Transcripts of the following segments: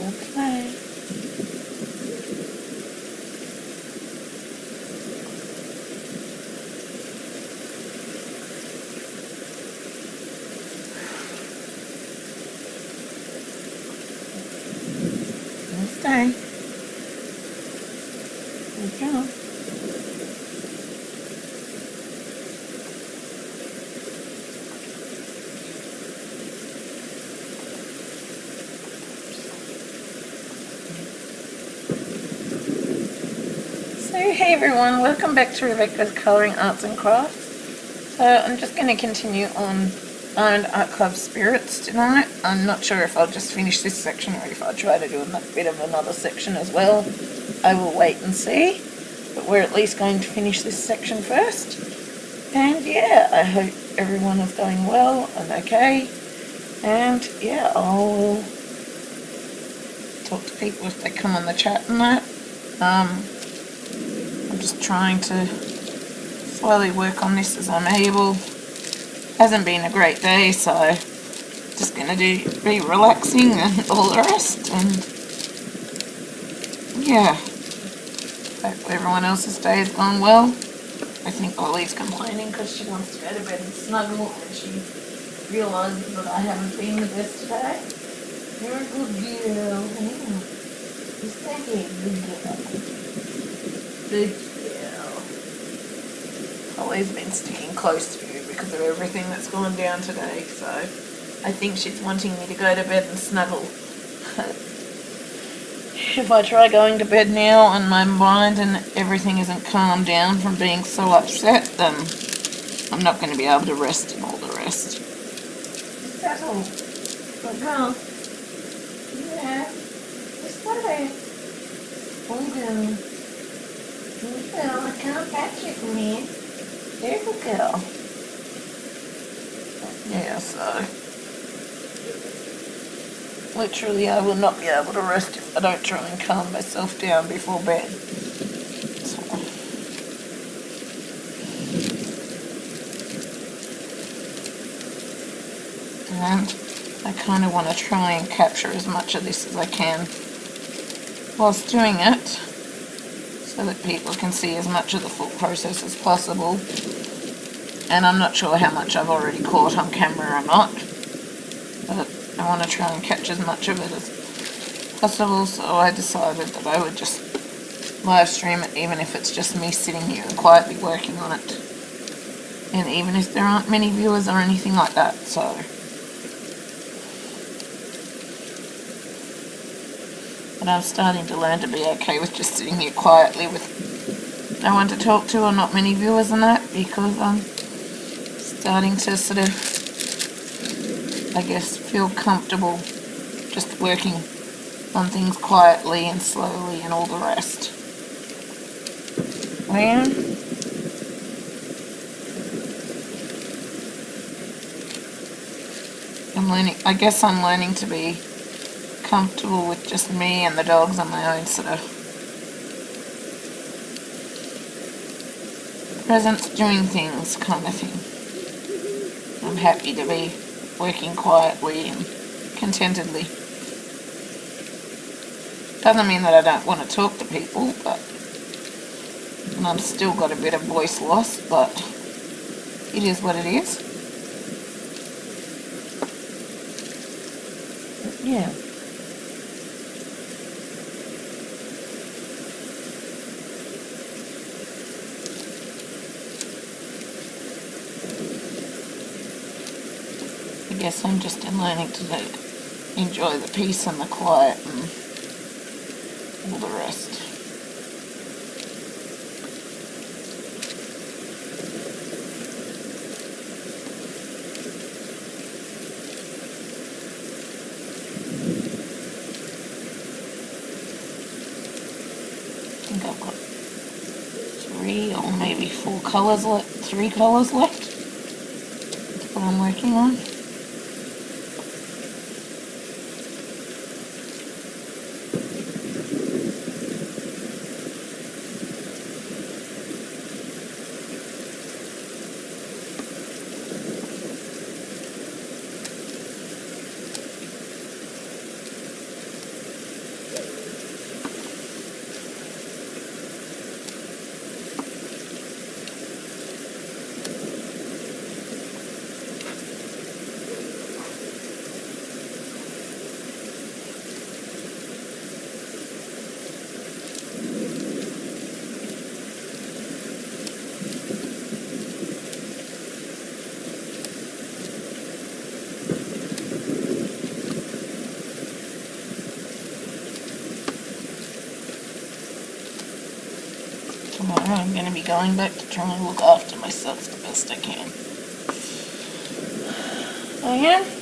Okay. Stay. Good job. So hey everyone, welcome back to Rebecca's Colouring Arts and Crafts. So I'm just going to continue on Ironed Archive Spirits tonight. I'm not sure if I'll just finish this section or if I'll try to do a bit of another section as well. I will wait and see, but we're at least going to finish this section first. And yeah, I hope everyone is going well and okay. And yeah, I'll talk to people if they come on the chat and that. I'm just trying to slowly work on this as I'm able. Hasn't been a great day, so just gonna be relaxing and all the rest. And yeah, hope everyone else's day has gone well. I think Ollie's complaining because she wants to go to bed and snuggle, and she realises that I haven't been the best today. You're a good girl. Yeah. Just take it, good girl. Good girl. Ollie's been sticking close to you because of everything that's gone down today, so I think she's wanting me to go to bed and snuggle. If I try going to bed now and my mind and everything isn't calmed down from being so upset, then I'm not going to be able to rest and all the rest. Settle. Good girl. Yeah. Just go to bed. Good girl. Good girl. I can't catch you from here. There, good girl. Yeah, so literally I will not be able to rest if I don't try and calm myself down before bed. So. And I kind of want to try and capture as much of this as I can whilst doing it, so that people can see as much of the full process as possible. And I'm not sure how much I've already caught on camera or not, but I want to try and catch as much of it as possible, so I decided that I would just live stream it, even if it's just me sitting here and quietly working on it, and even if there aren't many viewers or anything like that. So but I'm starting to learn to be okay with just sitting here quietly with no one to talk to or not many viewers and that, because I'm starting to sort of, I guess, feel comfortable just working on things quietly and slowly and all the rest. Well, I guess I'm learning to be comfortable with just me and the dogs on my own sort of presence doing things kind of thing. I'm happy to be working quietly and contentedly. Doesn't mean that I don't want to talk to people, but and I've still got a bit of voice loss, but it is what it is. Yeah. I guess I'm just learning to enjoy the peace and the quiet and all the rest. I think I've got 3 or maybe 4 colours left, 3 colours left. That's what I'm working on. I'm going to be going back to try and look after myself the best I can. I am.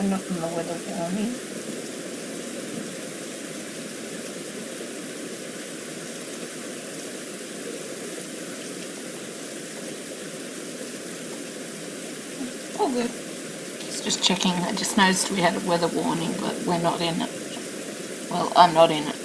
We're not in the weather warning. All good. Just checking. I just noticed we had a weather warning, but we're not in it. Well, I'm not in it.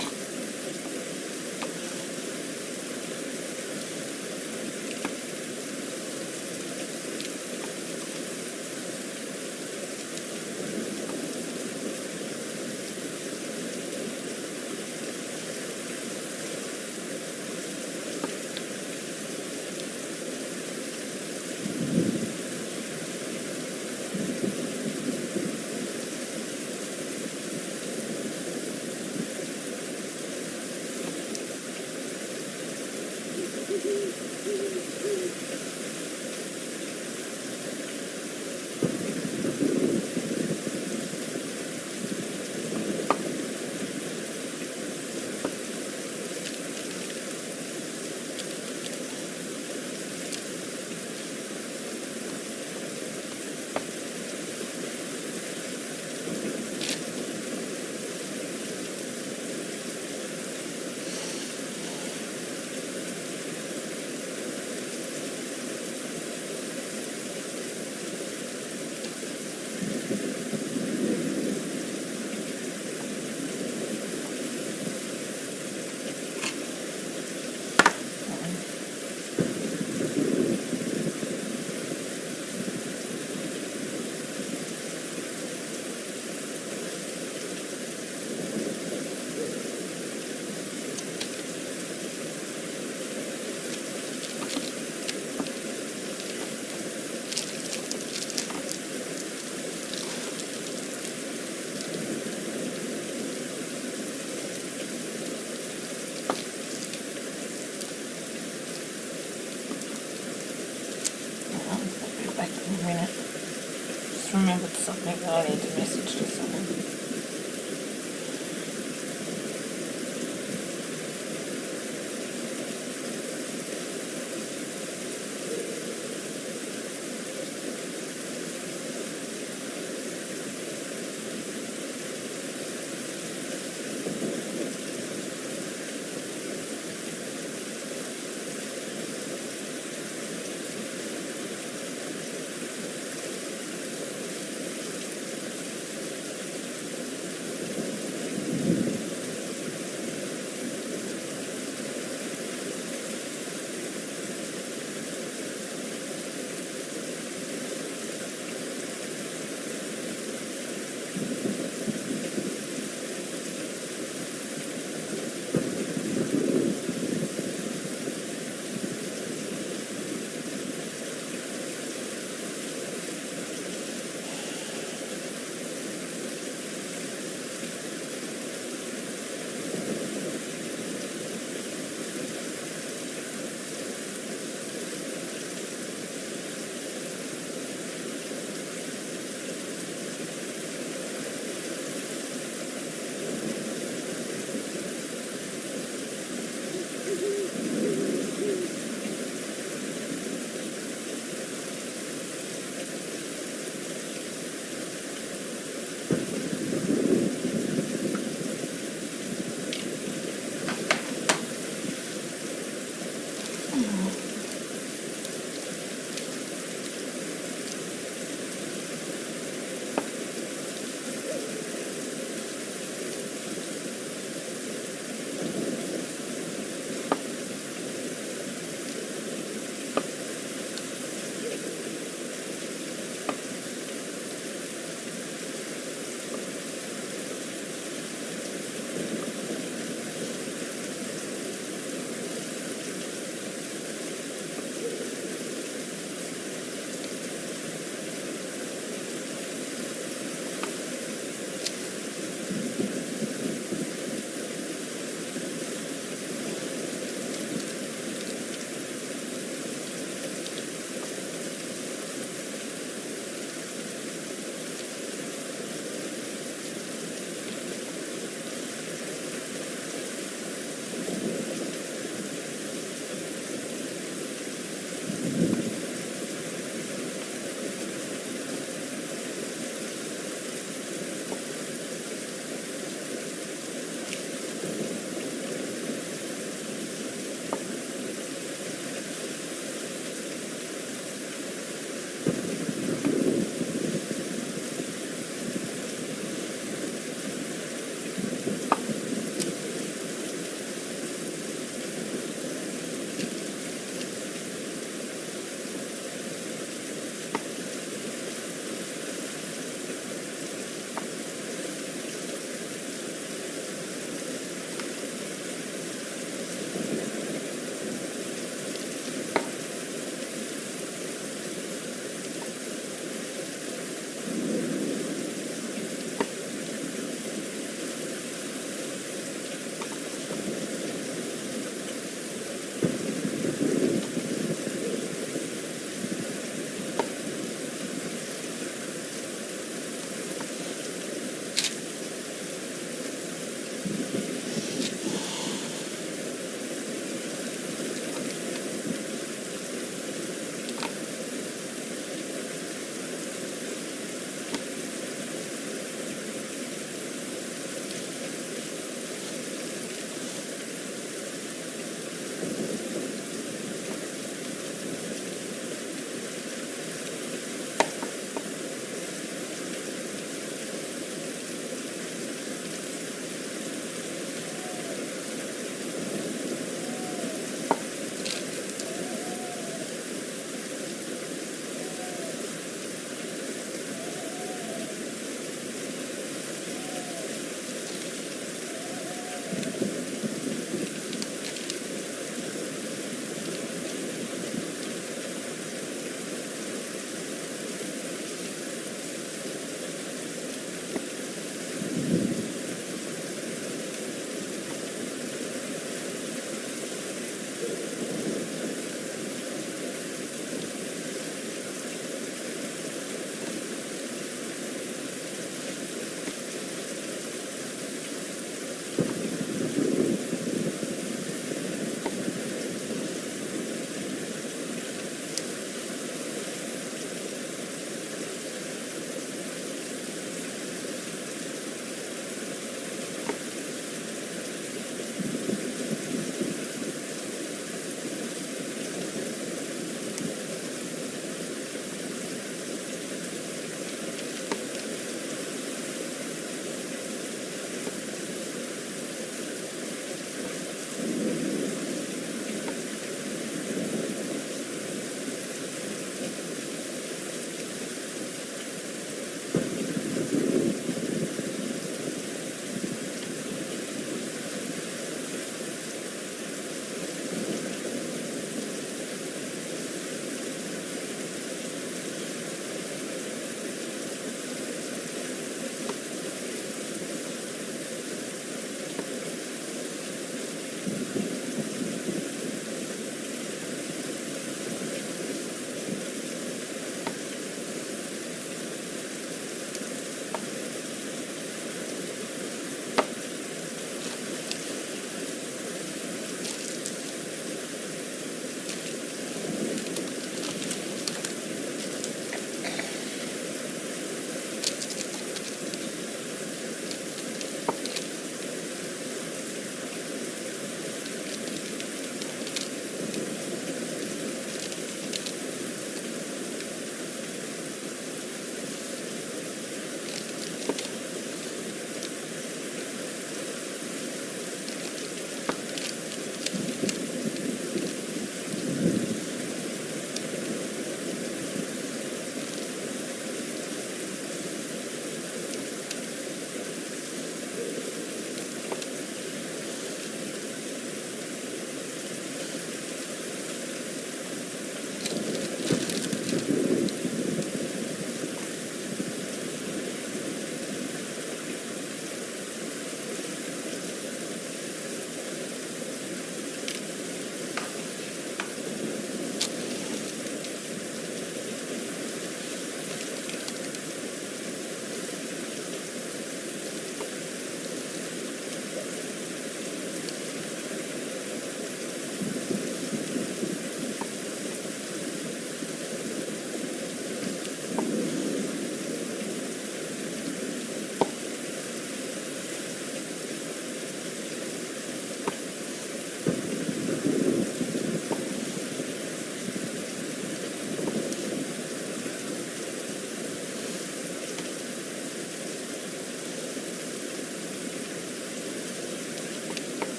I'll be back in a minute. Just remembered something that I need to message to someone.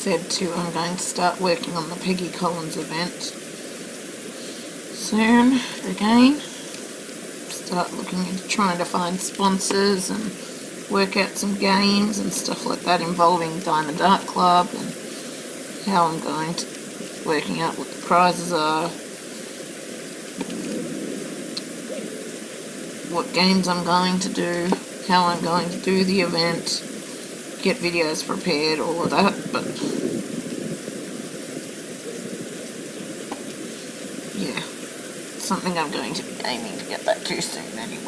said too, I'm going to start working on the Peggy Collins event soon again. Start looking into trying to find sponsors and work out some games and stuff like that involving Diamond Art Club, and how I'm going to working out what the prizes are, what games I'm going to do, how I'm going to do the event, get videos prepared, all of that. But yeah, something I'm going to be aiming to get back to soon anyway.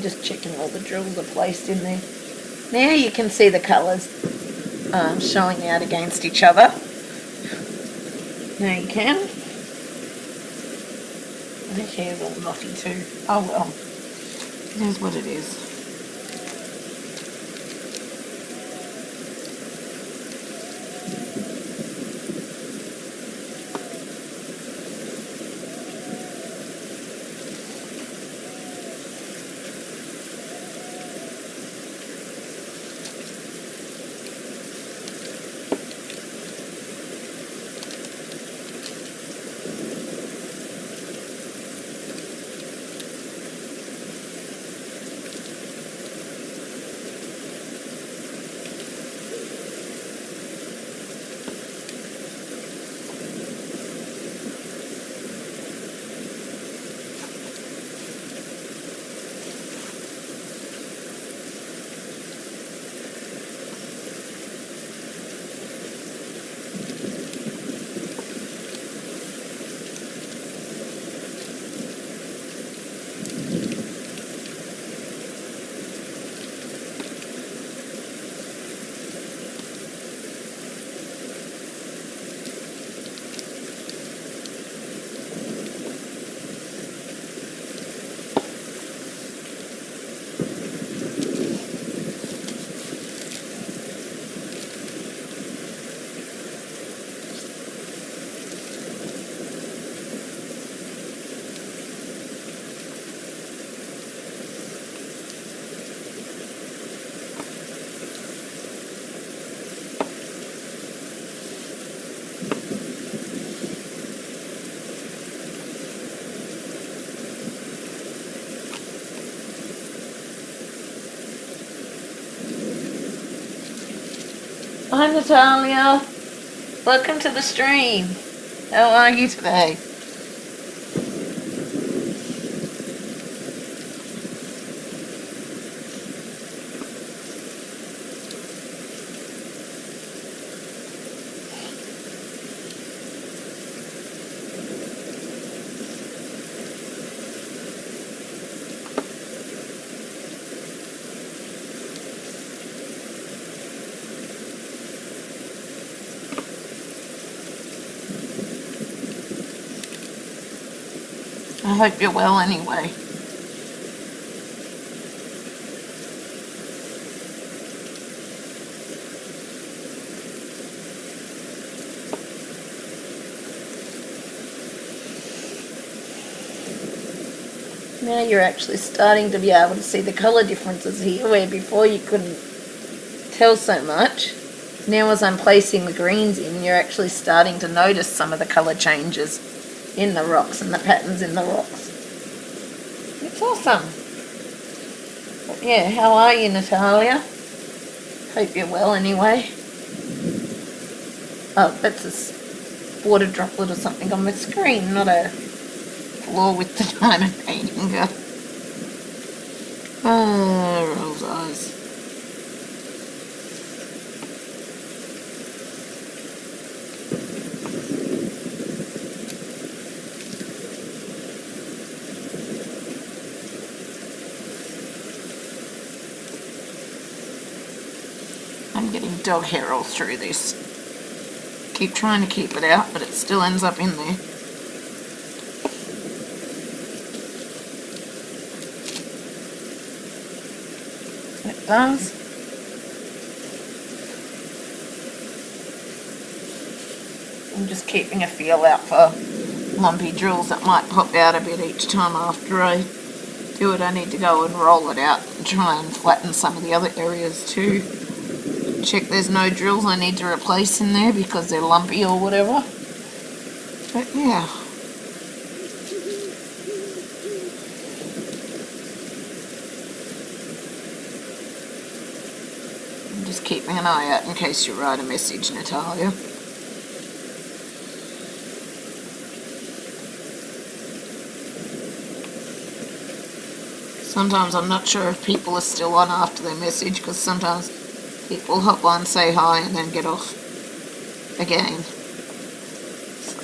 Just checking all the drills are placed in there. Now you can see the colours showing out against each other. Now you can. The hair's all knotty too. Oh well, here's what it is. Hi Natalia, welcome to the stream. How are you today? I hope you're well anyway. Now you're actually starting to be able to see the colour differences here, where before you couldn't tell so much. Now as I'm placing the greens in, you're actually starting to notice some of the colour changes in the rocks and the patterns in the rocks. It's awesome. But yeah, how are you, Natalia? Hope you're well anyway. Oh, that's a water droplet or something on the screen, not a floor with the diamond painting. Oh, Rose eyes. I'm getting dog hair all through this. Keep trying to keep it out, but it still ends up in there. It does. I'm just keeping a feel out for lumpy drills that might pop out a bit each time after I do it. I need to go and roll it out and try and flatten some of the other areas too. Check there's no drills I need to replace in there because they're lumpy or whatever. But yeah. I'm just keeping an eye out in case you write a message, Natalia. Sometimes I'm not sure if people are still on after their message, because sometimes people hop on, say hi, and then get off again. So.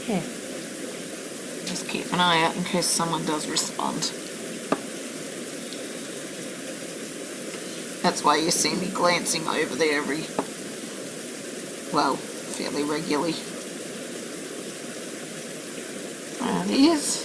Yeah. Just keep an eye out in case someone does respond. That's why you see me glancing over there fairly regularly. There it is.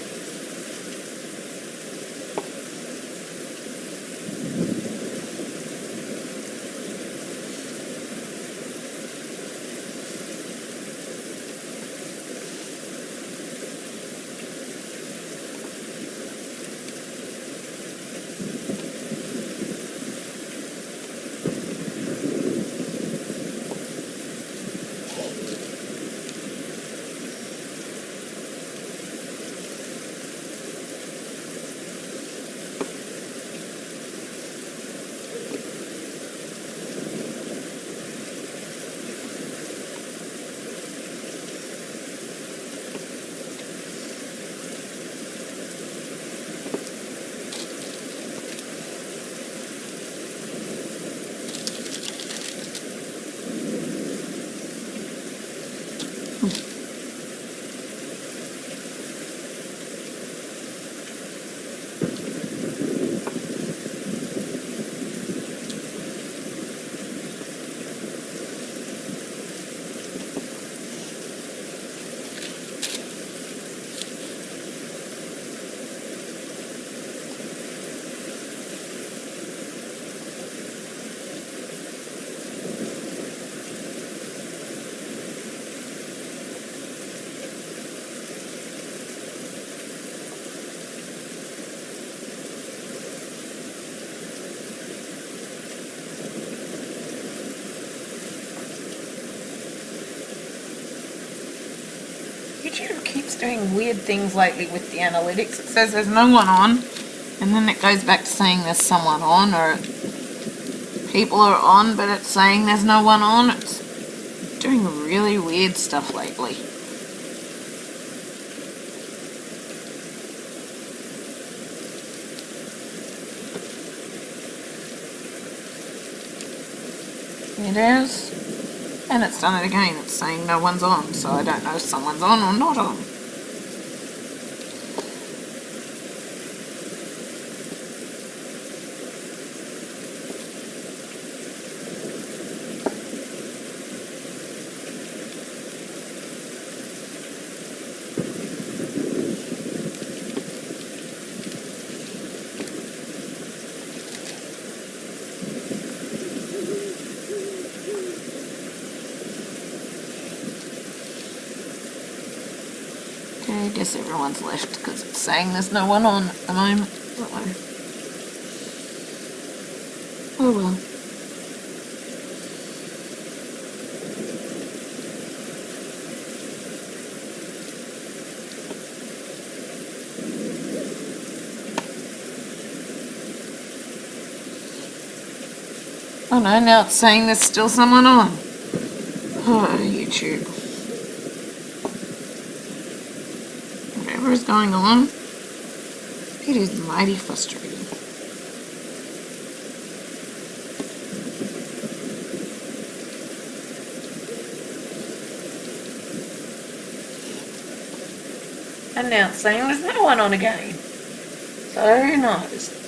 YouTube keeps doing weird things lately with the analytics. It says there's no one on, and then it goes back to saying there's someone on, or people are on, but it's saying there's no one on. It's doing really weird stuff lately. It is, and it's done it again. It's saying no one's on, so I don't know if someone's on or not on. I guess everyone's left because it's saying there's no one on at the moment. Oh well. Oh no, now it's saying there's still someone on. Oh, YouTube. Whatever is going on, it is mighty frustrating. And now it's saying there's no one on again. So nice.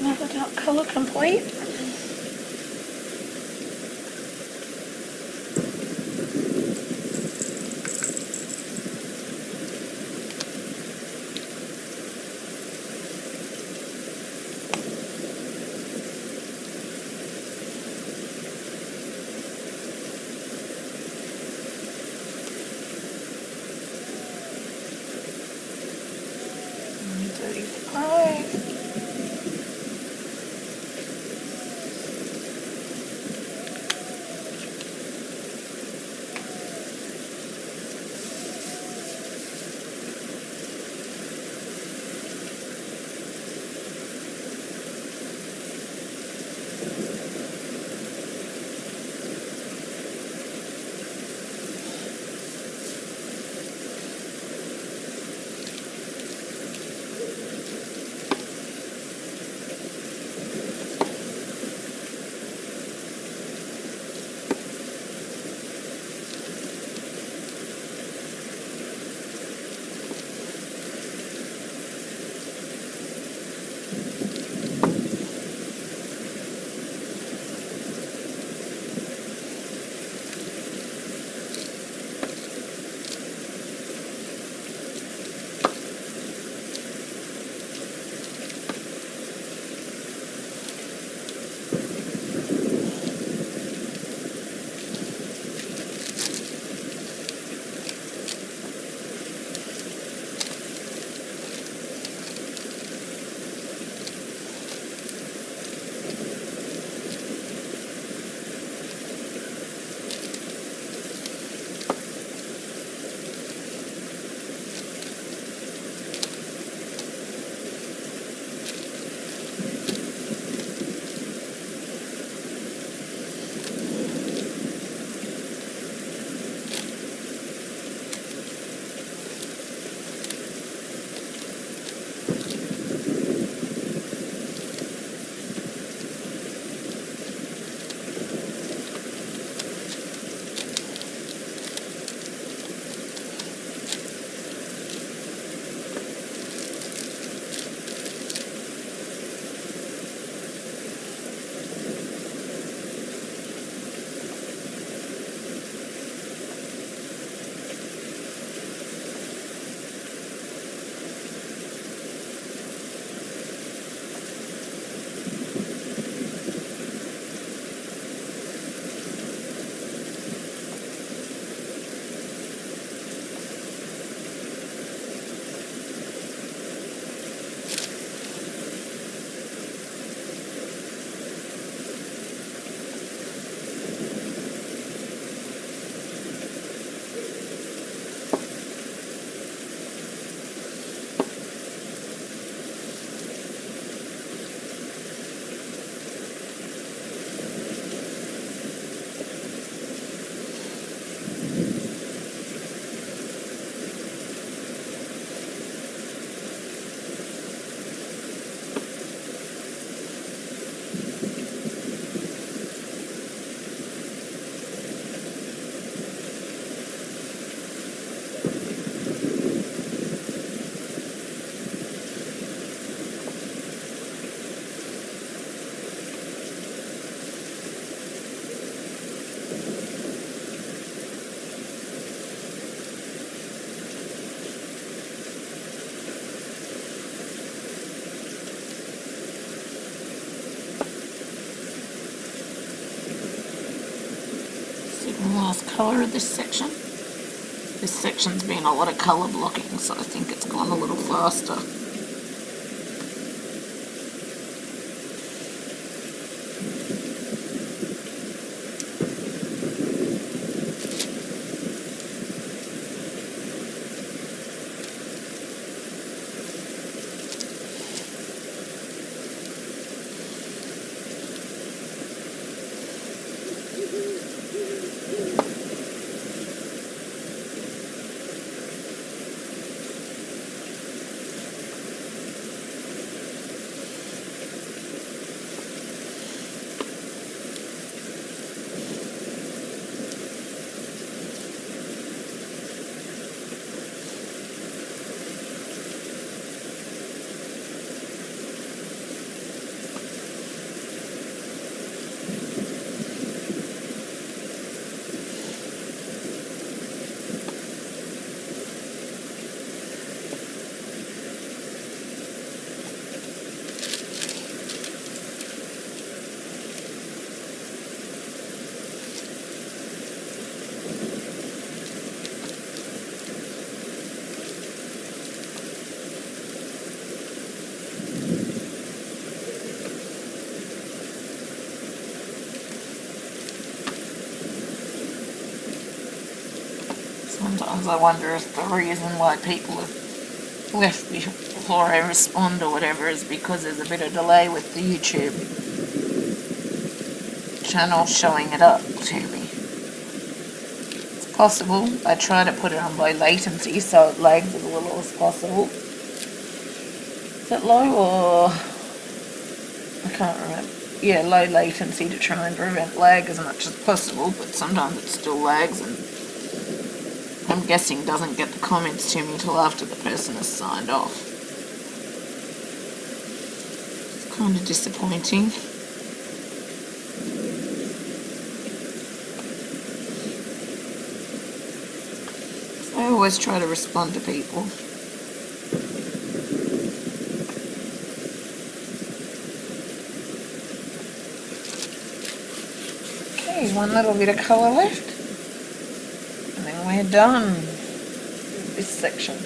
Another dark colour complete. last colour of this section. This section's been a lot of colour blocking, so I think it's gone a little faster. Sometimes I wonder if the reason why people have left before I respond or whatever is because there's a bit of delay with the YouTube channel showing it up to me. It's possible. I try to put it on low latency so it lags as little as possible. Is it low or... I can't remember. Yeah, low latency to try and prevent lag as much as possible, but sometimes it still lags, and I'm guessing doesn't get the comments to me till after the person has signed off. It's kind of disappointing. I always try to respond to people. Okay, one little bit of colour left. And then we're done with this section.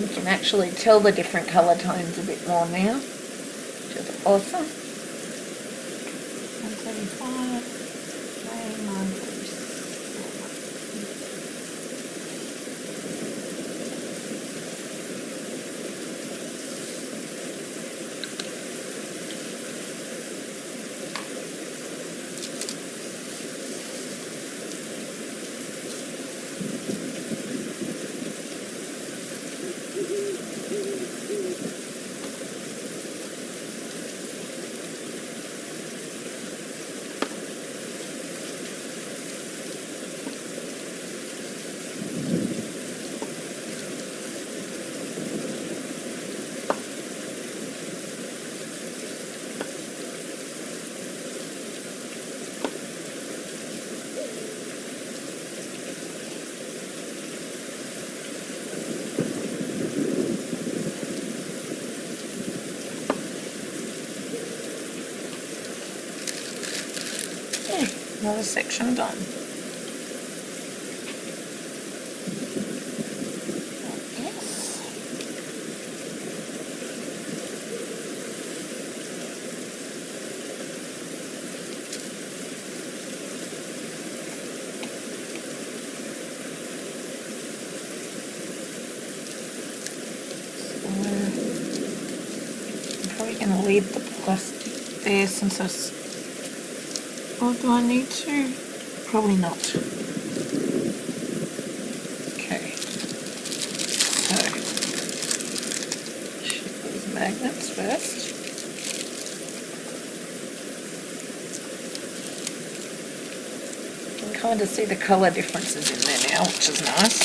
You can actually tell the different colour tones a bit more now, which is awesome. 135, 937. Another section done. Yes. So I'm probably going to leave the plastic there since I... Or do I need to? Probably not. Okay. So, shoot these magnets first. You can kind of see the colour differences in there now, which is nice.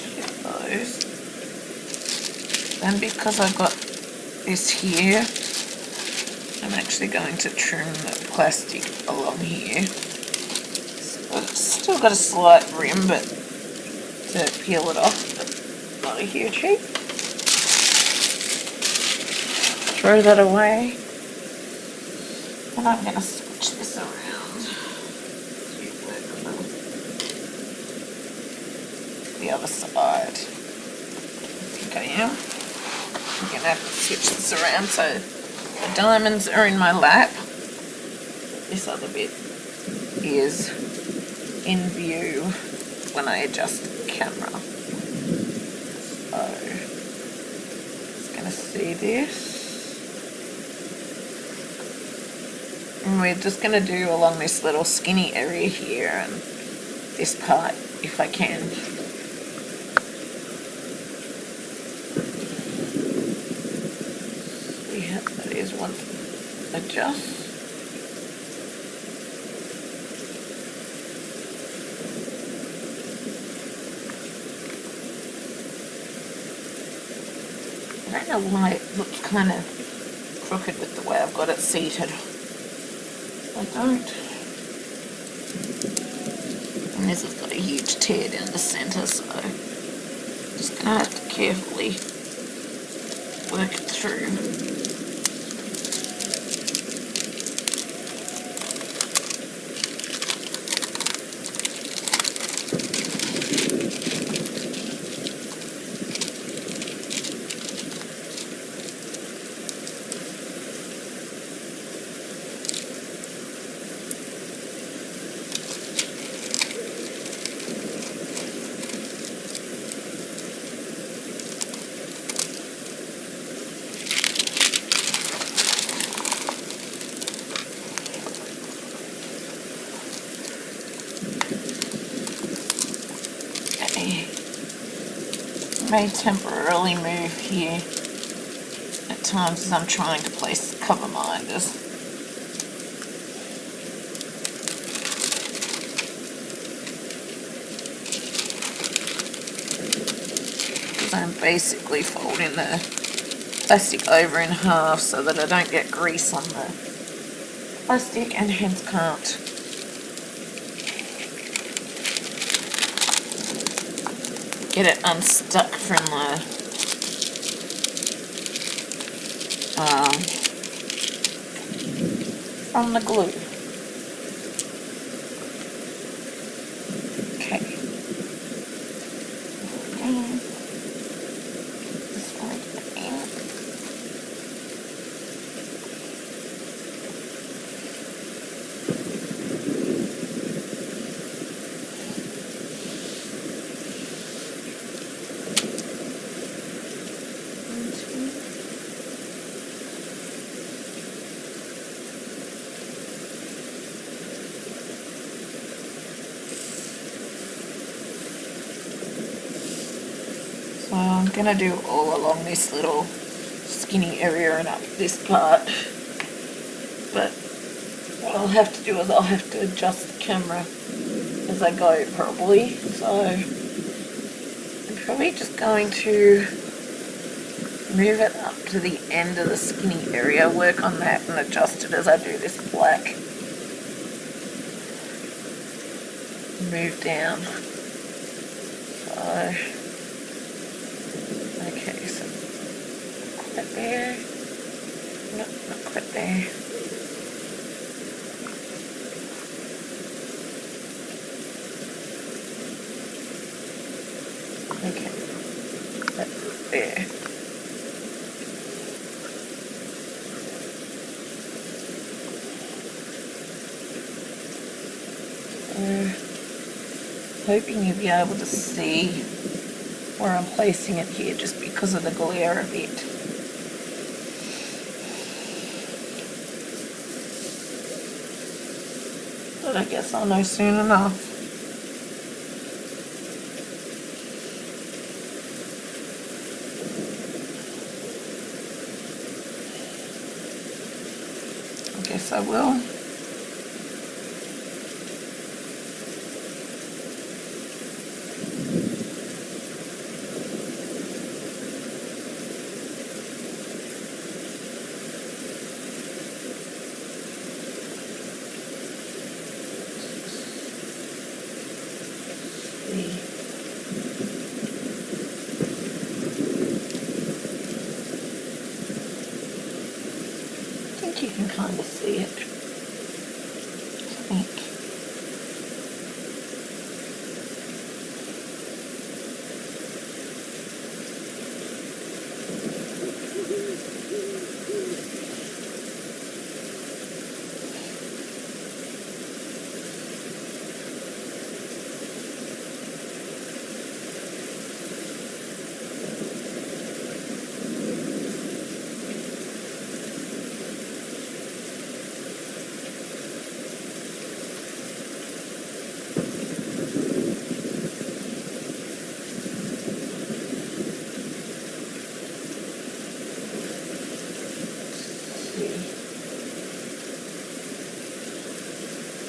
Shoot those. And because I've got this here, I I'm actually going to trim the plastic along here. So it's still got a slight rim, but to peel it off, but not a huge heap. Throw that away. And I'm going to switch this around to work on the other side. I think I am. I'm going to have to switch this around so the diamonds are in my lap. This other bit is in view when I adjust the camera. So, just going to see this. And we're just going to do along this little skinny area here and this part if I can. See how that is once adjust. I don't know why it looks kind of crooked with the way I've got it seated. I don't. And this has got a huge tear down the centre, so I'm just going to have to carefully work it through. May temporarily move here at times as I'm trying to place cover minders. Because I'm basically folding the plastic over in half so that I don't get grease on the plastic and hence can't get it unstuck from the glue. Okay. This one again. So I'm going to do all along this little skinny area and up this part, but what I'll have to do is I'll have to adjust the camera as I go probably, so I'm probably just going to move it up to the end of the skinny area, work on that and adjust it as I do this black. Move down. So okay, so quite there. No, not quite there. Okay, that's there. Hoping you'll be able to see where I'm placing it here just because of the glare a bit. But I guess I'll know soon enough. I guess I will. think you can kind of see it. I think.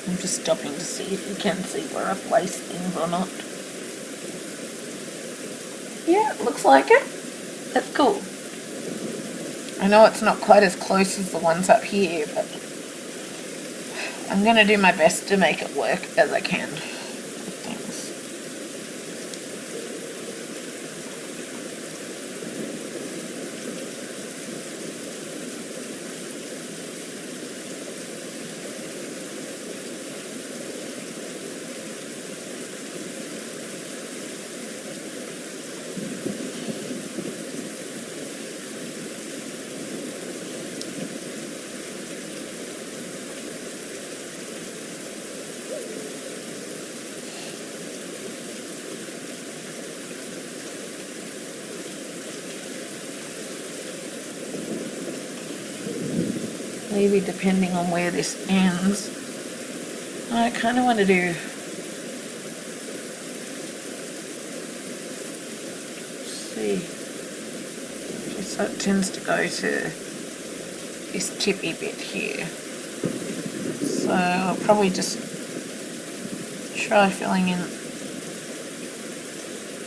I'm just stopping to see if you can see where I place things or not. Yeah, it looks like it. That's cool. I know it's not quite as close as the ones up here, but I'm going to do my best to make it work as I can with things. Maybe depending on where this ends, I kind of want to do, see, so it tends to go to this tippy bit here. So I'll probably just try filling in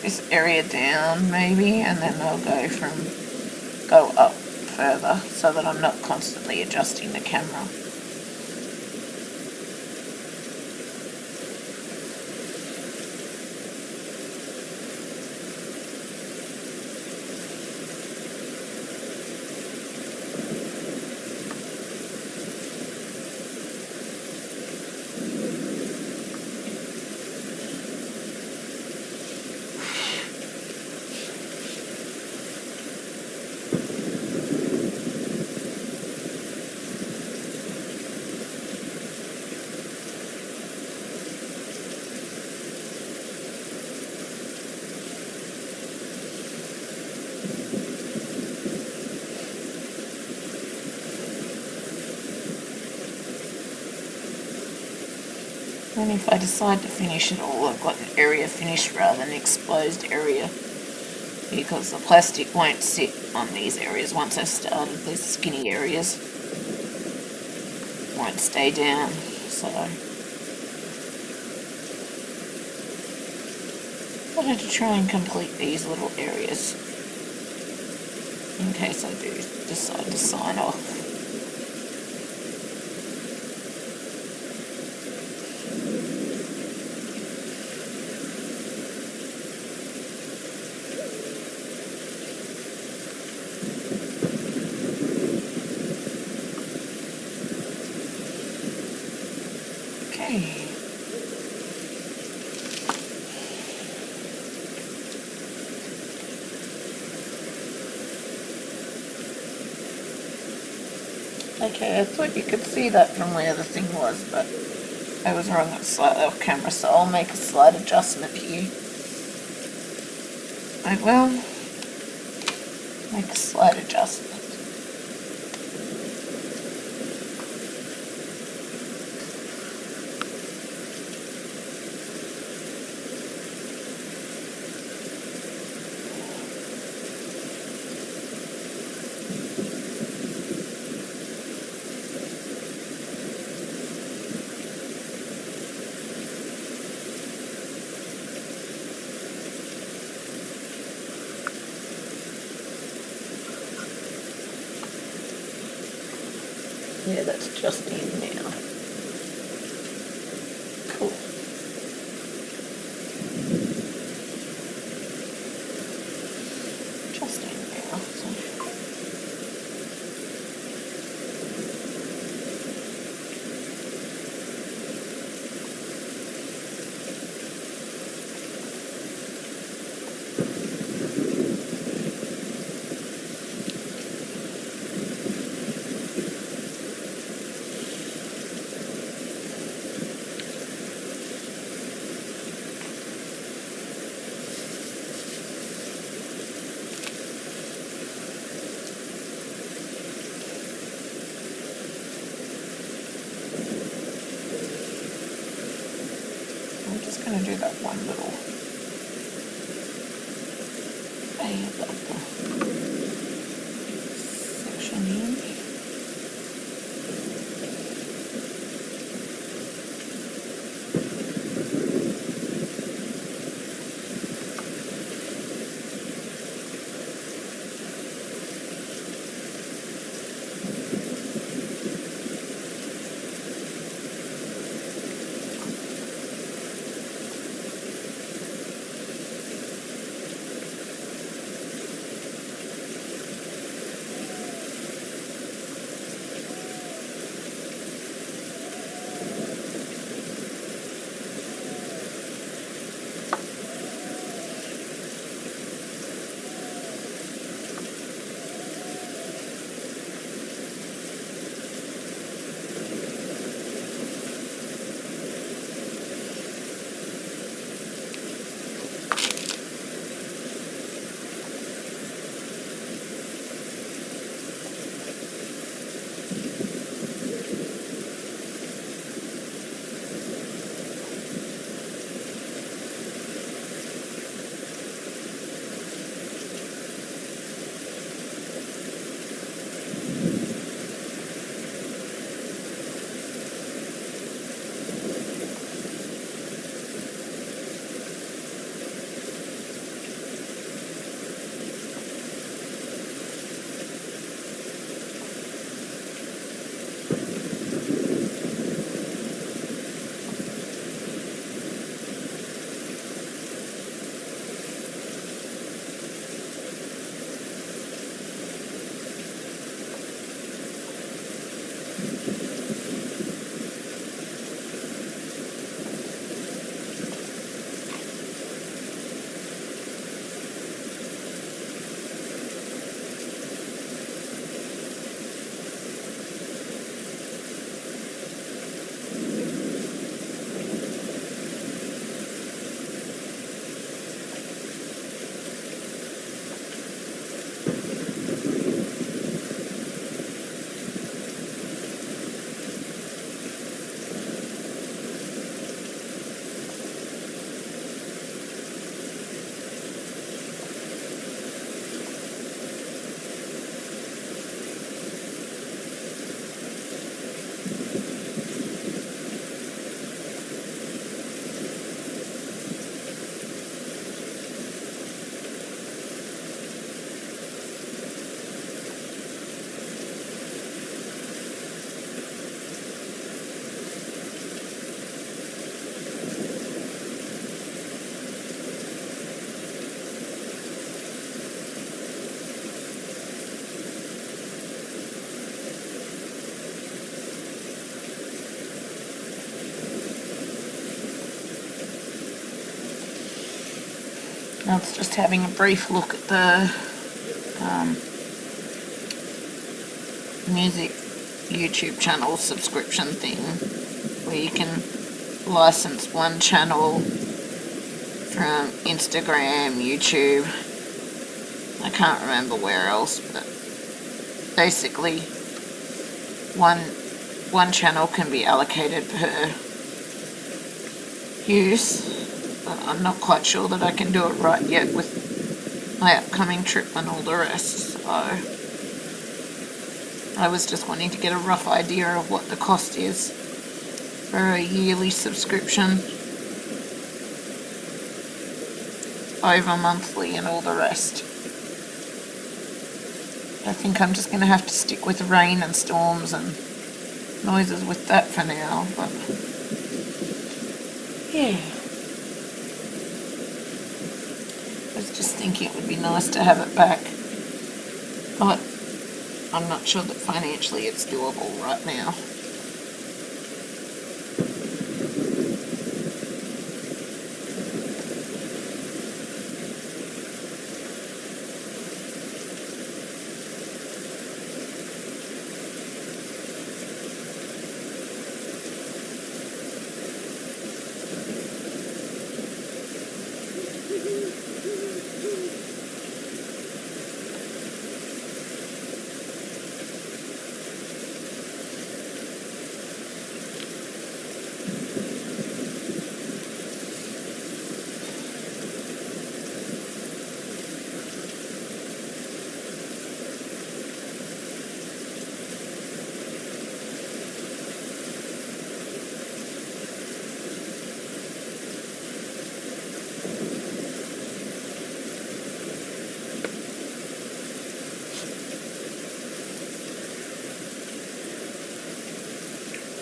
this area down maybe, and then I'll go up further so that I'm not constantly adjusting the camera. And if I decide to finish it all, I've got an area finished rather than an exposed area, because the plastic won't sit on these areas once I've started. These skinny areas won't stay down, so I wanted to try and complete these little areas in case I do decide to sign off. Okay, I thought you could see that from where the thing was, but I was wrong. It's slightly off camera, so I'll make a slight adjustment here. I will make a slight adjustment. Yeah, that's just in now. Cool. Just in now. So. just going to do that one little A above the section here. Now it's just having a brief look at the music YouTube channel subscription thing, where you can license one channel from Instagram, YouTube, I can't remember where else, but basically one channel can be allocated per use. But I'm not quite sure that I can do it right yet with my upcoming trip and all the rest, so I was just wanting to get a rough idea of what the cost is for a yearly subscription over monthly and all the rest. I think I'm just going to have to stick with rain and storms and noises with that for now, but yeah. I was just thinking it would be nice to have it back, but I'm not sure that financially it's doable right now.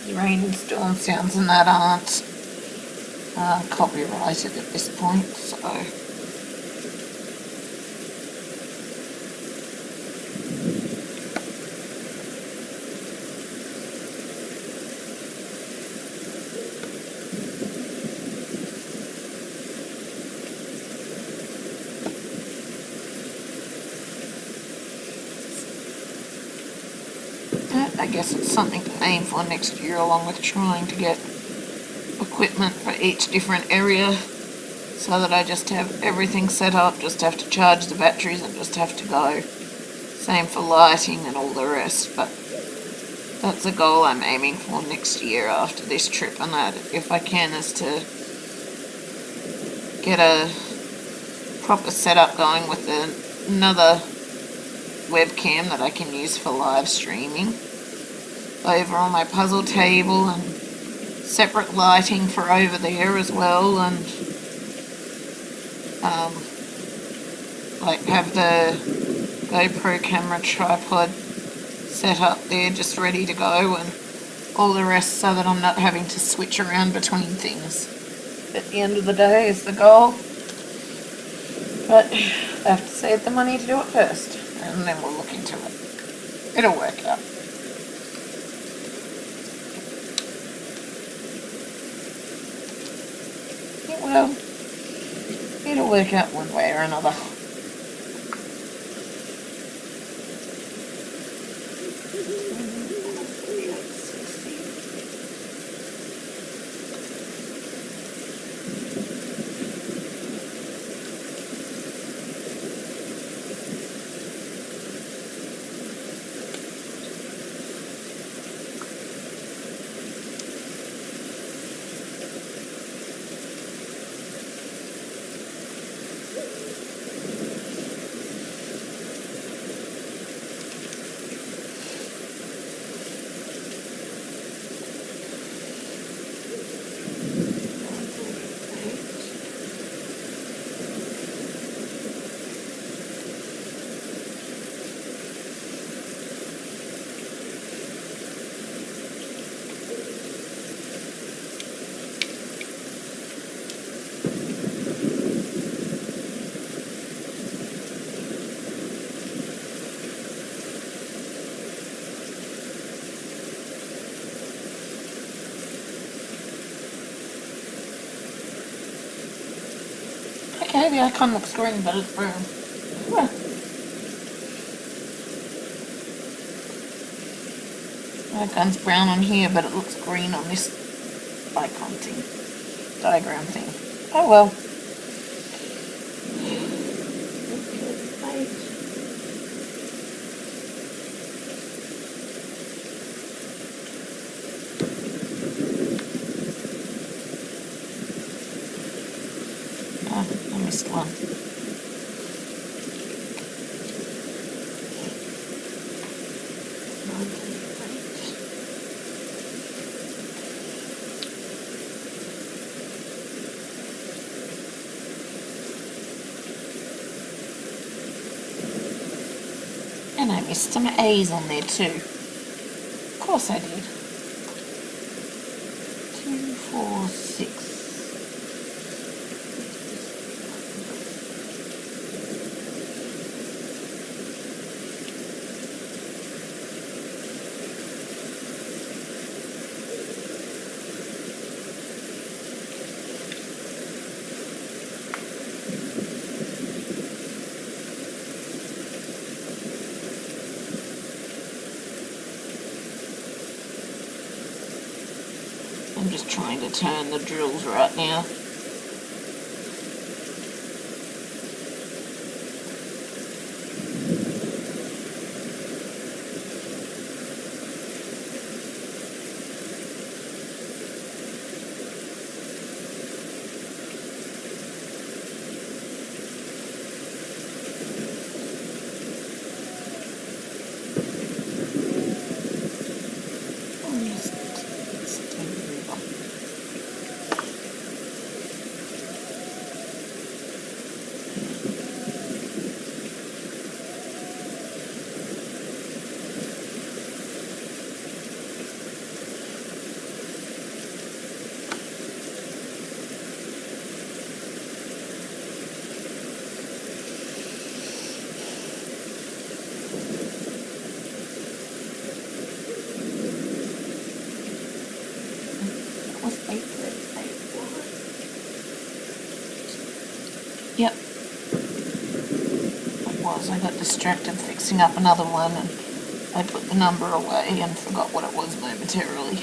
The rain and storm sounds and that aren't copyrighted at this point, so I guess it's something to aim for next year, along with trying to get equipment for each different area so that I just have everything set up, just have to charge the batteries and just have to go. Same for lighting and all the rest, but that's a goal I'm aiming for next year after this trip, and that, if I can, is to get a proper setup going with another webcam that I can use for live streaming over on my puzzle table, and separate lighting for over there as well, and like have the GoPro camera tripod set up there just ready to go, and all the rest, so that I'm not having to switch around between things at the end of the day is the goal. But I have to save the money to do it first, and then we'll look into it. It'll work out. It will. It'll work out one way or another. Okay, the icon looks green, but it's brown. Well, the icon's brown on here, but it looks green on this icon thing, diagram thing. Oh well. Oh, I missed one. And I missed some A's on there too. Of course I did. 2, 4, 6. I'm just trying to turn the drills right now. was 8:38. Yep. It was. I got distracted fixing up another one and I put the number away and forgot what it was momentarily.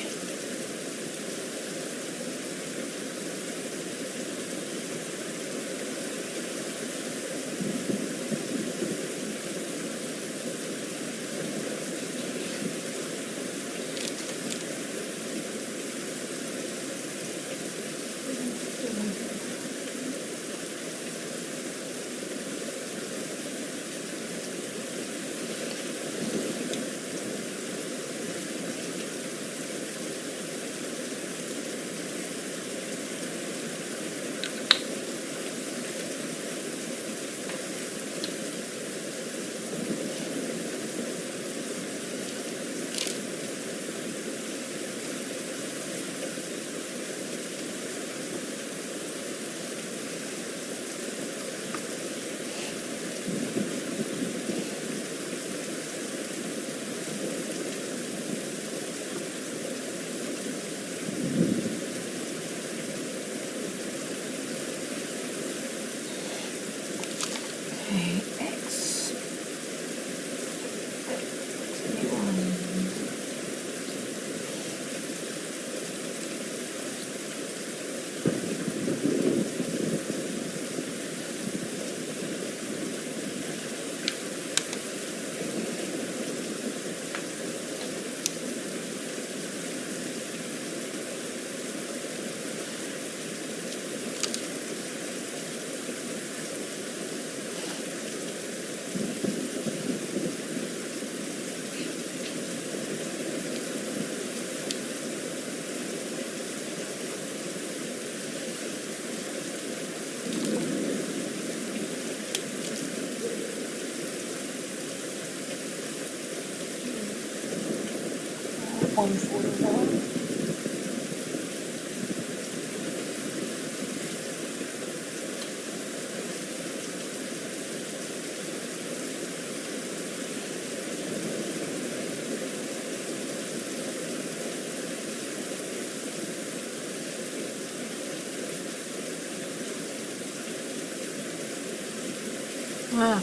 Ah,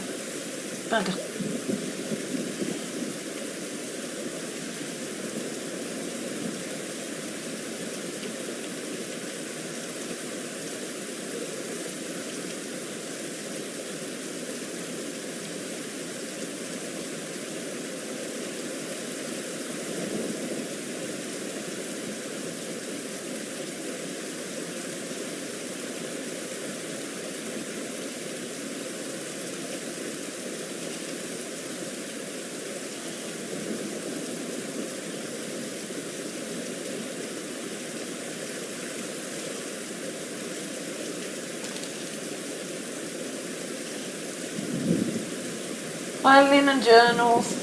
bugger. Hi, Linen Journals.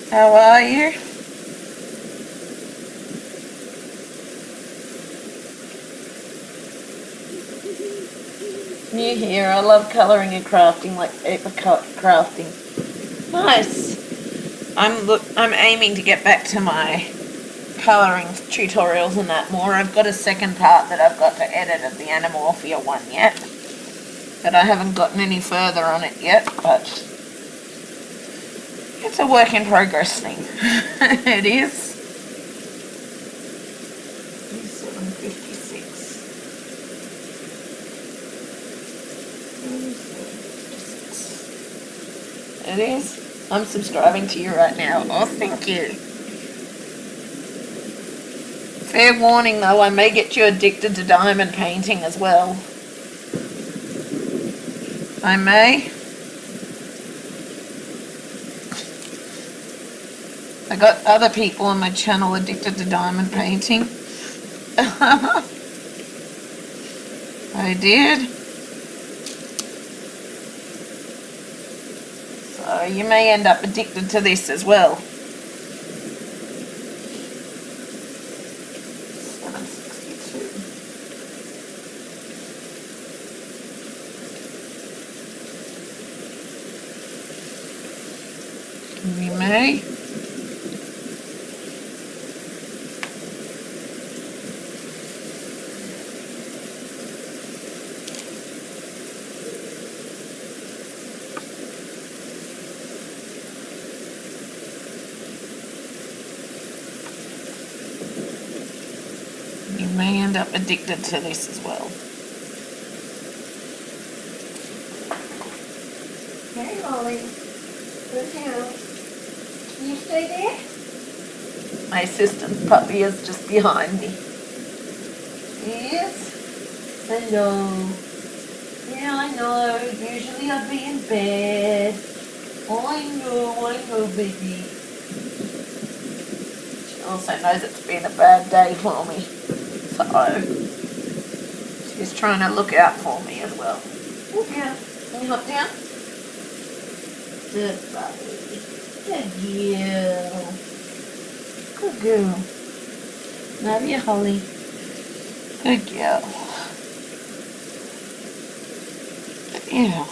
How are you? New here. I love colouring and crafting, like paper crafting. Nice. I'm aiming to get back to my colouring tutorials and that more. I've got a second part that I've got to edit of the Animorphia one yet, but I haven't gotten any further on it yet, but it's a work in progress thing. It is. 7:56. It is. I'm subscribing to you right now. Oh, thank you. Fair warning though, I may get you addicted to diamond painting as well. I may. I got other people on my channel addicted to diamond painting. I did. So you may end up addicted to this as well. 7:62. You may. may end up addicted to this as well. Hey, Ollie. Good girl. Can you stay there? My assistant's puppy is just behind me. Yes. Hello. Yeah, I know. Usually I'd be in bed. I know, baby. She also knows it's been a bad day for me, so she's trying to look out for me as well. Oh, yeah. Can you hop down? Good puppy. Good girl. Good girl. Love you, Holly. Good girl. Yeah.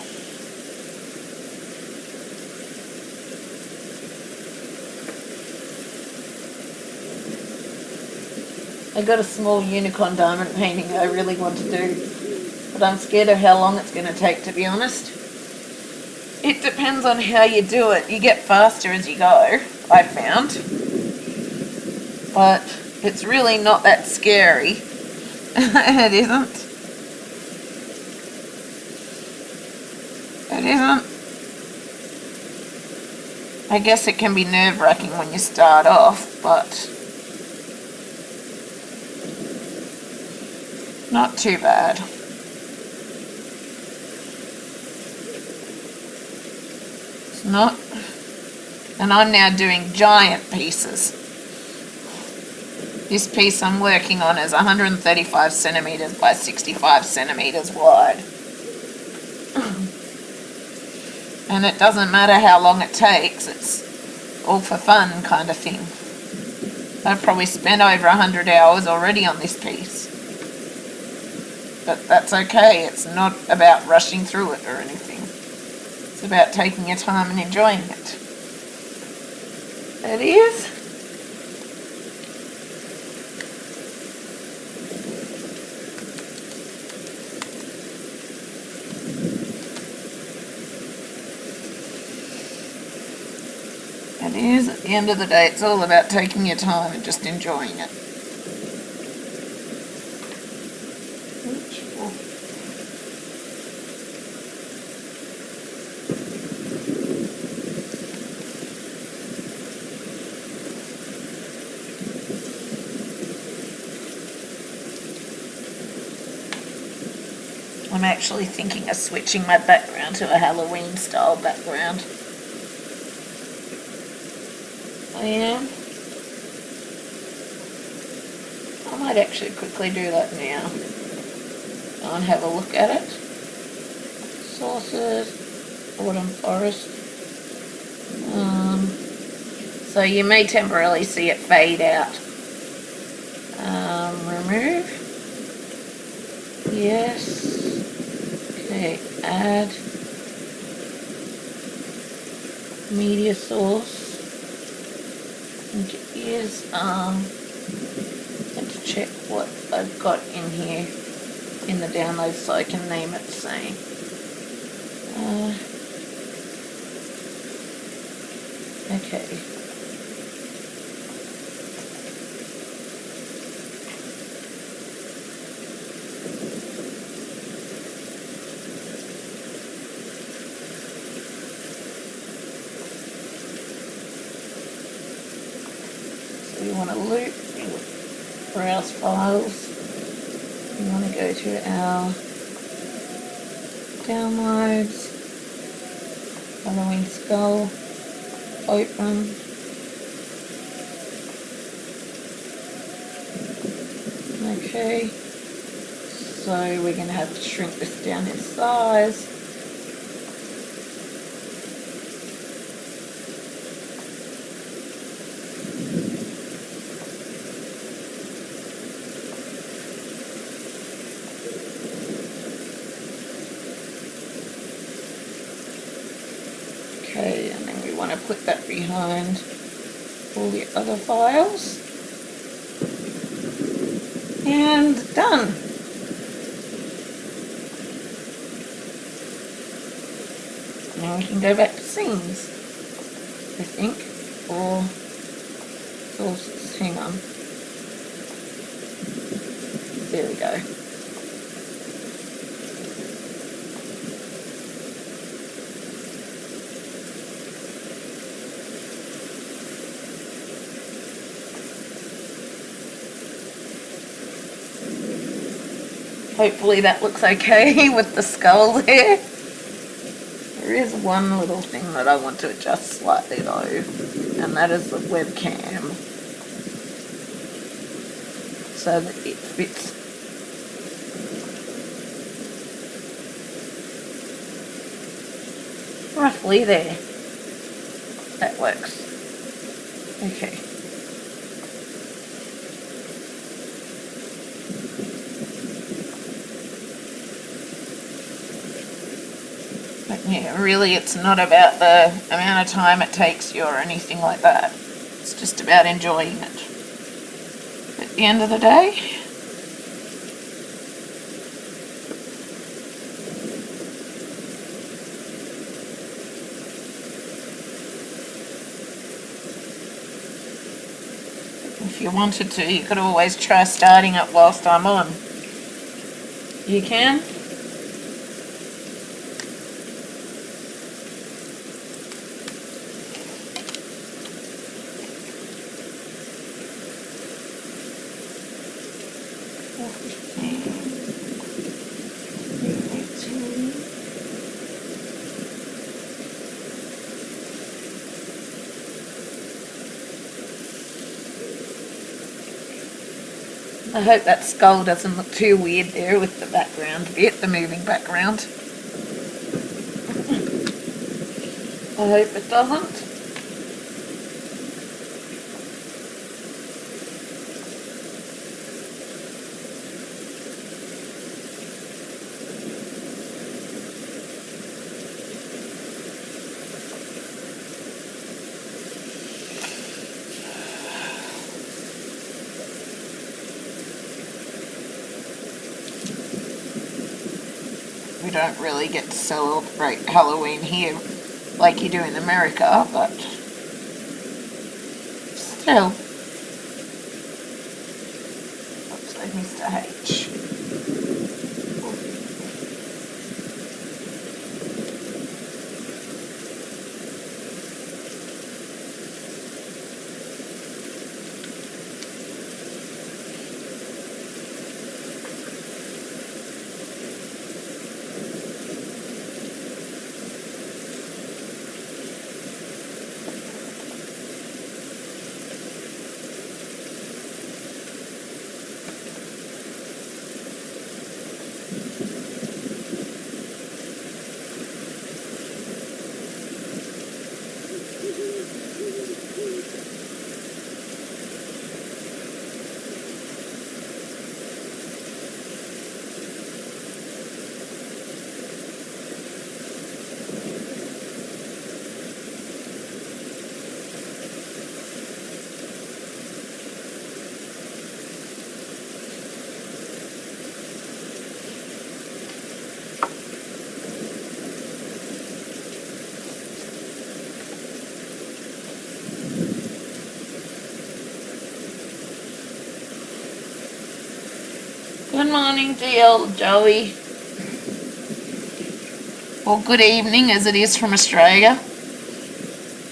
I got a small unicorn diamond painting I really want to do, but I'm scared of how long it's going to take, to be honest. It depends on how you do it. You get faster as you go, I found. But it's really not that scary. It isn't. It isn't. I guess it can be nerve-wracking when you start off, but not too bad. It's not. And I'm now doing giant pieces. This piece I'm working on is 135 centimeters by 65 centimeters wide. And it doesn't matter how long it takes, it's all for fun kind of thing. I've probably spent over 100 hours already on this piece. But that's okay, it's not about rushing through it or anything. It's about taking your time and enjoying it. It is. It is. At the end of the day, it's all about taking your time and just enjoying it. I'm actually thinking of switching my background to a Halloween style background. I am. I might actually quickly do that now. Go and have a look at it. Sources, Autumn Forest. So you may temporarily see it fade out. Remove. Yes. Okay, add. Media source. And here's, I have to check what I've got in here in the download so I can name it the same. Okay. We want to loop, browse files, we want to go to our downloads, Halloween skull, open, okay, so we're going to have to shrink this down in size. Okay, and then we want to put that behind all the other files. And done. Now we can go back to scenes, I think, or sources. Hang on. There we go. Hopefully that looks okay with the skull there. There is one little thing that I want to adjust slightly though, and that is the webcam, so that it fits roughly there. That works. Okay. But yeah, really it's not about the amount of time it takes you or anything like that. It's just about enjoying it. At the end of the day, if you wanted to, you could always try starting it whilst I'm on. You can. I hope that skull doesn't look too weird there with the background bit, the moving background. I hope it doesn't. We don't really get to celebrate Halloween here like you do in America, but still. Oops, I missed a H. Good morning, DL Joey. Or good evening, as it is from Australia.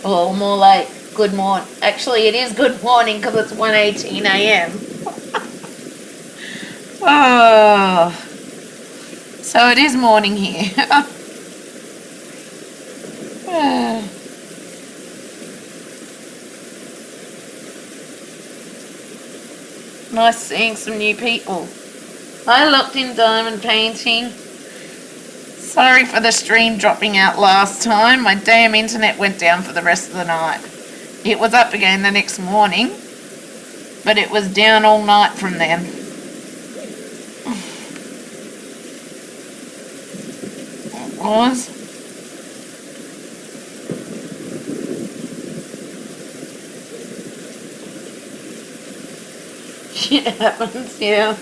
Or more like good morning. Actually, it is good morning because it's 1:18 a.m. Oh, so it is morning here. Nice seeing some new people. I looked in diamond painting. Sorry for the stream dropping out last time. My damn internet went down for the rest of the night. It was up again the next morning, but it was down all night from then. It was. Shit happens, yeah.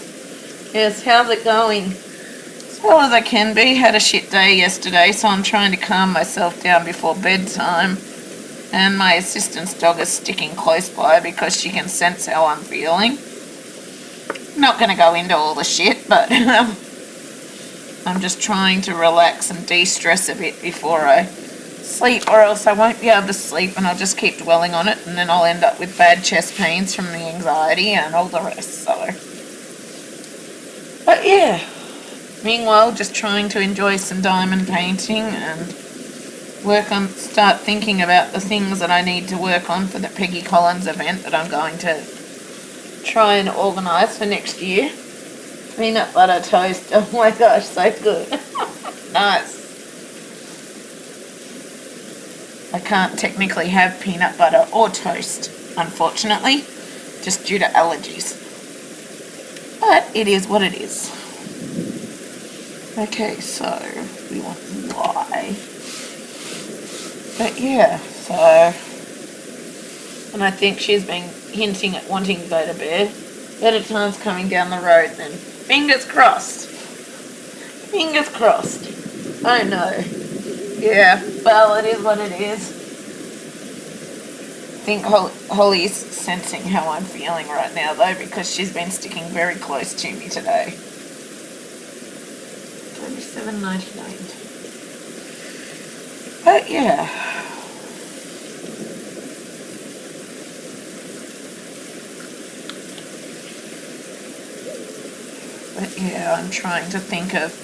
Yes, how's it going? As well as I can be. Had a shit day yesterday, so I'm trying to calm myself down before bedtime. And my assistant's dog is sticking close by because she can sense how I'm feeling. Not going to go into all the shit, but I'm just trying to relax and de-stress a bit before I sleep, or else I won't be able to sleep and I'll just keep dwelling on it, and then I'll end up with bad chest pains from the anxiety and all the rest. So, but yeah, meanwhile, just trying to enjoy some diamond painting and start thinking about the things that I need to work on for the Peggy Collins event that I'm going to try and organise for next year. Peanut butter toast, oh my gosh, so good. Nice. I can't technically have peanut butter or toast, unfortunately, just due to allergies. But it is what it is. Okay, so we want Y. But yeah, so, and I think she's been hinting at wanting to go to bed. Better times coming down the road then. Fingers crossed. Fingers crossed. I know. Yeah, well, it is what it is. I think Holly's sensing how I'm feeling right now, though, because she's been sticking very close to me today. $27.99. But yeah. But yeah, I'm trying to think of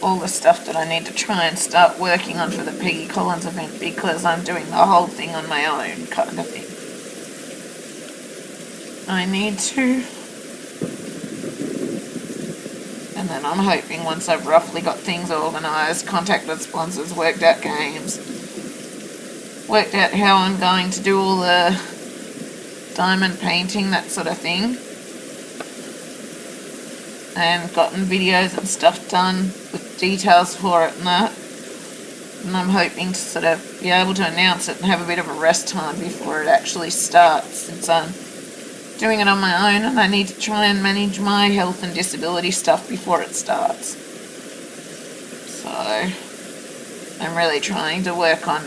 all the stuff that I need to try and start working on for the Peggy Collins event, because I'm doing the whole thing on my own kind of thing. I need to. And then I'm hoping once I've roughly got things organised, contacted sponsors, worked out games, worked out how I'm going to do all the diamond painting, that sort of thing, and gotten videos and stuff done with details for it and that. And I'm hoping to sort of be able to announce it and have a bit of a rest time before it actually starts, since I'm doing it on my own and I need to try and manage my health and disability stuff before it starts. So I'm really trying to work on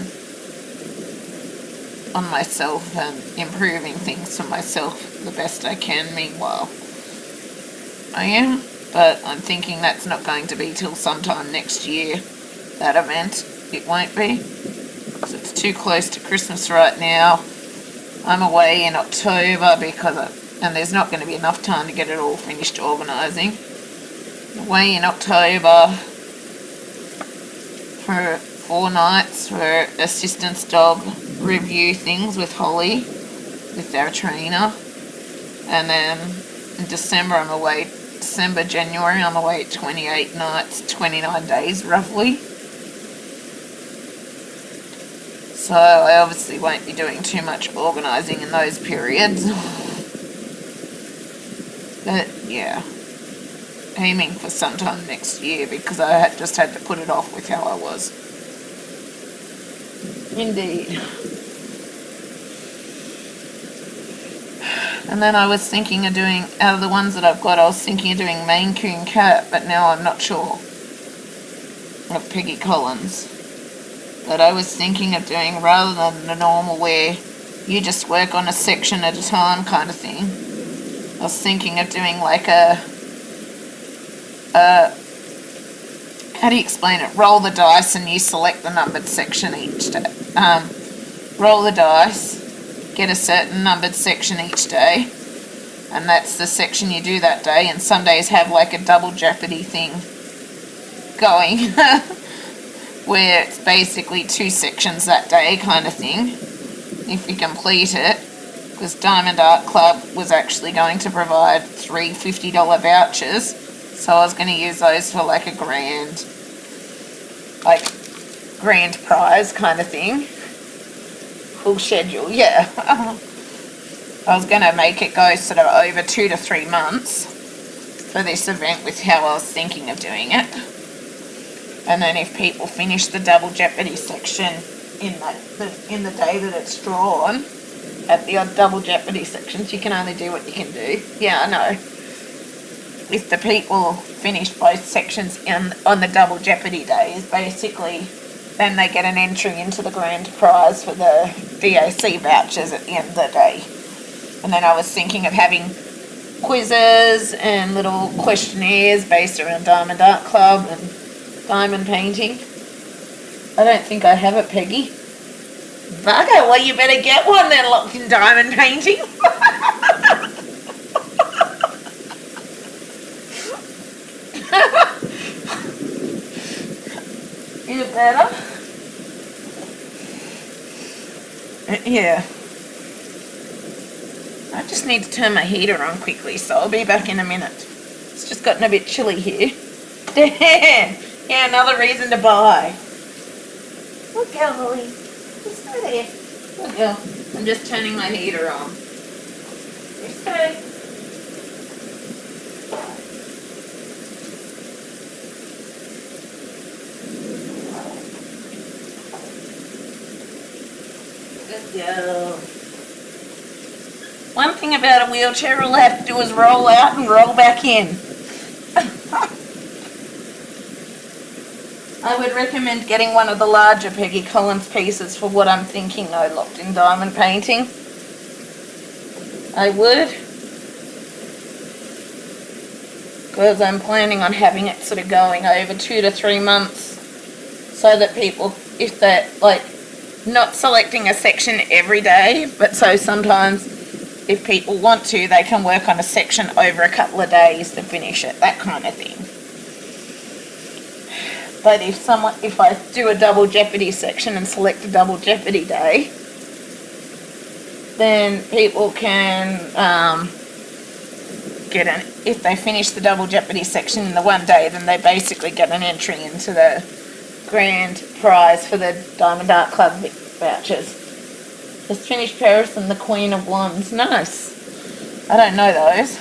myself and improving things for myself the best I can meanwhile. I am, but I'm thinking that's not going to be till sometime next year, that event. It won't be, because it's too close to Christmas right now. I'm away in October and there's not going to be enough time to get it all finished organising. Away in October for 4 nights for assistance dog review things with Holly, with our trainer. And then in December I'm away, January I'm away 28 nights, 29 days roughly. So I obviously won't be doing too much organising in those periods. But yeah, aiming for sometime next year, because I just had to put it off with how I was. Indeed. And then I was thinking of doing, out of the ones that I've got, I was thinking of doing Maine Coon Cat, but now I'm not sure of Peggy Collins. But I was thinking of doing, rather than the normal where you just work on a section at a time kind of thing, I was thinking of doing like a how do you explain it? Roll the dice and you select the numbered section each day. Roll the dice, get a certain numbered section each day, and that's the section you do that day. And some days have like a double jeopardy thing going where it's basically 2 sections that day kind of thing, if you complete it, because Diamond Art Club was actually going to provide 3 $50 vouchers, so I was going to use those for like a grand prize kind of thing. Full schedule, yeah. I was going to make it go sort of over 2 to 3 months for this event with how I was thinking of doing it. And then if people finish the double jeopardy section in the day that it's drawn, at the odd double jeopardy sections, you can only do what you can do. Yeah, I know. If the people finish both sections on the double jeopardy days, basically, then they get an entry into the grand prize for the DAC vouchers at the end of the day. And then I was thinking of having quizzes and little questionnaires based around Diamond Art Club and diamond painting. I don't think I have it, Peggy. Bugger, well you better get one then, locked in diamond painting. You better. Yeah. I just need to turn my heater on quickly, so I'll be back in a minute. It's just gotten a bit chilly here. Damn! Yeah, another reason to buy. Look, girl, Holly. Just go there. Look, girl. I'm just turning my heater on. Just go. Good girl. One thing about a wheelchair all I have to do is roll out and roll back in. I would recommend getting one of the larger Peggy Collins pieces for what I'm thinking though, locked in diamond painting. I would. Because I'm planning on having it sort of going over 2 to 3 months. So that people, if they're like, not selecting a section every day, but so sometimes if people want to, they can work on a section over a couple of days to finish it, that kind of thing. But if I do a double jeopardy section and select a double jeopardy day, then people can if they finish the double jeopardy section in the one day, then they basically get an entry into the grand prize for the Diamond Art Club vouchers. Just finished Paris and the Queen of Wands. Nice. I don't know those.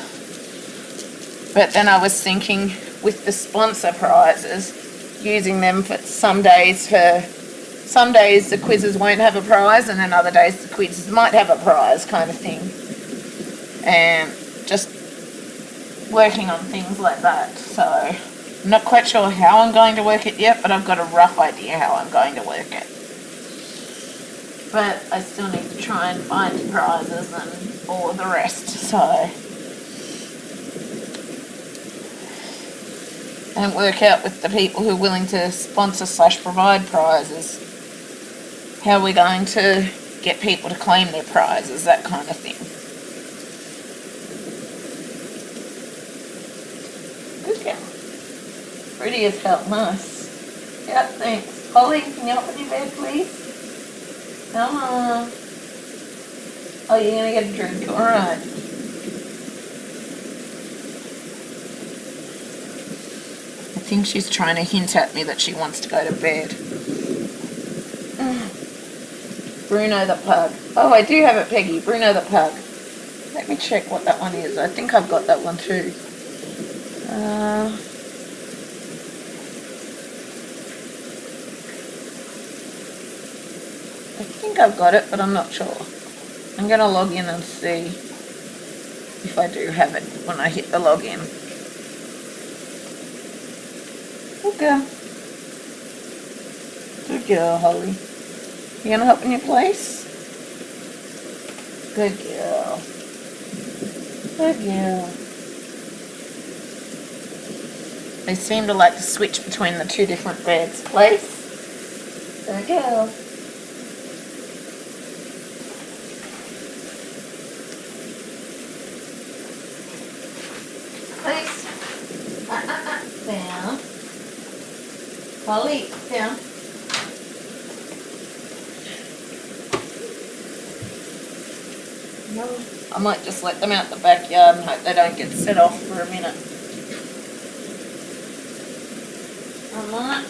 But then I was thinking with the sponsor prizes, using them for some days the quizzes won't have a prize, and then other days the quizzes might have a prize kind of thing. And just working on things like that. So I'm not quite sure how I'm going to work it yet, but I've got a rough idea how I'm going to work it. But I still need to try and find prizes and all of the rest, so. And work out with the people who are willing to sponsor / provide prizes, how we're going to get people to claim their prizes, that kind of thing. Good girl. Pretty as hell, nice. Yeah, thanks. Holly, can you help with your bed, please? Come on. Oh, you're going to get a drink. All right. I think she's trying to hint at me that she wants to go to bed. Bruno the Pug. Oh, I do have it, Peggy. Bruno the Pug. Let me check what that one is. I think I've got that one too. I think I've got it, but I'm not sure. I'm going to log in and see if I do have it when I hit the login. Good girl. Good girl, Holly. You going to help in your place? Good girl. Good girl. They seem to like to switch between the two different beds. Place. Good girl. Down. Holly, down. No. I might just let them out the backyard and hope they don't get set off for a minute. I might.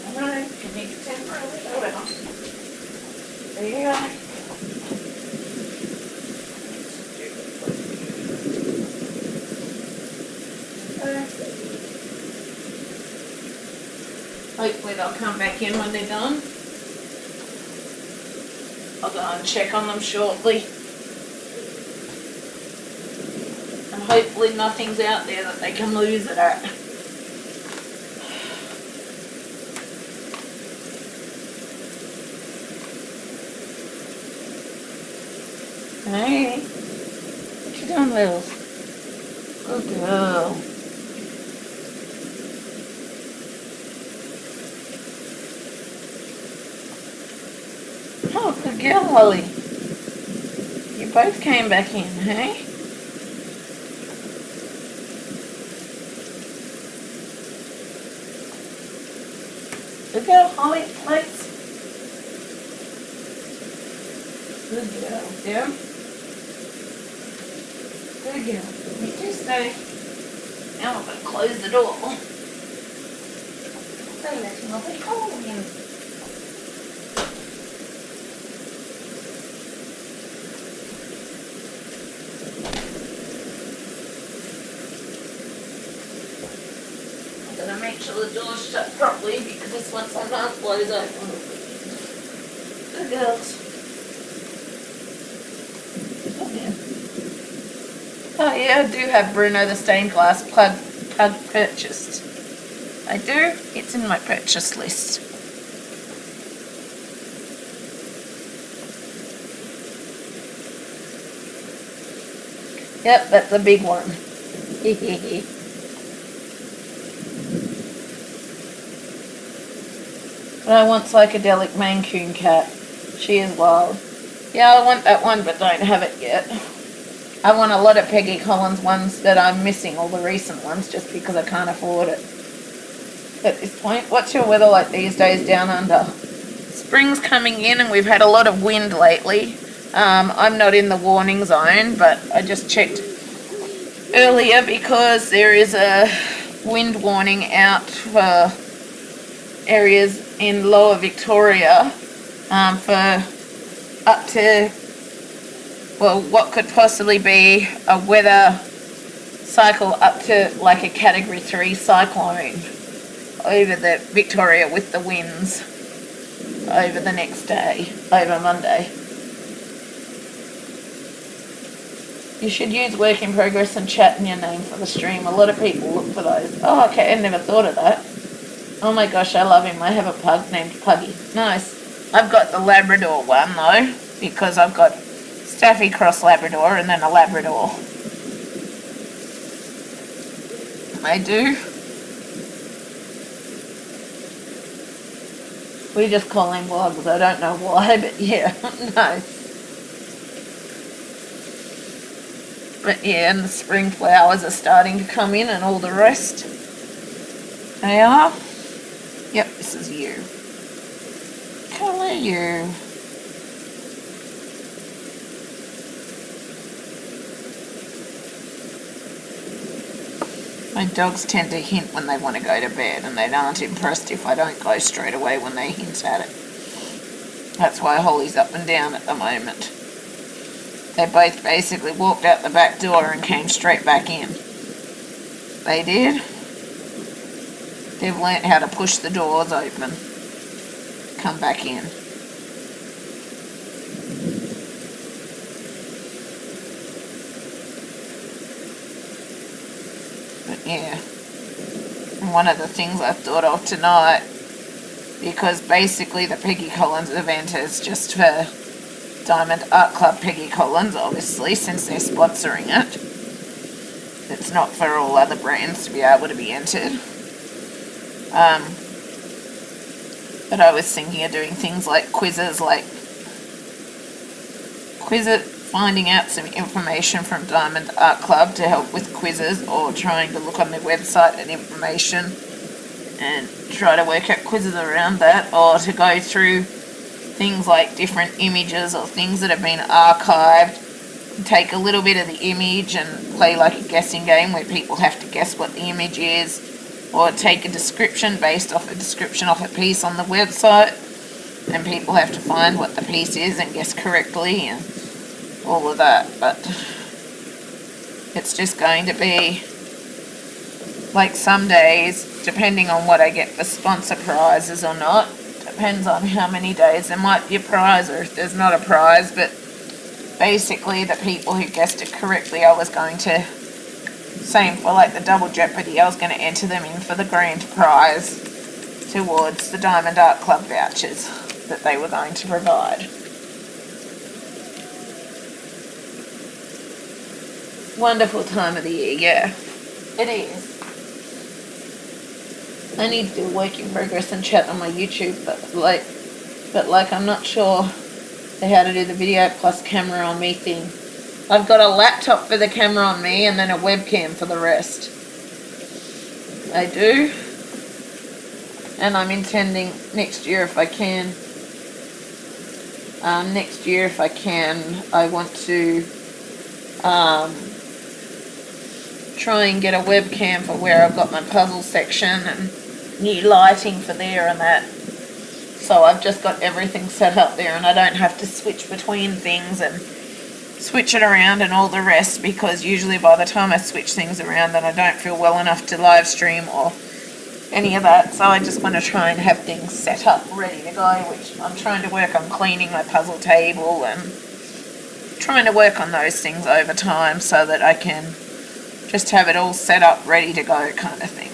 I don't know, can you temporarily go out? There you go. Hopefully they'll come back in when they're done. I'll go and check on them shortly. And hopefully nothing's out there that they can lose it at. Hey, what you doing, Lils? Good girl. Oh, good girl, Holly. You both came back in, hey? Good girl, Holly, plates. Good girl, yeah. Good girl. You do stay. Now I'm going to close the door. Don't let him off the cold again. I'm going to make sure the door's shut properly because this one sometimes blows open. Good girls. Oh yeah, I do have Bruno the stained glass pug purchased. I do. It's in my purchase list. Yep, that's a big one. But I want psychedelic Maine Coon cat. She is wild. Yeah, I want that one, but don't have it yet. I want a lot of Peggy Collins ones that I'm missing, all the recent ones, just because I can't afford it at this point. What's your weather like these days down under? Spring's coming in and we've had a lot of wind lately. I'm not in the warning zone, but I just checked earlier because there is a wind warning out for areas in Lower Victoria for up to, well, what could possibly be a weather cycle up to like a Category 3 cyclone over the Victoria with the winds over the next day, over Monday. You should use work in progress and chat in your name for the stream. A lot of people look for those. Oh, okay, I never thought of that. Oh my gosh, I love him. I have a pug named Puggy. Nice. I've got the Labrador one though, because I've got Staffy Cross Labrador and then a Labrador. I do. We just call him Wogs. I don't know why, but yeah, nice. But yeah, and the spring flowers are starting to come in and all the rest. They are. Yep, this is you. Colour you. My dogs tend to hint when they want to go to bed, and they aren't impressed if I don't go straight away when they hint at it. That's why Holly's up and down at the moment. They both basically walked out the back door and came straight back in. They did. They've learnt how to push the doors open. Come back in. But yeah. And one of the things I thought of tonight, because basically the Peggy Collins event is just for Diamond Art Club Peggy Collins, obviously, since they're sponsoring it. It's not for all other brands to be able to be entered. But I was thinking of doing things like quizzes, finding out some information from Diamond Art Club to help with quizzes, or trying to look on their website and information and try to work out quizzes around that, or to go through things like different images or things that have been archived, take a little bit of the image and play like a guessing game where people have to guess what the image is, or take a description based off a description off a piece on the website and people have to find what the piece is and guess correctly and all of that. But it's just going to be like some days, depending on what I get for sponsor prizes or not, depends on how many days there might be a prize, or if there's not a prize. But basically the people who guessed it correctly, I was going to, same for like the Double Jeopardy, I was going to enter them in for the grand prize towards the Diamond Art Club vouchers that they were going to provide. wonderful time of the year, yeah. It is. I need to do a work in progress and chat on my YouTube, but like I'm not sure how to do the video plus camera on me thing. I've got a laptop for the camera on me and then a webcam for the rest. I do. And I'm intending next year if I can, I want to try and get a webcam for where I've got my puzzle section and new lighting for there and that. So I've just got everything set up there and I don't have to switch between things and switch it around and all the rest, because usually by the time I switch things around then I don't feel well enough to live stream or any of that. So I just want to try and have things set up ready to go, which I'm trying to work on cleaning my puzzle table and trying to work on those things over time so that I can just have it all set up ready to go kind of thing.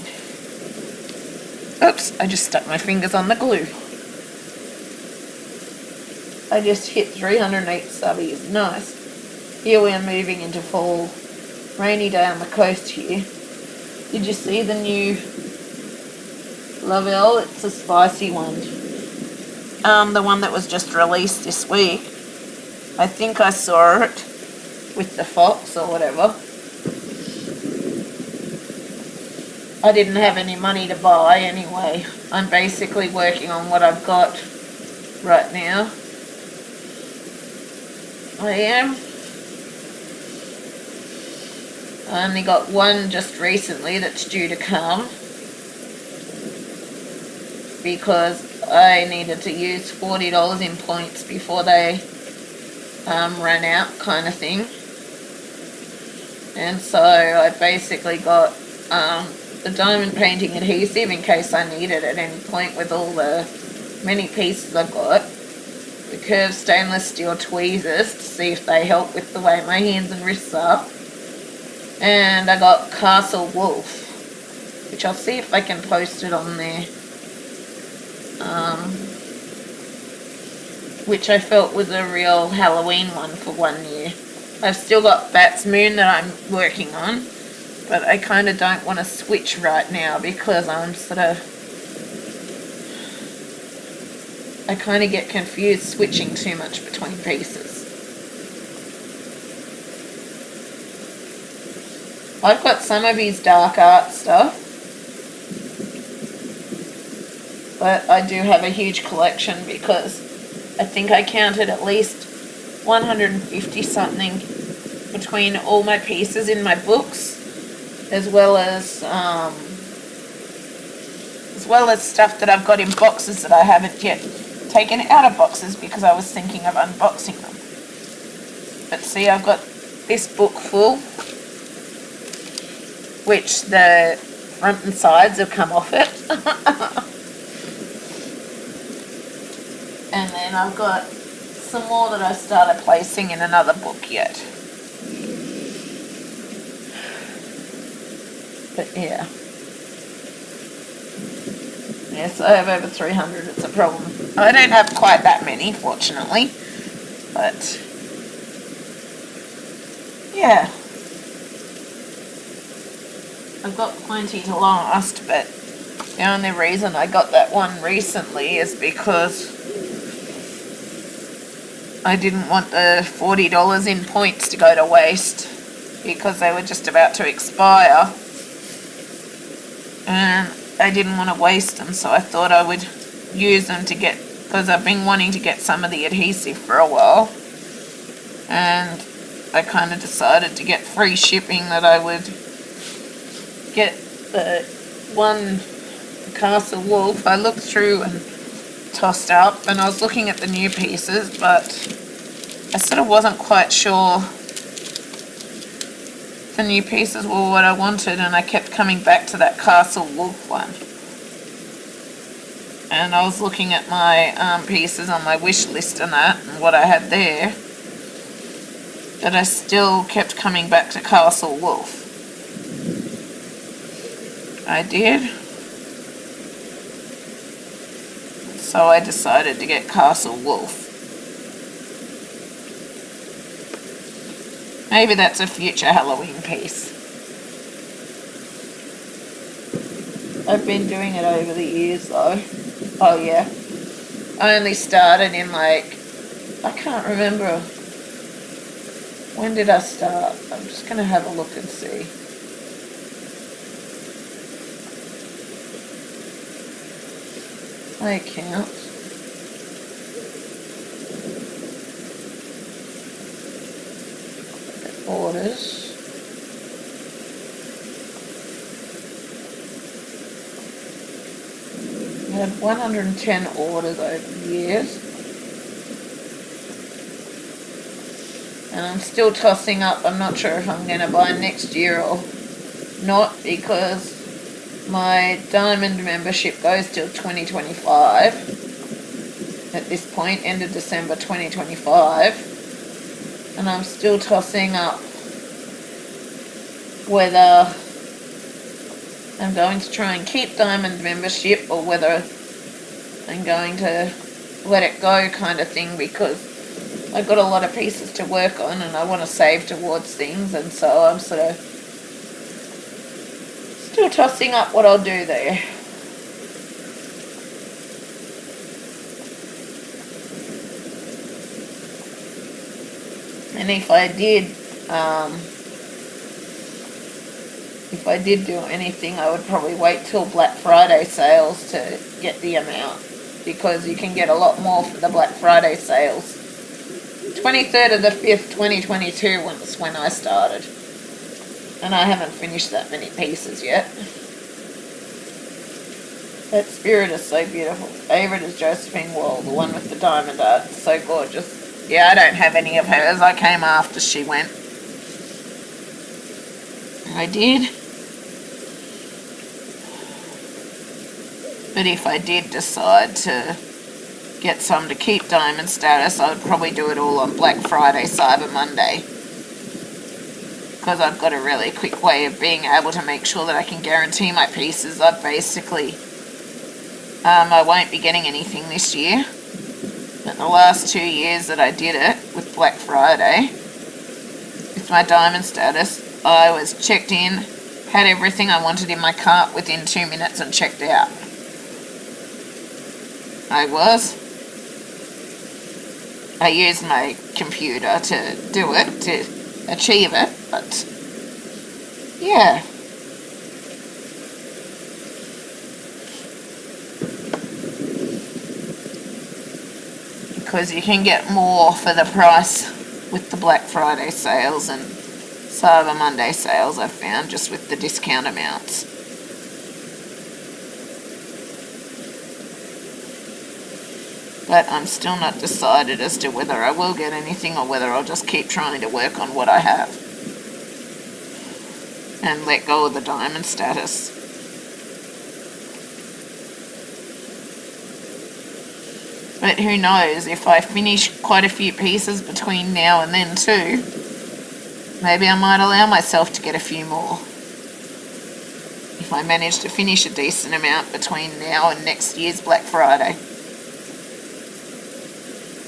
Oops, I just stuck my fingers on the glue. I just hit 308 subbies. Nice. Here we are moving into fall. Rainy day on the coast here. Did you see the new Lavelle? It's a spicy one. The one that was just released this week. I think I saw it with the fox or whatever. I didn't have any money to buy anyway. I'm basically working on what I've got right now. I am. I only got one just recently that's due to come because I needed to use $40 in points before they ran out kind of thing. And so I basically got the diamond painting adhesive in case I need it at any point with all the many pieces I've got. The curved stainless steel tweezers to see if they help with the way my hands and wrists are. And I got Castle Wolf, which I'll see if I can post it on there. Which I felt was a real Halloween one for 1 year. I've still got Bat's Moon that I'm working on, but I kind of don't want to switch right now because I'm I kind of get confused switching too much between pieces. I've got some of his dark art stuff, but I do have a huge collection because I think I counted at least 150 something between all my pieces in my books, as well as stuff that I've got in boxes that I haven't yet taken out of boxes because I was thinking of unboxing them. But see, I've got this book full, which the front and sides have come off it. And then I've got some more that I started placing in another book yet. But yeah. Yes, I have over 300. It's a problem. I don't have quite that many, fortunately. But yeah. I've got plenty to last, but the only reason I got that one recently is because I didn't want the $40 in points to go to waste because they were just about to expire. And I didn't want to waste them, so I thought I would use them to get, because I've been wanting to get some of the adhesive for a while. And I kind of decided to get free shipping that I would get the one Castle Wolf. I looked through and tossed up, and I was looking at the new pieces, but I sort of wasn't quite sure the new pieces were what I wanted, and I kept coming back to that Castle Wolf one. And I was looking at my pieces on my wish list and that, and what I had there, but I still kept coming back to Castle Wolf. I did. So I decided to get Castle Wolf. Maybe that's a future Halloween piece. I've been doing it over the years though. Oh yeah. I only started in like, I can't remember. When did I start? I'm just going to have a look and see. I count. Orders. I had 110 orders over the years. And I'm still tossing up. I'm not sure if I'm going to buy next year or not, because my diamond membership goes till 2025. At this point, end of December 2025. And I'm still tossing up whether I'm going to try and keep diamond membership or whether I'm going to let it go kind of thing, because I've got a lot of pieces to work on and I want to save towards things, and so I'm sort of still tossing up what I'll do there. And if I did do anything, I would probably wait till Black Friday sales to get the amount, because you can get a lot more for the Black Friday sales. 23rd of the 5th, 2022 was when I started. And I haven't finished that many pieces yet. That spirit is so beautiful. Favourite is Josephine Wall, the one with the diamond art. So gorgeous. Yeah, I don't have any of hers. I came after she went. I did. But if I did decide to get some to keep diamond status, I would probably do it all on Black Friday, Cyber Monday. Because I've got a really quick way of being able to make sure that I can guarantee my pieces. I basically, I won't be getting anything this year. But the last 2 years that I did it with Black Friday, with my diamond status, I was checked in, had everything I wanted in my cart within 2 minutes and checked out. I used my computer to do it, to achieve it, but yeah. Because you can get more for the price with the Black Friday sales and Cyber Monday sales, I've found, just with the discount amounts. But I'm still not decided as to whether I will get anything or whether I'll just keep trying to work on what I have and let go of the diamond status. But who knows, if I finish quite a few pieces between now and then too, maybe I might allow myself to get a few more. If I manage to finish a decent amount between now and next year's Black Friday.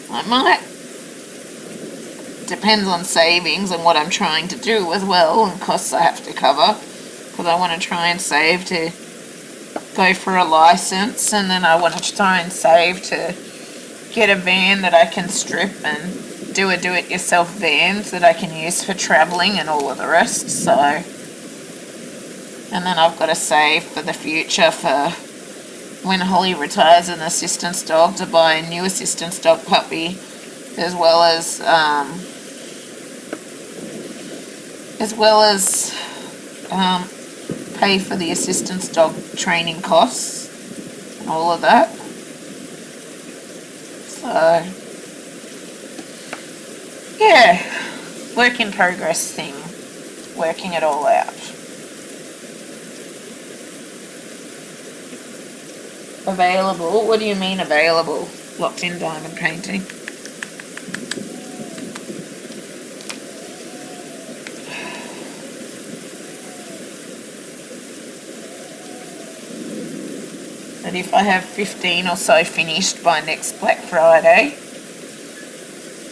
I might. Depends on savings and what I'm trying to do as well, and costs I have to cover. Because I want to try and save to go for a license, and then I want to try and save to get a van that I can strip and do a do-it-yourself van that I can use for travelling and all of the rest. So, and then I've got to save for the future for when Holly retires an assistance dog, to buy a new assistance dog puppy, as well as pay for the assistance dog training costs and all of that. So yeah, work in progress thing, working it all out. Available? What do you mean available? Locked in diamond painting. But if I have 15 or so finished by next Black Friday,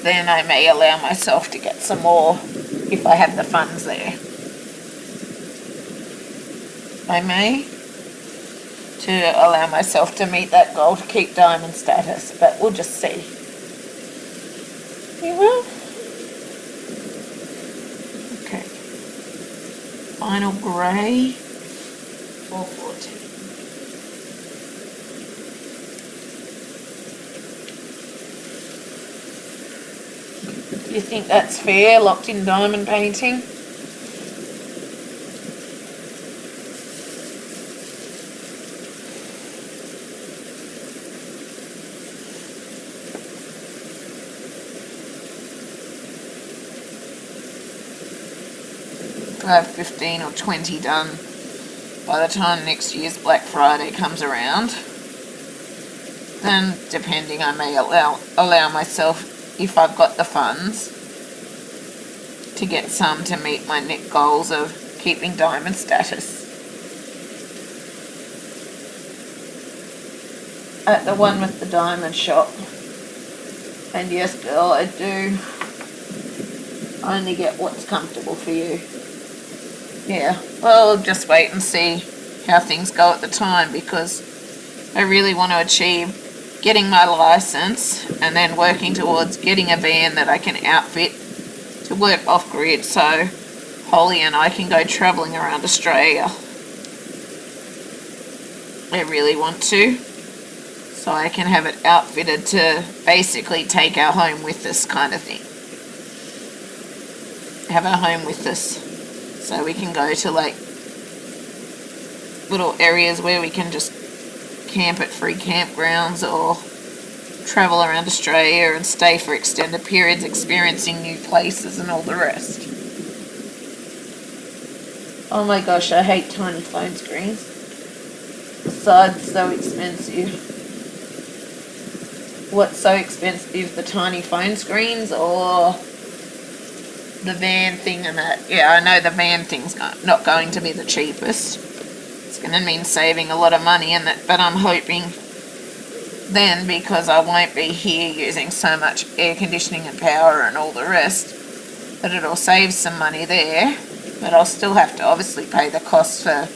then I may allow myself to get some more if I have the funds there. I may, to allow myself to meet that goal to keep diamond status, but we'll just see. You will? Okay. Final grey, 414. Do you think that's fair, locked in diamond painting? I have 15 or 20 done by the time next year's Black Friday comes around. Then, depending, I may allow myself, if I've got the funds, to get some to meet my net goals of keeping diamond status. At the one with the diamond shop. And yes, girl, I do only get what's comfortable for you. Yeah, well, just wait and see how things go at the time, because I really want to achieve getting my license and then working towards getting a van that I can outfit to work off-grid so Holly and I can go travelling around Australia. I really want to, so I can have it outfitted to basically take our home with us kind of thing. Have our home with us. So we can go to like little areas where we can just camp at free campgrounds or travel around Australia and stay for extended periods, experiencing new places and all the rest. Oh my gosh, I hate tiny phone screens. Besides, so expensive. What's so expensive, the tiny phone screens or the van thing and that? Yeah, I know the van thing's not going to be the cheapest. It's going to mean saving a lot of money in that, but I'm hoping then, because I won't be here using so much air conditioning and power and all the rest, that it'll save some money there, but I'll still have to obviously pay the cost for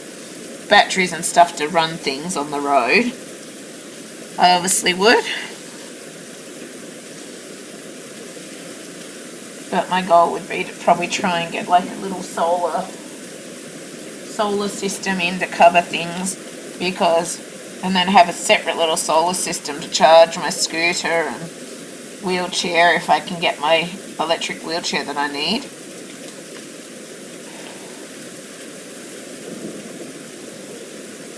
batteries and stuff to run things on the road. I obviously would. But my goal would be to probably try and get like a little solar system in to cover things, and then have a separate little solar system to charge my scooter and wheelchair if I can get my electric wheelchair that I need.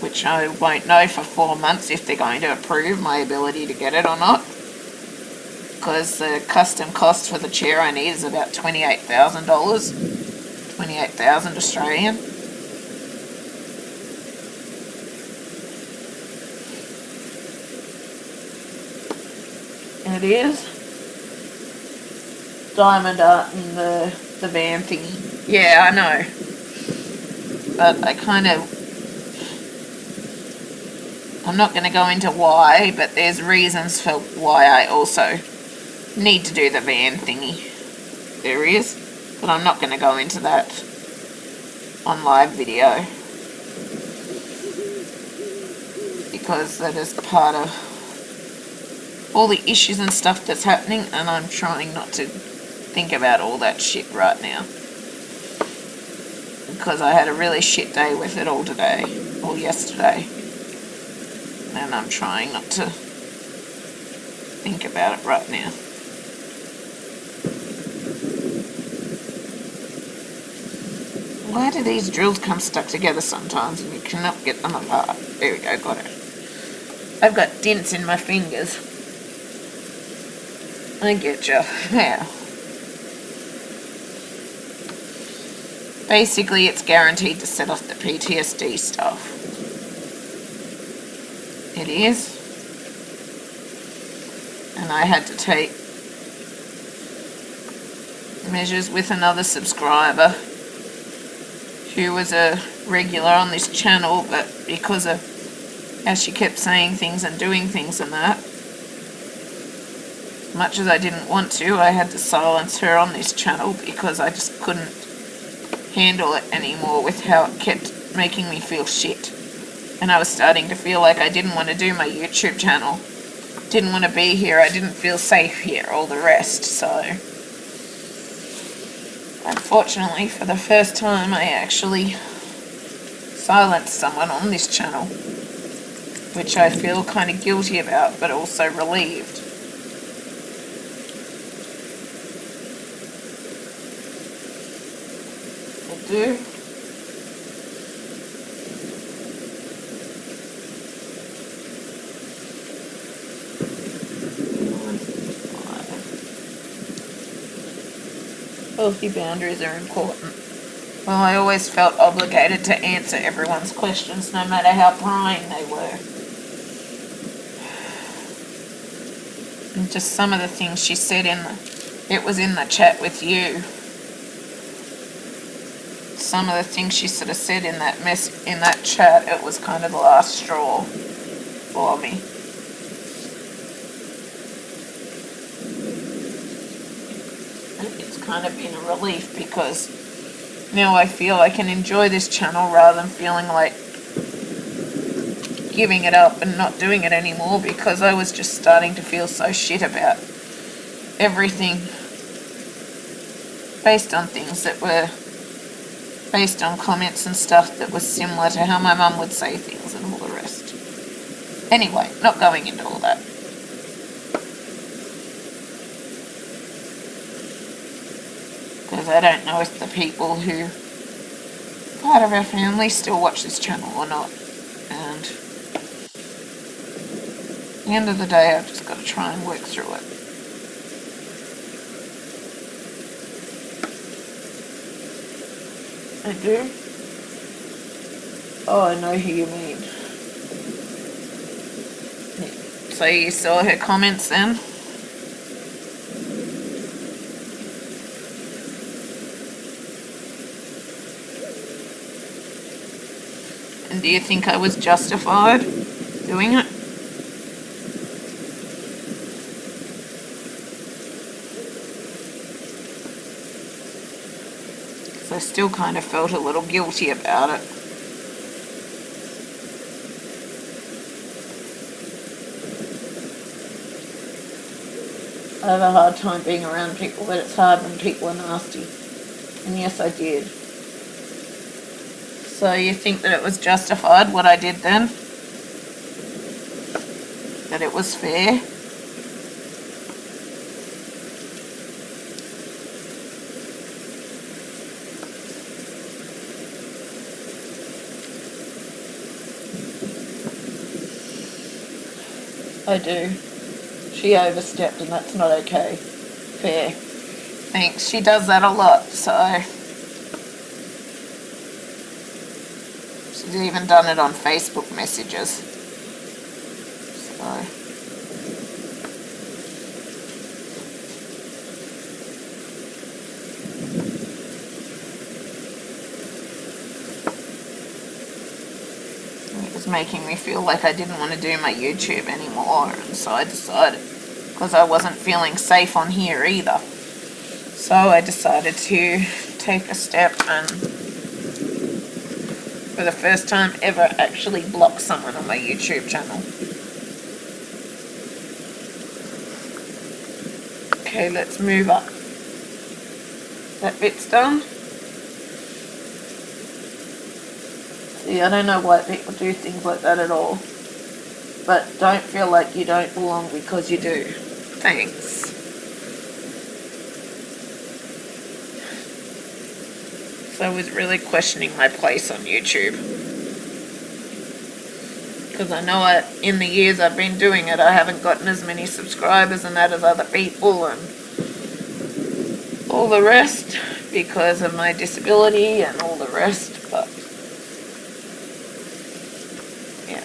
Which I won't know for 4 months if they're going to approve my ability to get it or not. Because the custom cost for the chair I need is about $28,000, 28,000 Australian. It is diamond art in the van thingy. Yeah, I know. But I'm not going to go into why, but there's reasons for why I also need to do the van thingy. There is, but I'm not going to go into that on live video, because that is part of all the issues and stuff that's happening, and I'm trying not to think about all that shit right now, because I had a really shit day with it all today, or yesterday, and I'm trying not to think about it right now. Why do these drills come stuck together sometimes and you cannot get them apart? There we go, got it. I've got dents in my fingers. I get you. Yeah. Basically, it's guaranteed to set off the PTSD stuff. It is. And I had to take measures with another subscriber who was a regular on this channel, but because of how she kept saying things and doing things and that, much as I didn't want to, I had to silence her on this channel because I just couldn't handle it anymore with how it kept making me feel shit. And I was starting to feel like I didn't want to do my YouTube channel. Didn't want to be here. I didn't feel safe here, all the rest. So, unfortunately, for the first time, I actually silenced someone on this channel, which I feel kind of guilty about, but also relieved. I do. Healthy boundaries are important. Well, I always felt obligated to answer everyone's questions, no matter how prying they were. And just some of the things she said it was in the chat with you. Some of the things she sort of said in that chat, it was kind of the last straw for me. It's kind of been a relief because now I feel I can enjoy this channel rather than feeling like giving it up and not doing it anymore, because I was just starting to feel so shit about everything based on things that were based on comments and stuff that was similar to how my mum would say things and all the rest. Anyway, not going into all that. Because I don't know if the people who part of our family still watch this channel or not. And at the end of the day, I've just got to try and work through it. I do? Oh, I know who you mean. So you saw her comments then? And do you think I was justified doing it? I still kind of felt a little guilty about it. I have a hard time being around people, but it's hard when people are nasty. And yes, I did. So you think that it was justified, what I did then? That it was fair? I do. She overstepped and that's not okay. Fair. Thanks. She does that a lot, so. She's even done it on Facebook messages. So. It was making me feel like I didn't want to do my YouTube anymore, and so I decided, because I wasn't feeling safe on here either, so I decided to take a step and for the first time ever actually block someone on my YouTube channel. Okay, let's move up. That bit's done. See, I don't know why people do things like that at all. But don't feel like you don't belong because you do. Thanks. So I was really questioning my place on YouTube. Because I know in the years I've been doing it, I haven't gotten as many subscribers and that as other people and all the rest because of my disability and all the rest. But yeah.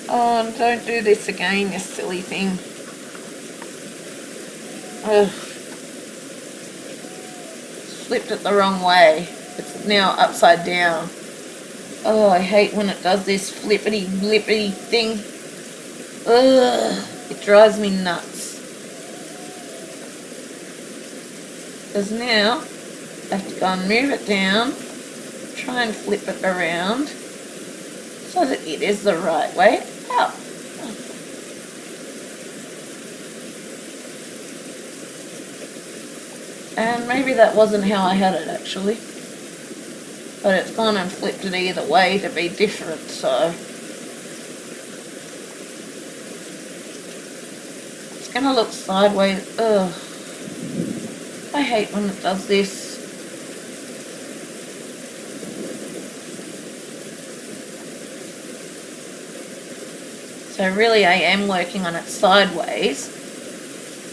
Oh, and don't do this again, you silly thing. Ugh. Flipped it the wrong way. It's now upside down. Oh, I hate when it does this flippity blippity thing. Ugh, it drives me nuts. Because now I have to go and move it down, try and flip it around so that it is the right way out. And maybe that wasn't how I had it actually. But it's gone and flipped it either way to be different, so. It's going to look sideways. Ugh. I hate when it does this. So really I am working on it sideways.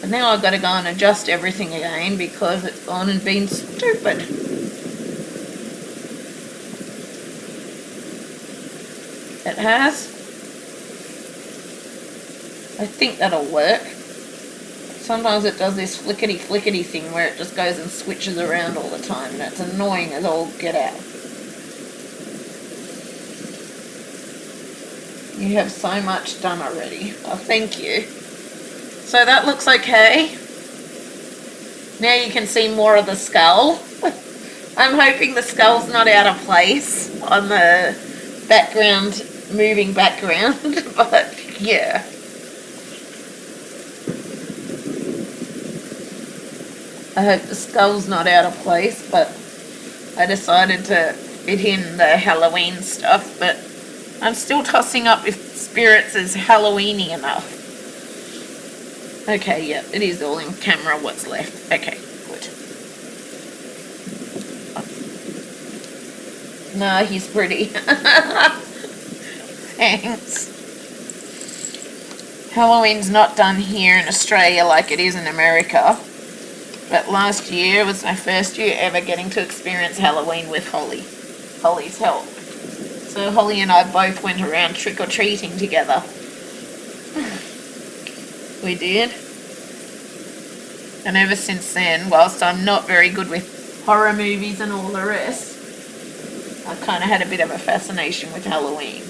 But now I've got to go and adjust everything again because it's gone and been stupid. It has. I think that'll work. Sometimes it does this flickety thing where it just goes and switches around all the time and it's annoying as all get out. You have so much done already. Oh, thank you. So that looks okay. Now you can see more of the skull. I'm hoping the skull's not out of place on the background, moving background, but yeah. I hope the skull's not out of place, but I decided to fit in the Halloween stuff, but I'm still tossing up if spirits is Halloweeny enough. Okay, yeah, it is all in camera what's left. Okay, good. No, he's pretty. Thanks. Halloween's not done here in Australia like it is in America. But last year was my first year ever getting to experience Halloween with Holly. Holly's help. So Holly and I both went around trick-or-treating together. We did. And ever since then, whilst I'm not very good with horror movies and all the rest, I kind of had a bit of a fascination with Halloween.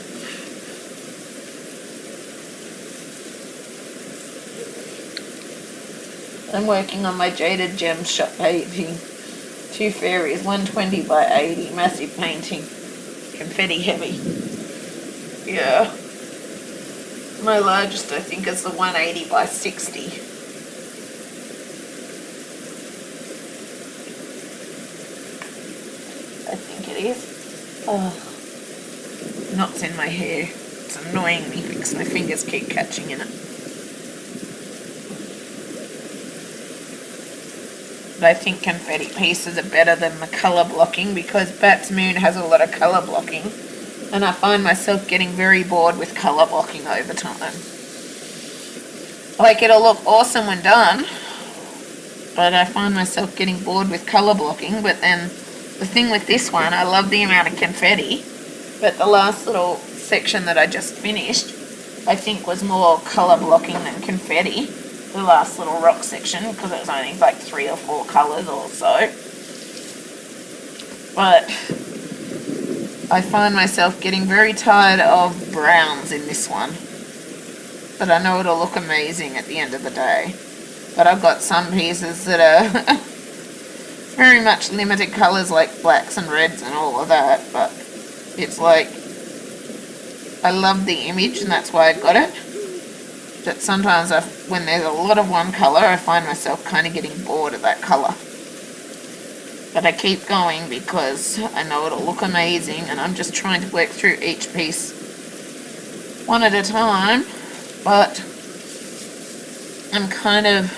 I'm working on my Jaded Gems shop painting. 2 fairies, 120 by 80, massive painting. Confetti heavy. Yeah. My largest, I think, is the 180 by 60. I think it is. Oh, knots in my hair. It's annoying me because my fingers keep catching in it. But I think confetti pieces are better than the colour blocking because Bat's Moon has a lot of colour blocking. And I find myself getting very bored with colour blocking over time. Like, it'll look awesome when done, but I find myself getting bored with colour blocking. But then the thing with this one, I love the amount of confetti, but the last little section that I just finished, I think was more colour blocking than confetti. The last little rock section, because it was only like 3 or 4 colours or so. But I find myself getting very tired of browns in this one. But I know it'll look amazing at the end of the day. But I've got some pieces that are very much limited colours like blacks and reds and all of that. But it's like, I love the image and that's why I got it. But sometimes when there's a lot of one colour, I find myself kind of getting bored of that colour. But I keep going because I know it'll look amazing and I'm just trying to work through each piece one at a time. But I'm kind of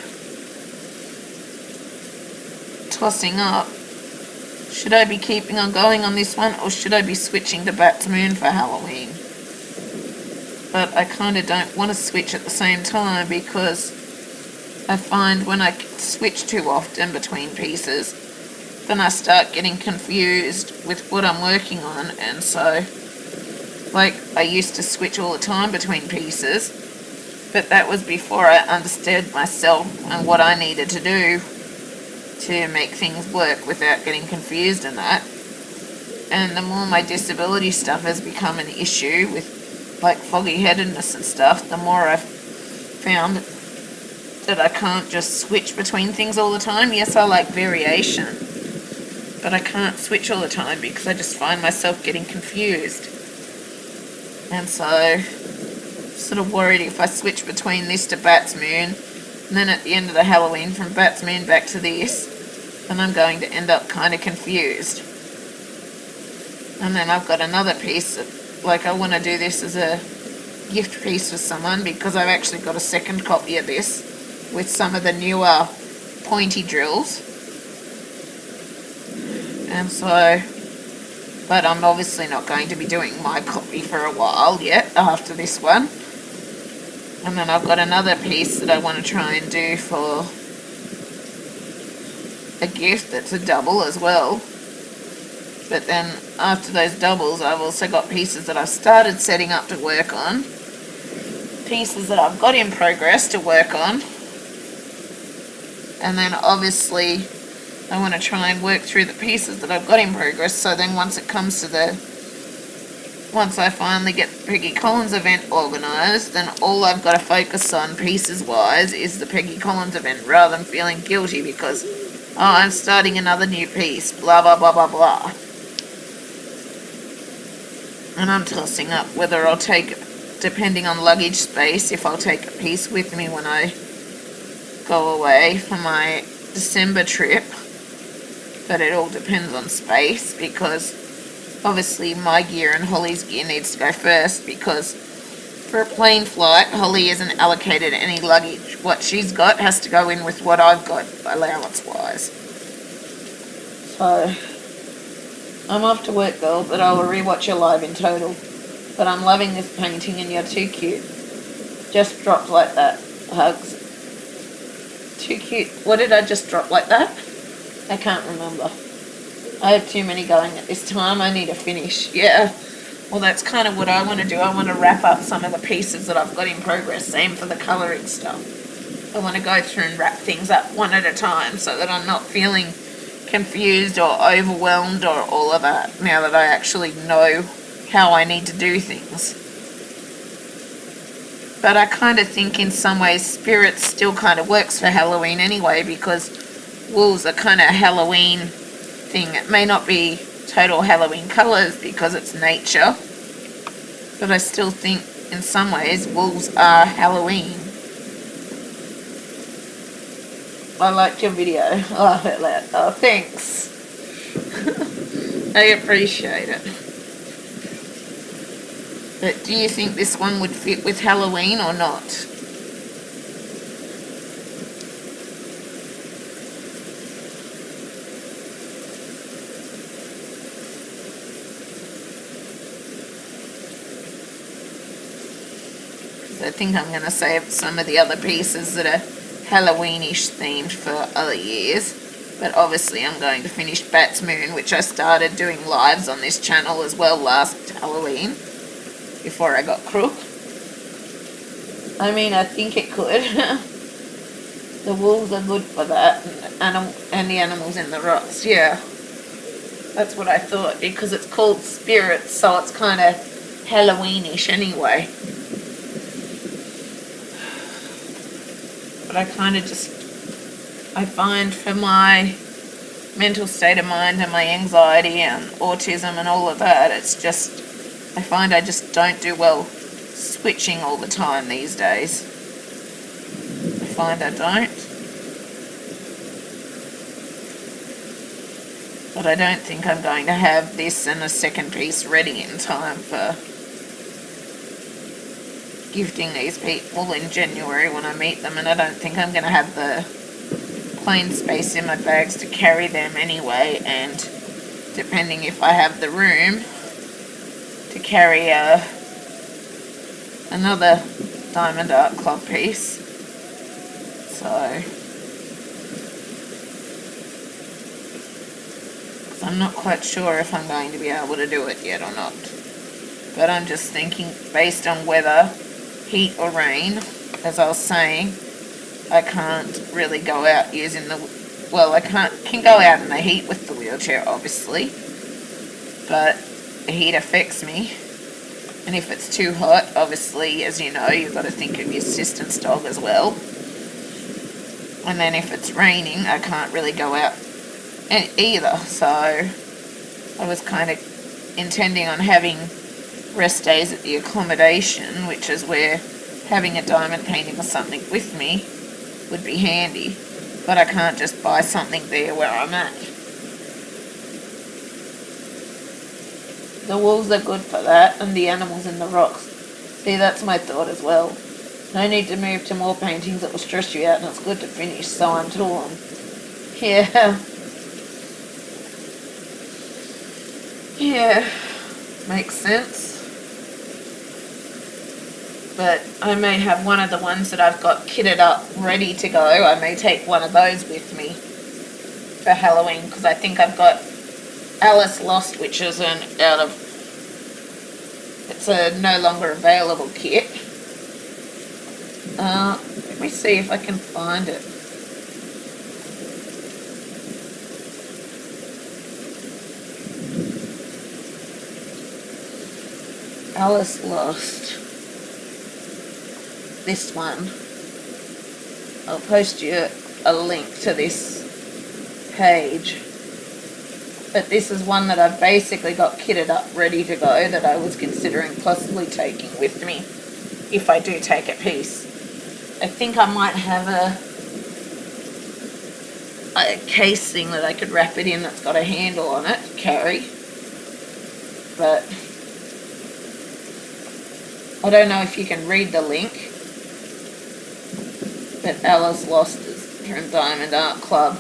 tossing up. Should I be keeping on going on this one or should I be switching to Bat's Moon for Halloween? But I kind of don't want to switch at the same time because I find when I switch too often between pieces, then I start getting confused with what I'm working on. And so, like, I used to switch all the time between pieces, but that was before I understood myself and what I needed to do to make things work without getting confused in that. And the more my disability stuff has become an issue with like foggy headedness and stuff, the more I've found that I can't just switch between things all the time. Yes, I like variation, but I can't switch all the time because I just find myself getting confused. And so, sort of worried if I switch between this to Bat's Moon, and then at the end of the Halloween from Bat's Moon back to this, then I'm going to end up kind of confused. And then I've got another piece that, like, I want to do this as a gift piece for someone because I've actually got a second copy of this with some of the newer pointy drills. And so, but I'm obviously not going to be doing my copy for a while yet after this one. And then I've got another piece that I want to try and do for a gift that's a double as well. But then after those doubles, I've also got pieces that I've started setting up to work on, pieces that I've got in progress to work on, and then obviously I want to try and work through the pieces that I've got in progress, so then once it comes to once I finally get the Peggy Collins event organised, then all I've got to focus on pieces-wise is the Peggy Collins event, rather than feeling guilty because, oh, I'm starting another new piece, blah, blah, blah, blah, blah. And I'm tossing up whether I'll take, depending on luggage space, if I'll take a piece with me when I go away for my December trip. But it all depends on space because obviously my gear and Holly's gear needs to go first because for a plane flight, Holly isn't allocated any luggage. What she's got has to go in with what I've got allowance-wise. So I'm off to work, girl, but I will rewatch your live in total. But I'm loving this painting and you're too cute. Just dropped like that. Hugs. Too cute. What did I just drop like that? I can't remember. I have too many going at this time. I need to finish. Yeah. Well, that's kind of what I want to do. I want to wrap up some of the pieces that I've got in progress. Same for the colouring stuff. I want to go through and wrap things up one at a time so that I'm not feeling confused or overwhelmed or all of that now that I actually know how I need to do things. But I kind of think in some ways spirit still kind of works for Halloween anyway because wolves are kind of Halloween thing. It may not be total Halloween colours because it's nature, but I still think in some ways wolves are Halloween. I liked your video. Oh, I heard that. Oh, thanks. I appreciate it. But do you think this one would fit with Halloween or not? I think I'm going to save some of the other pieces that are Halloweenish themed for other years. But obviously I'm going to finish Bat's Moon, which I started doing lives on this channel as well last Halloween, before I got crook. I mean, I think it could. The wolves are good for that, and the animals in the rocks, yeah. That's what I thought, because it's called spirits, so it's kind of Halloweenish anyway. But I kind of just, I find for my mental state of mind and my anxiety and autism and all of that, it's just, I find I just don't do well switching all the time these days. I find I don't. But I don't think I'm going to have this and a second piece ready in time for gifting these people in January when I meet them, and I don't think I'm going to have the plain space in my bags to carry them anyway, and depending if I have the room to carry another Diamond Art Club piece. So I'm not quite sure if I'm going to be able to do it yet or not, but I'm just thinking based on weather, heat or rain, as I was saying, I can't really go out using the, well, I can go out in the heat with the wheelchair, obviously, but the heat affects me. And if it's too hot, obviously, as you know, you've got to think of your assistance dog as well. And then if it's raining, I can't really go out either. So I was kind of intending on having rest days at the accommodation, which is where having a diamond painting or something with me would be handy. But I can't just buy something there where I'm at. The walls are good for that, and the animals in the rocks. See, that's my thought as well. No need to move to more paintings that will stress you out, and it's good to finish, so I'm torn. Yeah. Yeah, makes sense. But I may have one of the ones that I've got kitted up, ready to go. I may take one of those with me for Halloween, because I think I've got Alice Lost, which is it's a no longer available kit. Let me see if I can find it. Alice Lost. This one. I'll post you a link to this page. But this is one that I've basically got kitted up, ready to go, that I was considering possibly taking with me if I do take a piece. I think I might have a case thing that I could wrap it in that's got a handle on it to carry. But I don't know if you can read the link. But Alice Lost is from Diamond Art Club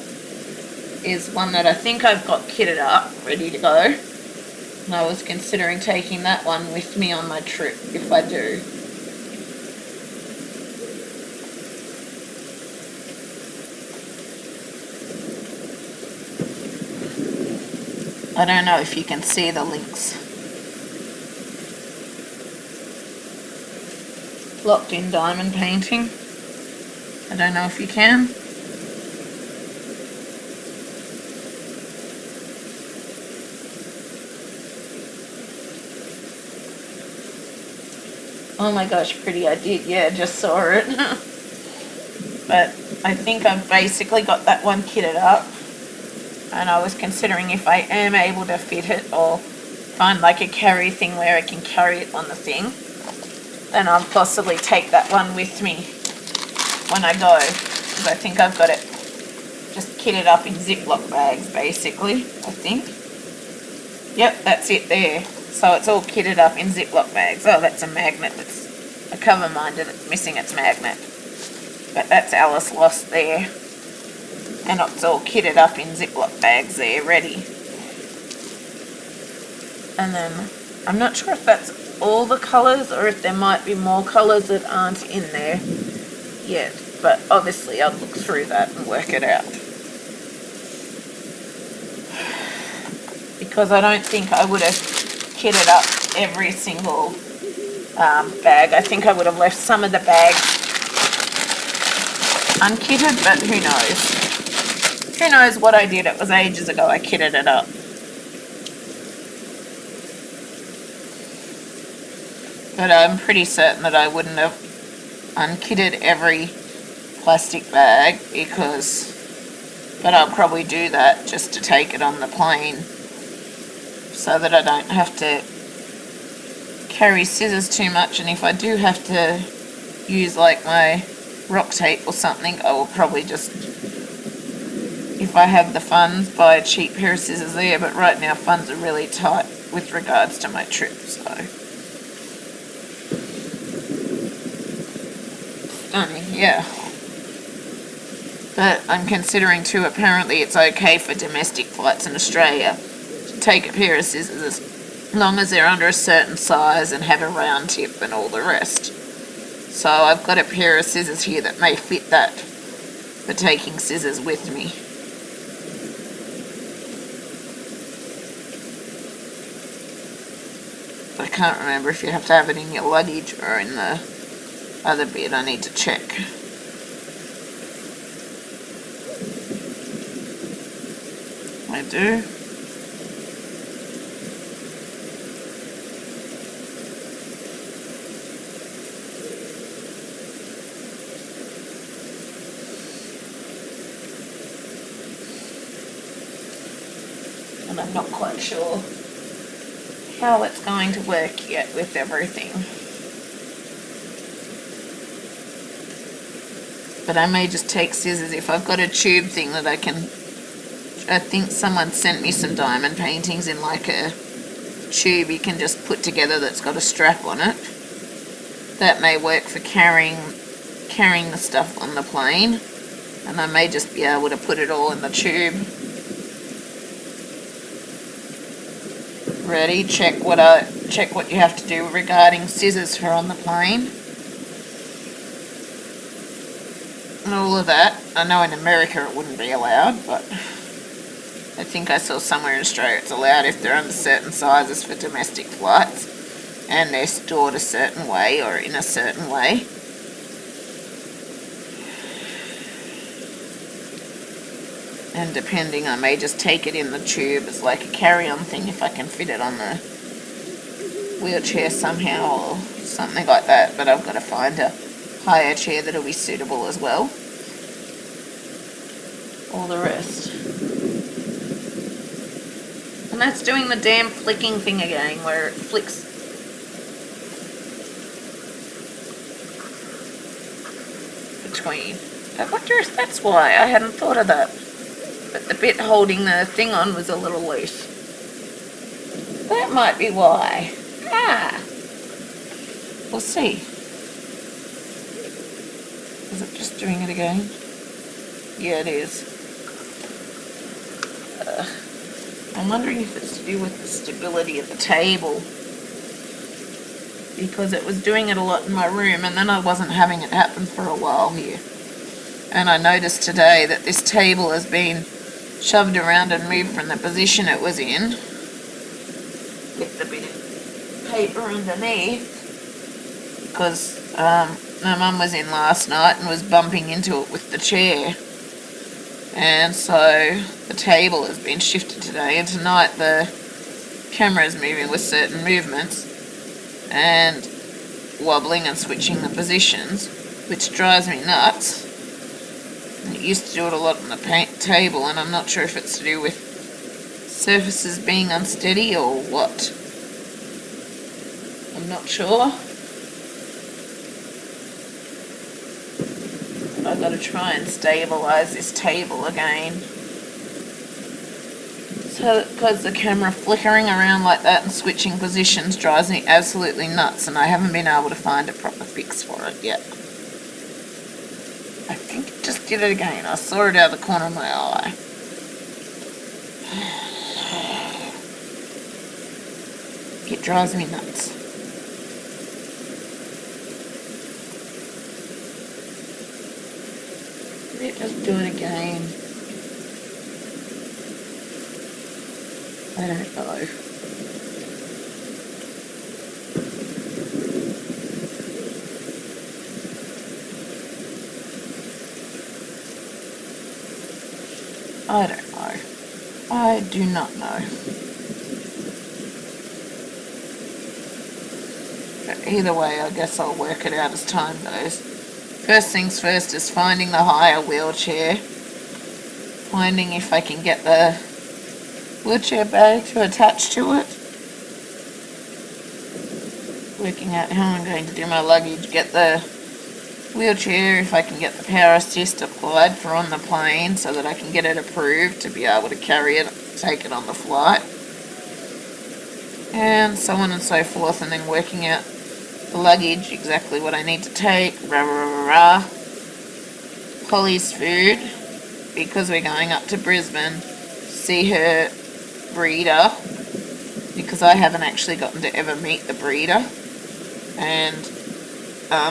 is one that I think I've got kitted up, ready to go. And I was considering taking that one with me on my trip, if I do. I don't know if you can see the links. Locked in diamond painting. I don't know if you can. Oh my gosh, pretty, I did, yeah, just saw it. But I think I've basically got that one kitted up. And I was considering if I am able to fit it or find like a carry thing where I can carry it on the thing, then I'll possibly take that one with me when I go. Because I think I've got it just kitted up in Ziploc bags, basically, I think. Yep, that's it there. So it's all kitted up in Ziploc bags. Oh, that's a magnet. It's a cover minder that's missing its magnet. But that's Alice Lost there. And it's all kitted up in Ziploc bags there, ready. And then, I'm not sure if that's all the colours or if there might be more colours that aren't in there yet. But obviously I'll look through that and work it out. Because I don't think I would have kitted up every single bag. I think I would have left some of the bags unkitted, but who knows. Who knows what I did? It was ages ago I kitted it up. But I'm pretty certain that I wouldn't have unkitted every plastic bag but I'll probably do that just to take it on the plane so that I don't have to carry scissors too much, and if I do have to use like my rock tape or something, I will probably just, if I have the funds, buy a cheap pair of scissors there, but right now funds are really tight with regards to my trip, so. Stunning, yeah. But I'm considering too, apparently it's okay for domestic flights in Australia to take a pair of scissors as long as they're under a certain size and have a round tip and all the rest. So I've got a pair of scissors here that may fit that for taking scissors with me. I can't remember if you have to have it in your luggage or in the other bit. I need to check. I do. and I'm not quite sure how it's going to work yet with everything. But I may just take scissors if I've got a tube thing that I think someone sent me some diamond paintings in like a tube you can just put together that's got a strap on it. That may work for carrying the stuff on the plane, and I may just be able to put it all in the tube. Ready? Check what you have to do regarding scissors for on the plane. And all of that. I know in America it wouldn't be allowed, but I think I saw somewhere in Australia it's allowed if they're under certain sizes for domestic flights and they're stored a certain way or in a certain way. And depending, I may just take it in the tube as like a carry-on thing if I can fit it on the wheelchair somehow or something like that. But I've got to find a higher chair that'll be suitable as well. All the rest. And that's doing the damn flicking thing again, where it flicks. Between. I wonder if that's why. I hadn't thought of that. But the bit holding the thing on was a little loose. That might be why. We'll see. Is it just doing it again? Yeah, it is. I'm wondering if it's to do with the stability of the table, because it was doing it a lot in my room and then I wasn't having it happen for a while here. And I noticed today that this table has been shoved around and moved from the position it was in with the bit of paper underneath, because my mum was in last night and was bumping into it with the chair. And so the table has been shifted today, and tonight the camera is moving with certain movements and wobbling and switching the positions, which drives me nuts. And it used to do it a lot on the table, and I'm not sure if it's to do with surfaces being unsteady or what. I'm not sure. I've got to try and stabilise this table again. So, because the camera flickering around like that and switching positions drives me absolutely nuts, and I haven't been able to find a proper fix for it yet. I think it just did it again. I saw it out of the corner of my eye. It drives me nuts. Did it just do it again? I don't know. I don't know. I do not know. But either way, I guess I'll work it out as time goes. First things first is finding the higher wheelchair. Finding if I can get the wheelchair bag to attach to it. Working out how I'm going to do my luggage. Get the wheelchair, if I can get the power assist applied for on the plane so that I can get it approved to be able to carry it, take it on the flight. And so on and so forth, and then working out the luggage, exactly what I need to take, Holly's food, because we're going up to Brisbane to see her breeder, because I haven't actually gotten to ever meet the breeder, and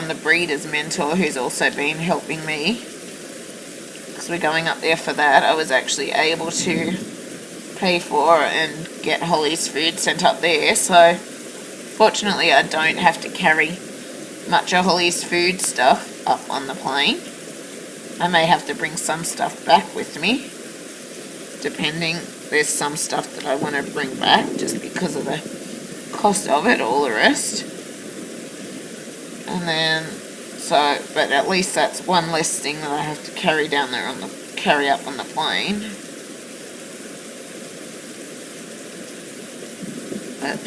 the breeder's mentor, who's also been helping me, because we're going up there for that. I was actually able to pay for and get Holly's food sent up there, so fortunately I don't have to carry much of Holly's food stuff up on the plane. I may have to bring some stuff back with me, depending. There's some stuff that I want to bring back just because of the cost of it, all the rest. And then, but at least that's one less thing that I have to carry down there carry up on the plane. But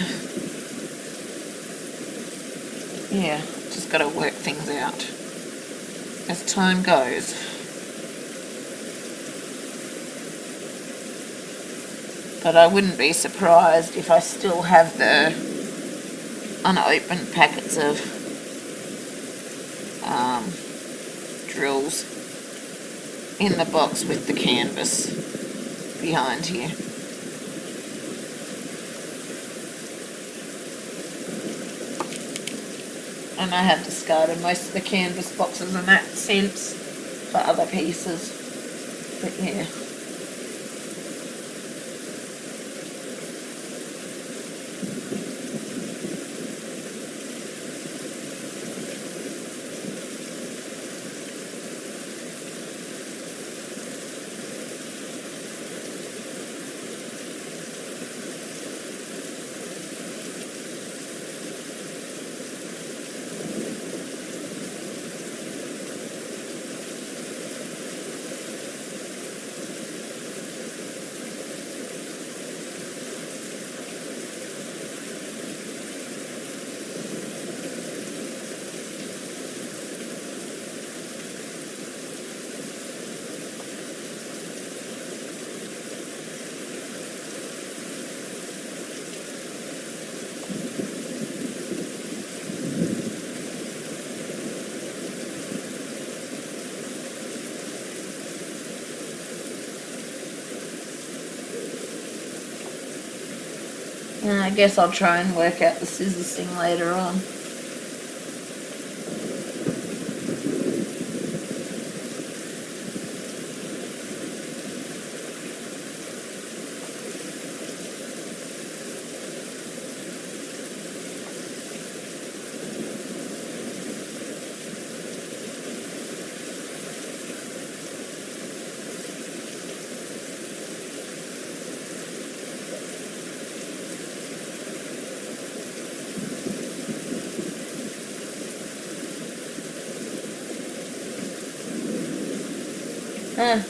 yeah, just got to work things out as time goes. But I wouldn't be surprised if I still have the unopened packets of drills in the box with the canvas behind here. And I have discarded most of the canvas boxes in that sense for other pieces. But yeah. And I guess I'll try and work out the scissors thing later on.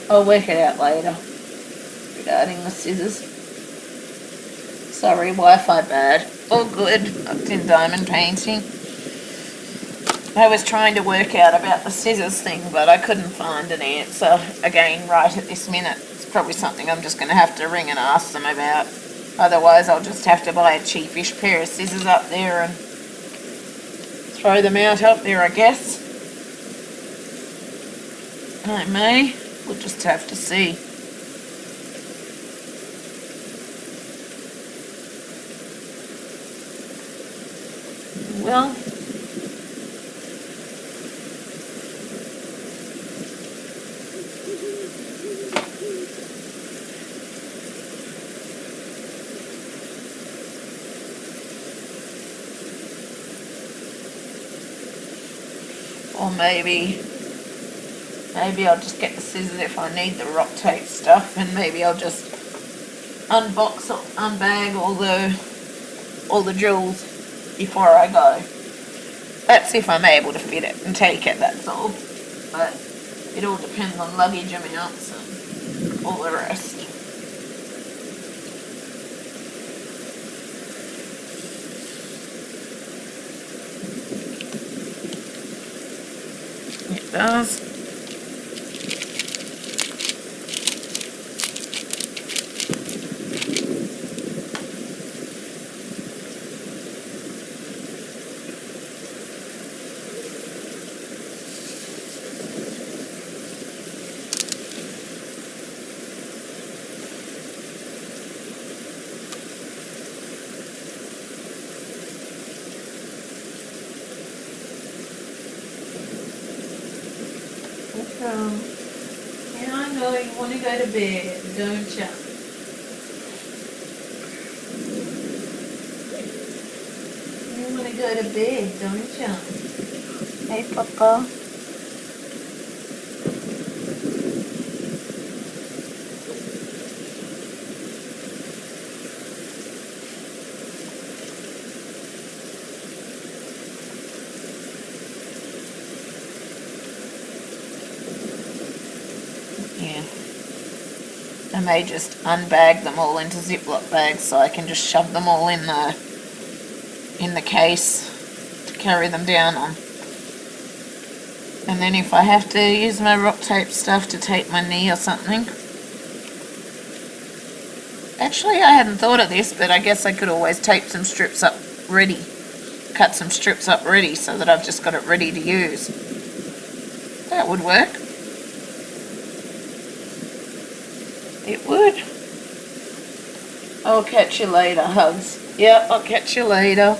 I'll work it out later regarding the scissors. Sorry, Wi-Fi bad. All good. It's in diamond painting. I was trying to work out about the scissors thing, but I couldn't find an answer again right at this minute. It's probably something I'm just going to have to ring and ask them about. Otherwise, I'll just have to buy a cheapish pair of scissors up there and throw them out up there, I guess. I may. We'll just have to see. Well, or maybe I'll just get the scissors if I need the rock tape stuff, and maybe I'll just unbox or unbag all the drills before I go. That's if I'm able to fit it and take it, that's all. But it all depends on luggage amounts and all the rest. It does. Yeah, I know you want to go to bed, don't you? You want to go to bed, don't you? Hey, Papa. I may just unbag them all into Ziploc bags so I can just shove them all in the case to carry them down on. And then if I have to use my rock tape stuff to tape my knee or something. Actually, I hadn't thought of this, but I guess I could always tape some strips up ready. Cut some strips up ready so that I've just got it ready to use. That would work. It would. I'll catch you later, hugs. Yeah, I'll catch you later.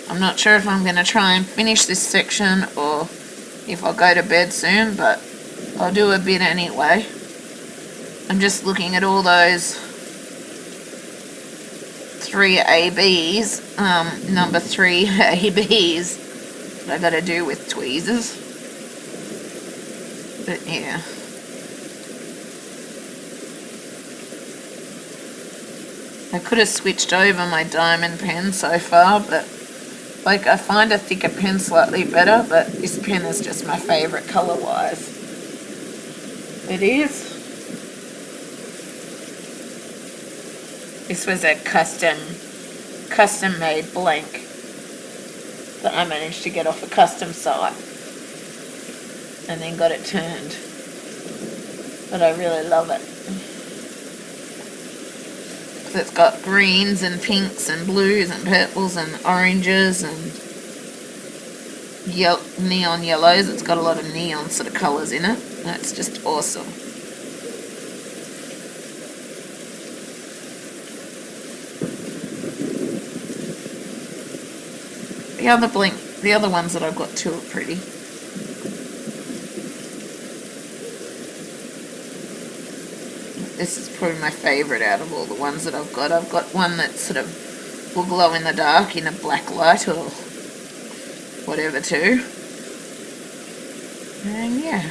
I'm not sure if I'm going to try and finish this section or if I'll go to bed soon, but I'll do a bit anyway. I'm just looking at all those 3 ABs, number 3 ABs that I got to do with tweezers. But yeah. I could have switched over my diamond pen so far, but like I find a thicker pen slightly better, but this pen is just my favourite colour-wise. It is. This was a custom-made blank that I managed to get off a custom site and then got it turned. But I really love it. It's got greens and pinks and blues and purples and oranges and neon yellows. It's got a lot of neon sort of colours in it. That's just awesome. The other ones that I've got too are pretty. This is probably my favourite out of all the ones that I've got. I've got one that sort of will glow in the dark in a black light or whatever too. And yeah.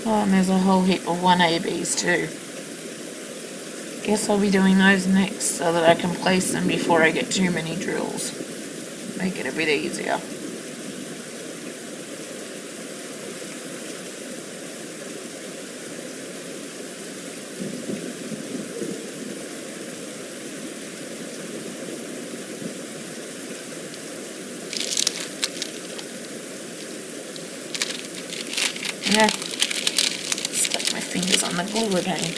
Oh, and there's a whole heap of 1ABs too. Guess I'll be doing those next so that I can place them before I get too many drills. Make it a bit easier. Yeah. Stuck my fingers on the glue again.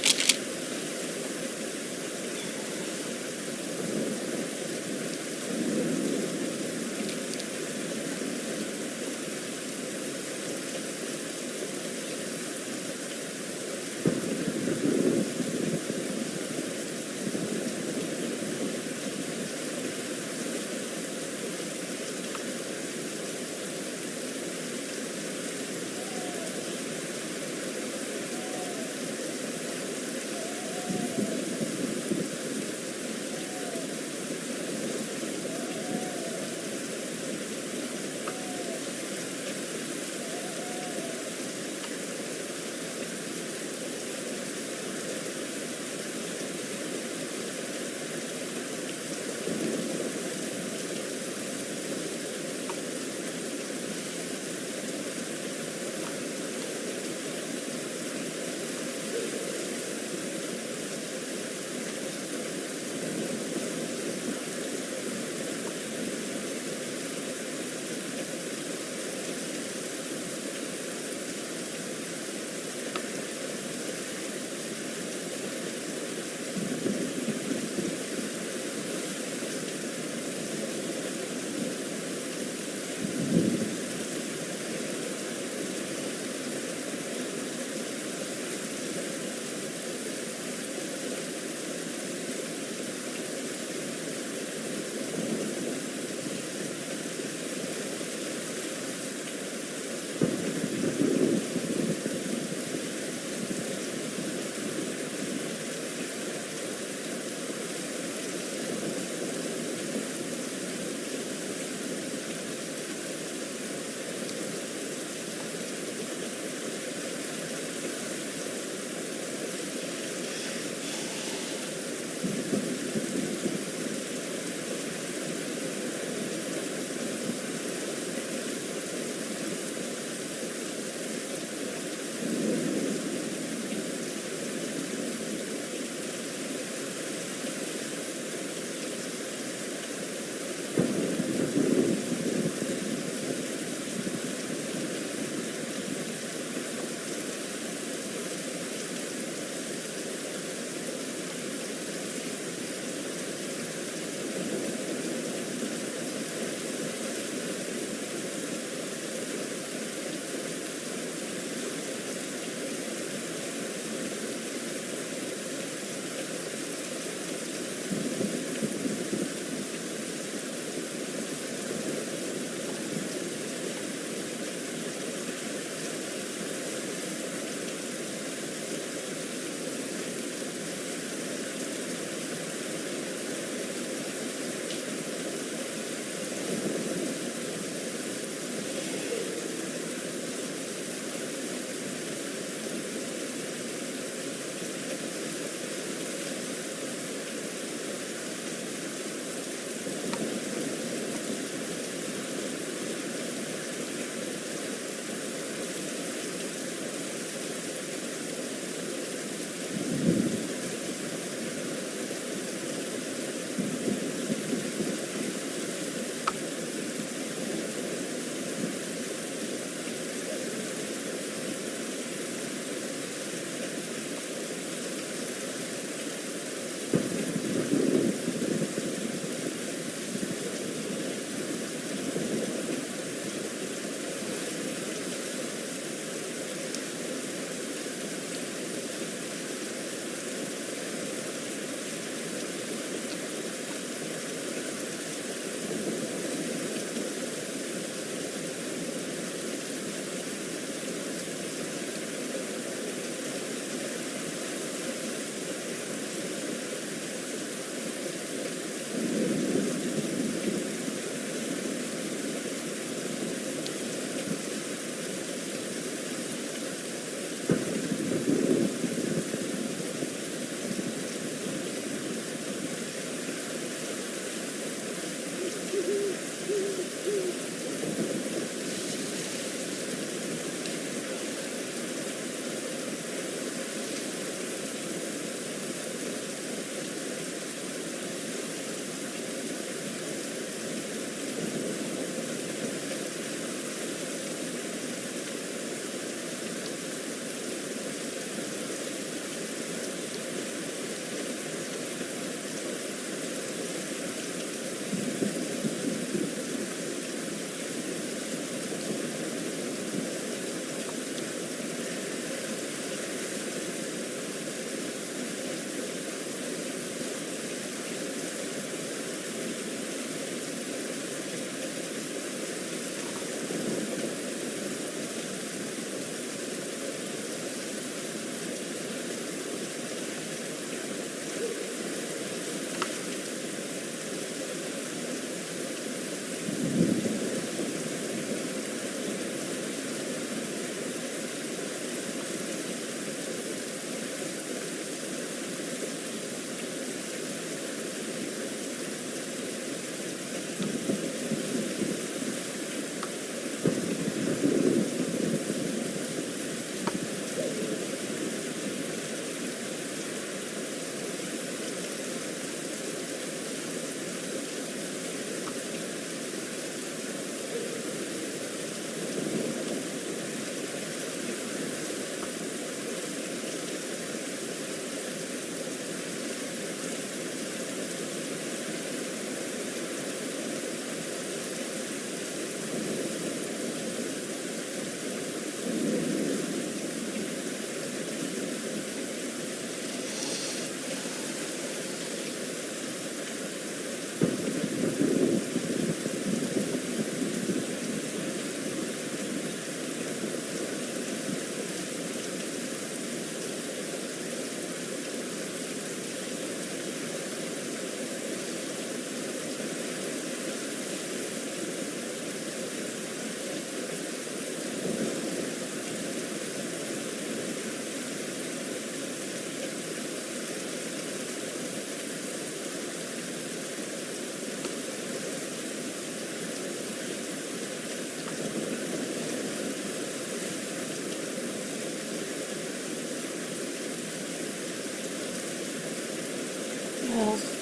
else.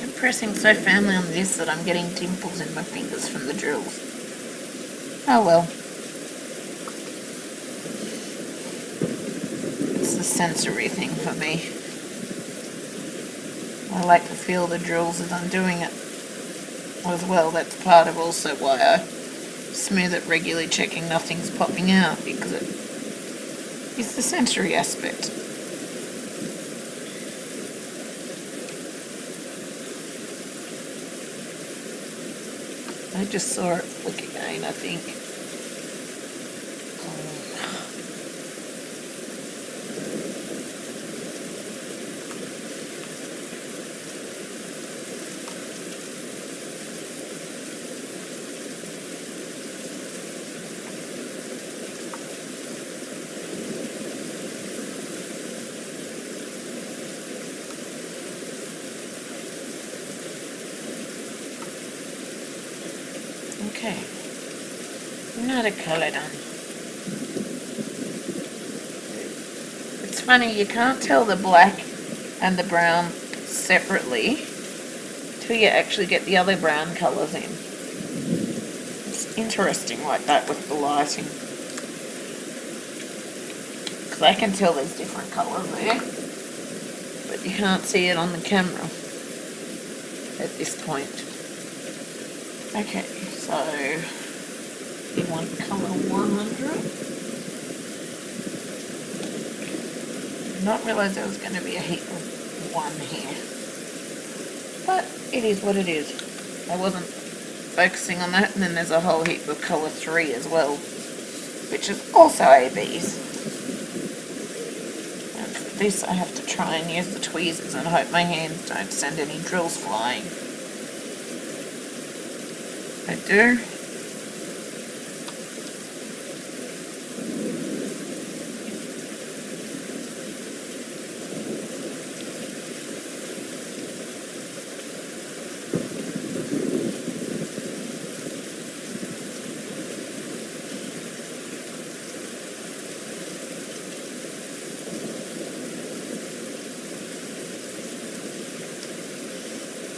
I'm pressing so firmly on this that I'm getting dimples in my fingers from the drills. Oh well. It's the sensory thing for me. I like to feel the drills as I'm doing it as well. That's part of also why I smooth it regularly, checking nothing's popping out, because it's the sensory aspect. I just saw it flick again, I think. Okay, another colour done. It's funny, you can't tell the black and the brown separately till you actually get the other brown colours in. It's interesting like that with the lighting, because I can tell there's different colours there, but you can't see it on the camera at this point. Okay, so you want colour 100. Did not realise there was going to be a heap of 1 here, but it is what it is. I wasn't focusing on that. And then there's a whole heap of colour 3 as well, which is also ABs. And for this I have to try and use the tweezers and hope my hands don't send any drills flying. I do.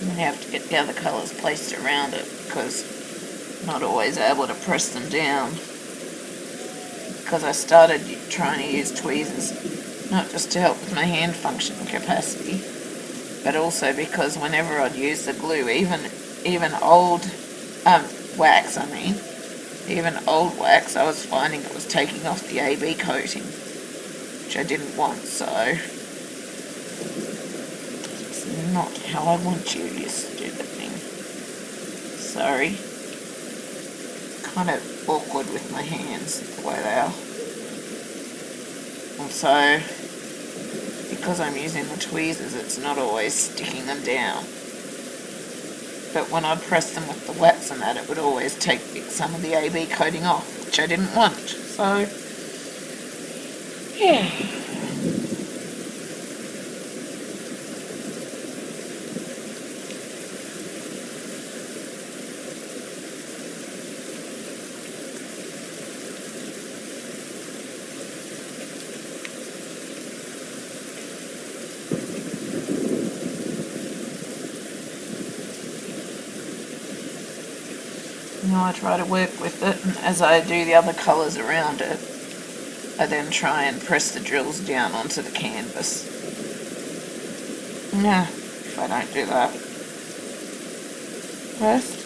And I have to get the other colours placed around it, because I'm not always able to press them down, because I started trying to use tweezers not just to help with my hand function capacity, but also because whenever I'd use the glue, even old wax, even old wax, I was finding it was taking off the AB coating, which I didn't want. So it's not how I want you, you stupid thing. Sorry. Kind of awkward with my hands the way they are. Also, because I'm using the tweezers, it's not always sticking them down. But when I'd press them with the wax and that, it would always take some of the AB coating off, which I didn't want. So, yeah. Now I try to work with it, and as I do the other colours around it, I then try and press the drills down onto the canvas. Yeah, if I don't do that first.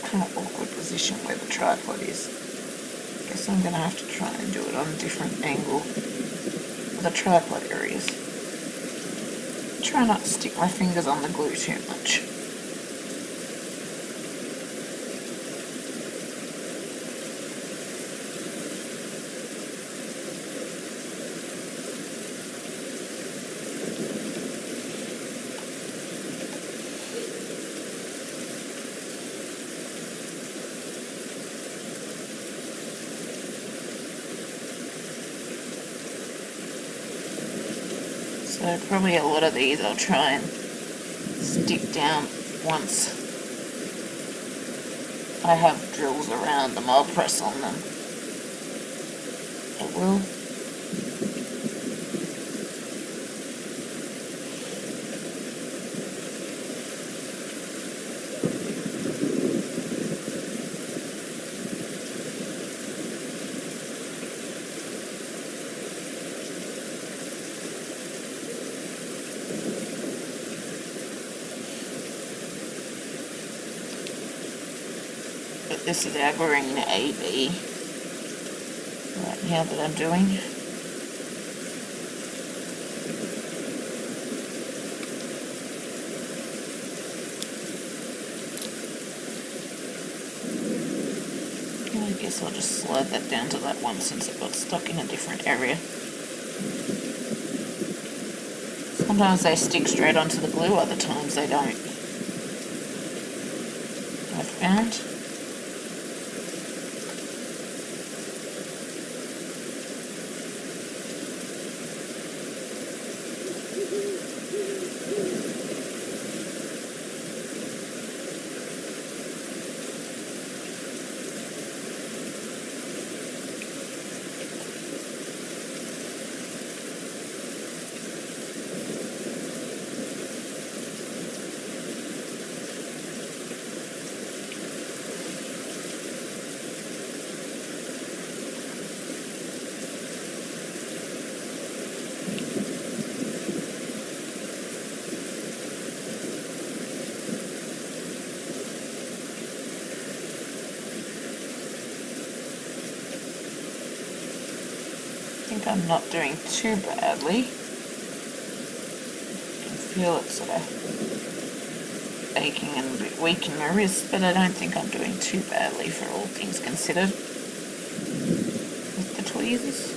Kind of awkward position where the tripod is. Guess I'm going to have to try and do it on a different angle for the tripod areas. Try not to stick my fingers on the glue too much. So probably a lot of these I'll try and stick down once I have drills around them. I'll press on them. I will. But this is our green AB right now that I'm doing. I guess I'll just slide that down to that one since it got stuck in a different area. Sometimes they stick straight onto the glue, other times they don't. I've found. I think I'm not doing too badly. You can feel it sort of aching and a bit weak in my wrist, but I don't think I'm doing too badly for all things considered with the tweezers.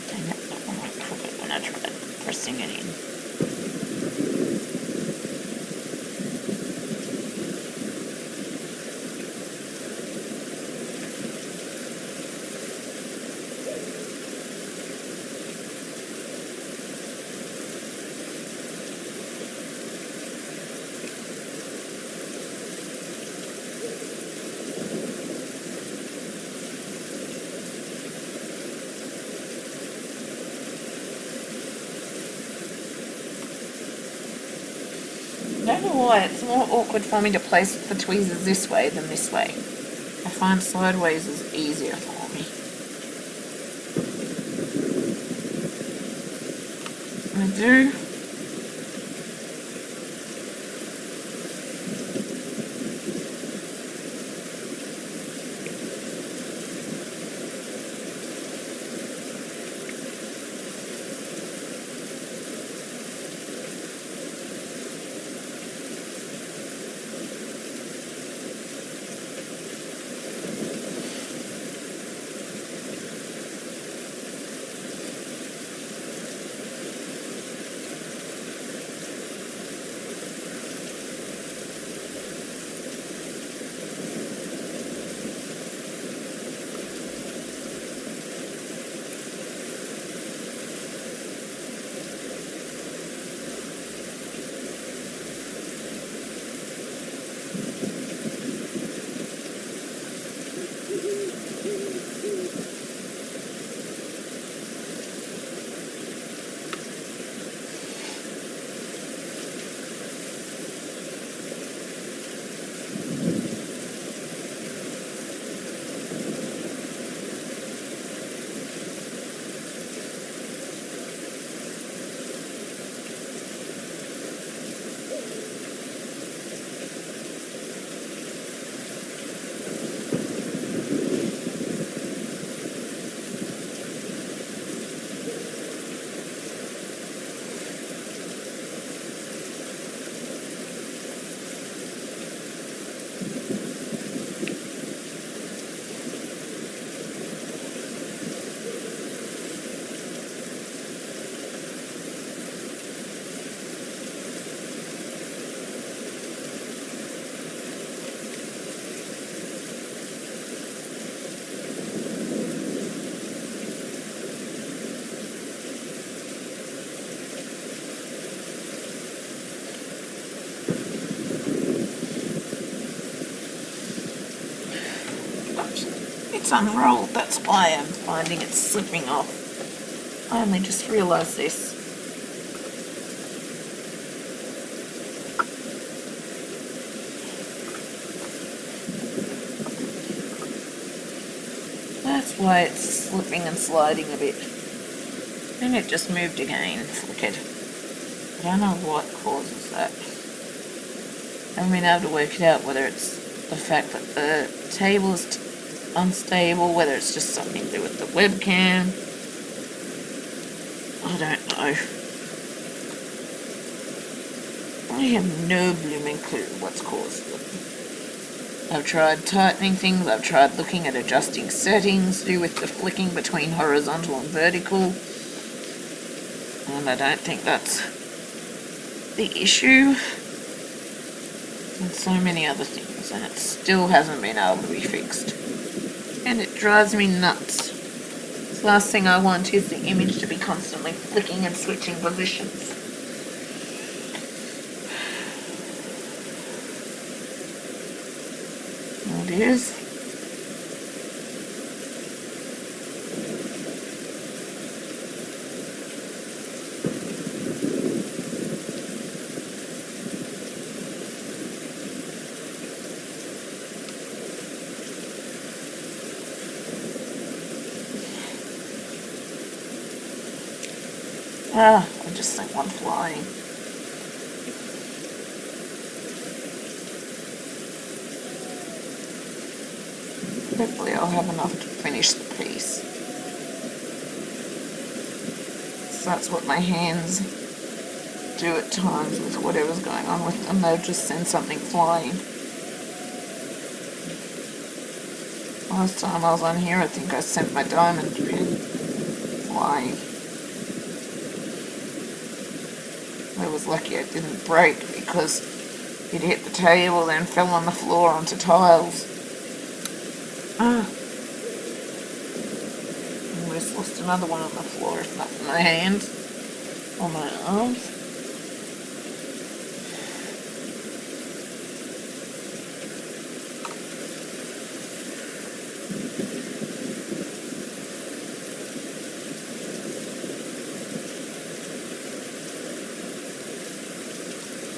Dang it, that one went crooked when I tried pressing it in. I don't know why, it's more awkward for me to place the tweezers this way than this way. I find sideways is easier for me. I do. it's unrolled. That's why I'm finding it's slipping off. I only just realised this. That's why it's slipping and sliding a bit. And it just moved again, flickered. I don't know what causes that. I haven't been able to work it out, whether it's the fact that the table is unstable, whether it's just something to do with the webcam. I don't know. I have no blooming clue what's caused it. I've tried tightening things, I've tried looking at adjusting settings to do with the flicking between horizontal and vertical, and I don't think that's the issue. And so many other things, and it still hasn't been able to be fixed. And it drives me nuts. The last thing I want is the image to be constantly flicking and switching positions. There it is. I just sent one flying. Hopefully I'll have enough to finish the piece. So that's what my hands do at times with whatever's going on with them. They'll just send something flying. Last time I was on here, I think I sent my diamond pin flying. I was lucky it didn't break because it hit the table, then fell on the floor onto tiles. Almost lost another one on the floor, if not in my hands, or my arms.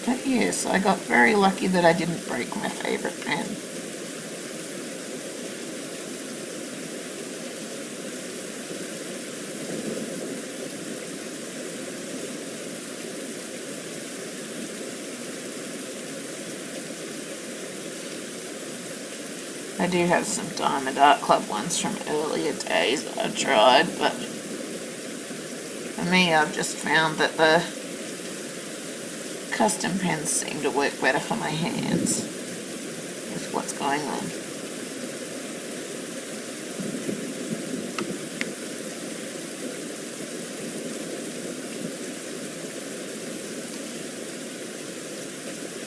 But yes, I got very lucky that I didn't break my favourite pen. I do have some Diamond Art Club ones from earlier days that I've tried, but for me I've just found that the custom pens seem to work better for my hands with what's going on.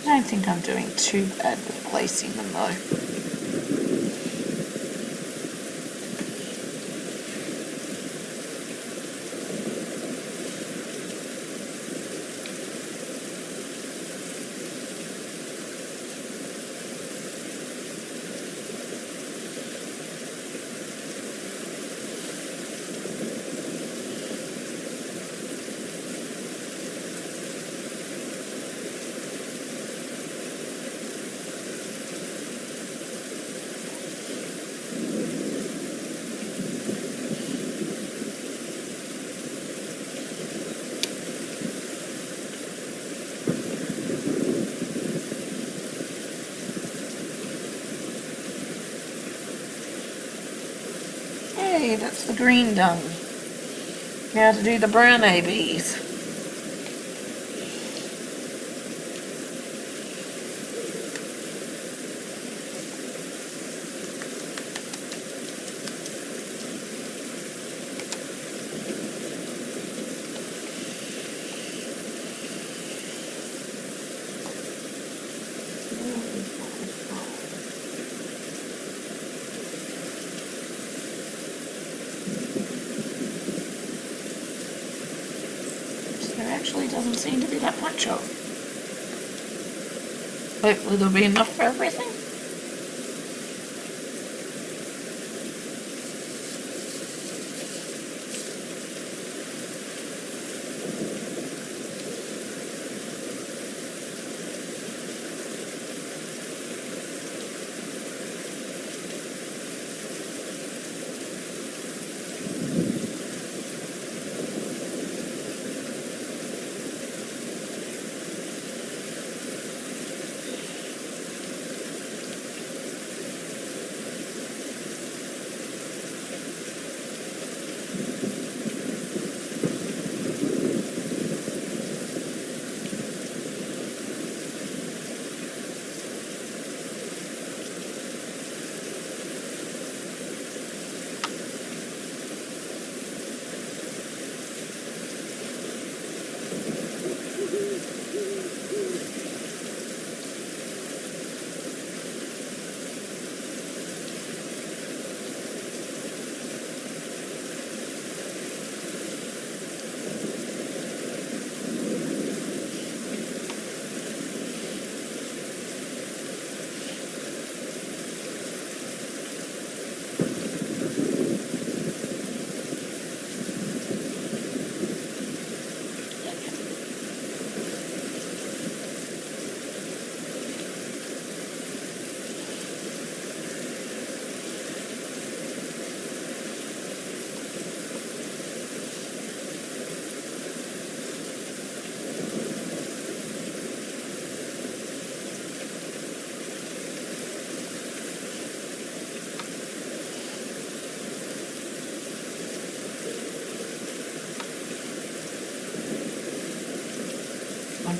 I don't think I'm doing too bad with placing them though. Hey, that's the green done. Now to do the brown ABs. There actually doesn't seem to be that much of. Hopefully there'll be enough for everything.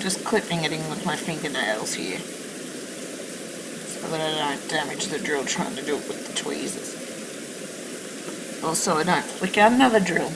just clipping it in with my fingernails here so that I don't damage the drill trying to do it with the tweezers. Also, I don't flick out another drill.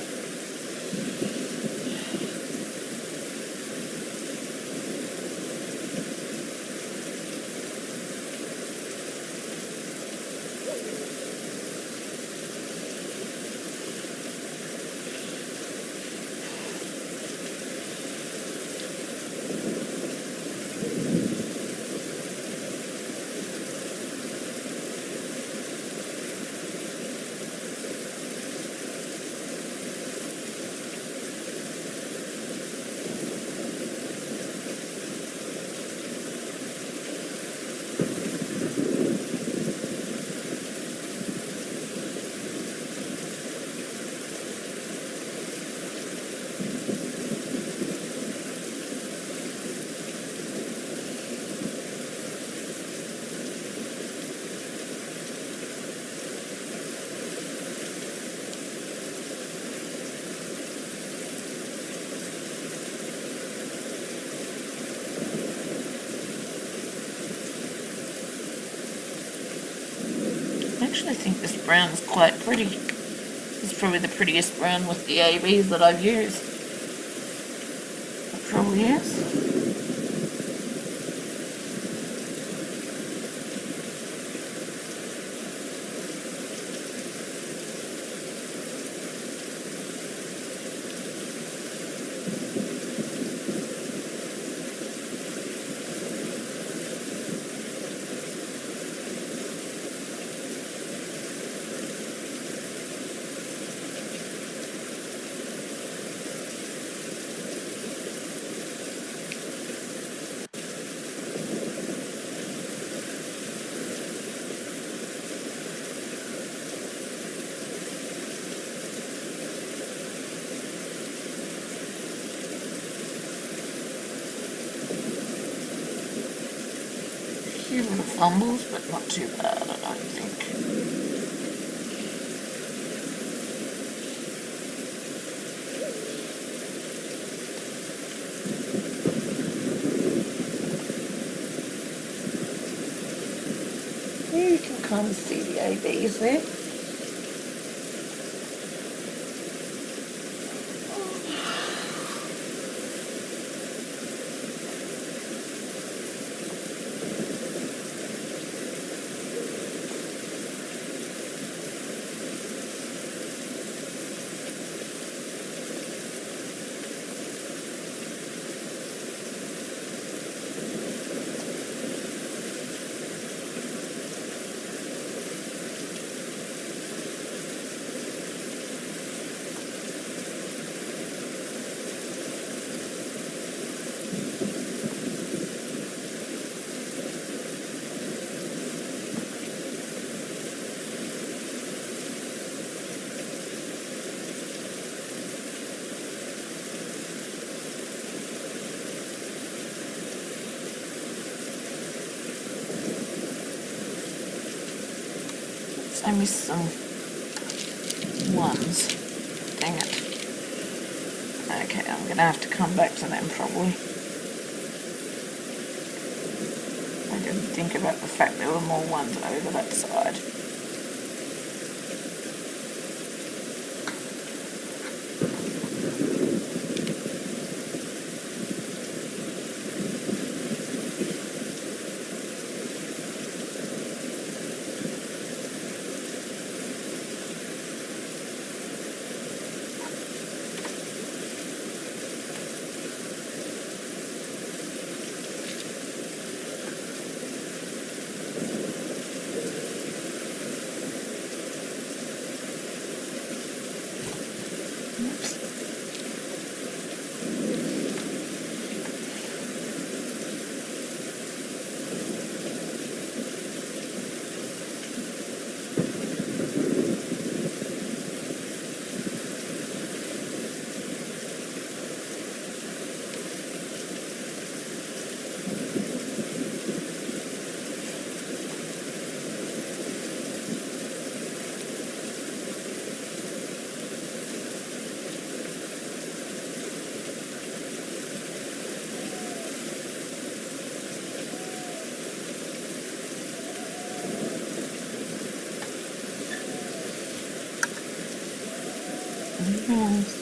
I think this brown is quite pretty. It's probably the prettiest brown with the ABs that I've used. It probably is. A few little fumbles, but not too bad, I don't think. You can kind of see the ABs there. I missed some ones. Dang it. Okay, I'm going to have to come back to them probably. I didn't think about the fact there were more ones over that side. Yes.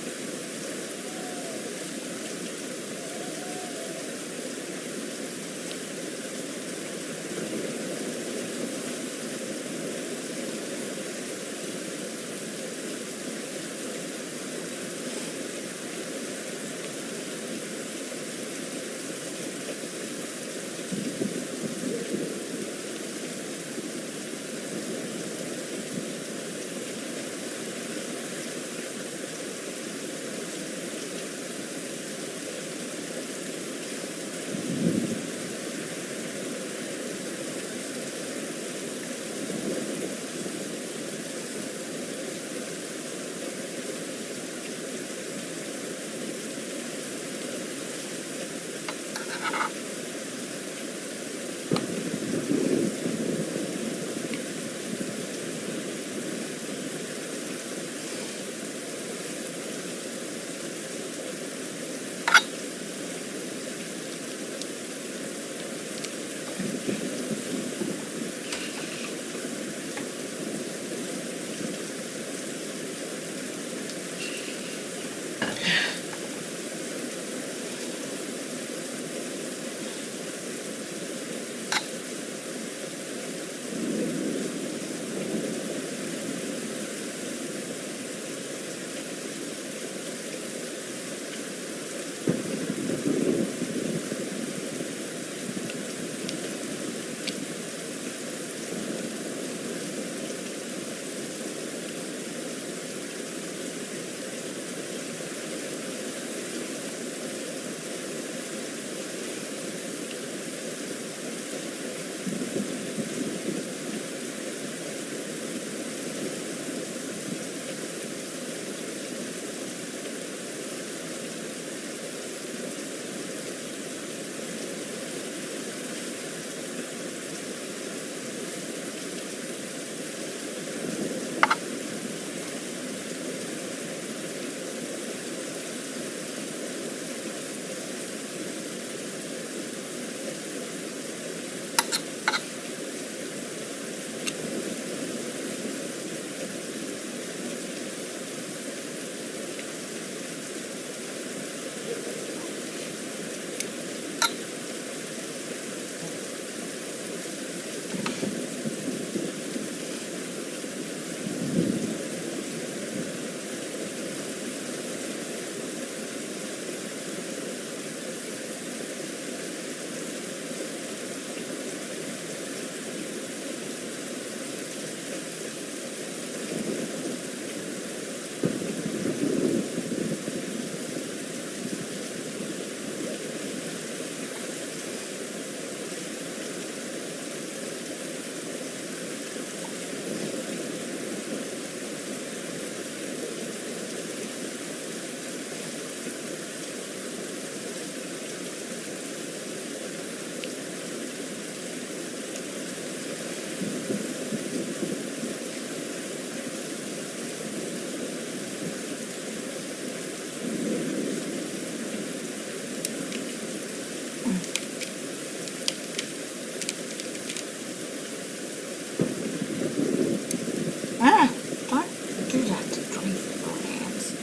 Ah, don't do that to 24 hands.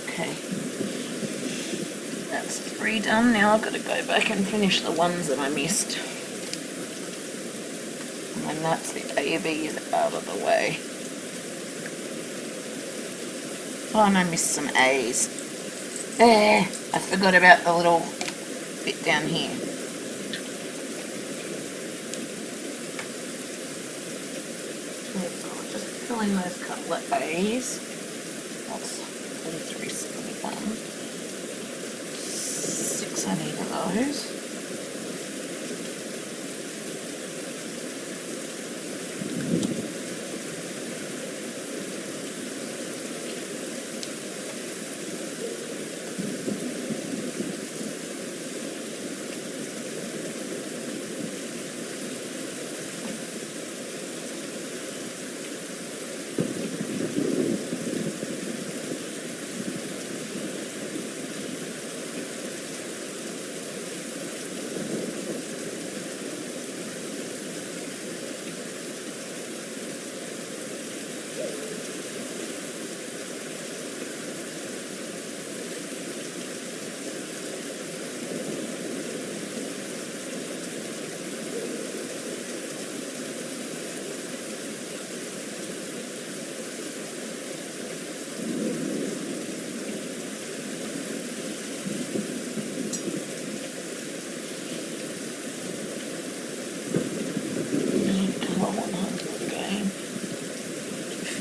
Okay, that's 3 done. Now I've got to go back and finish the ones that I missed. And then that's the ABs out of the way. Oh, and I missed some A's. There, I forgot about the little bit down here. So I'll just fill in those couple of A's. That's 43.71. 6 I need of those.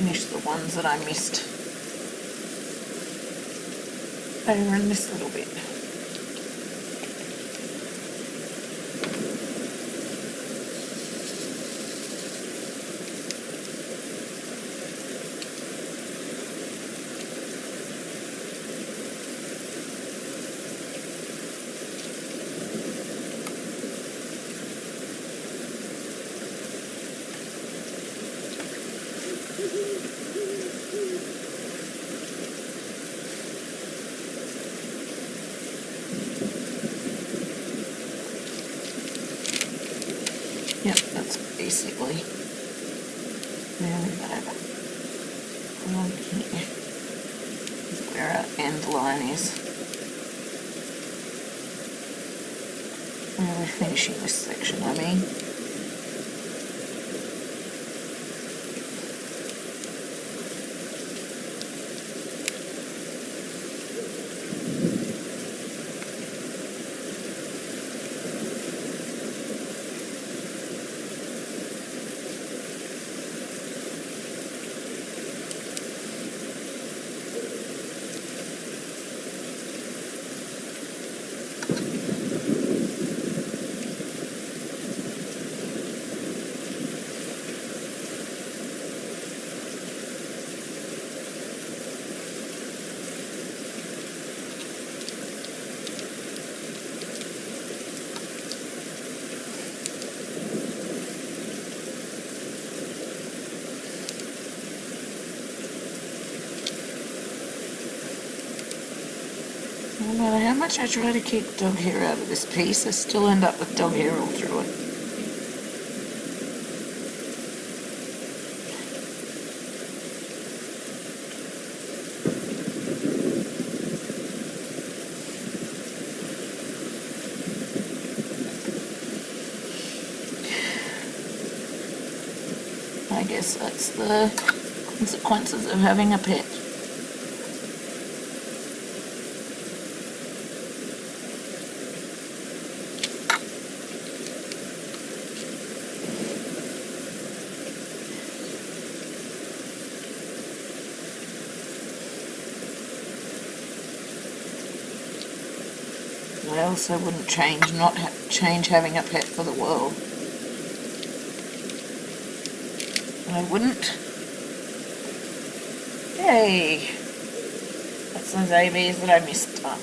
finish the ones that I missed over in this little bit. Yep, that's basically where that on here is where our end line is. Where we're finishing this section, I mean. No matter how much I try to keep dog hair out of this piece, I still end up with dog hair all through it. I guess that's the consequences of having a pet. I also wouldn't change having a pet for the world. I wouldn't. Yay! That's those ABs that I missed on.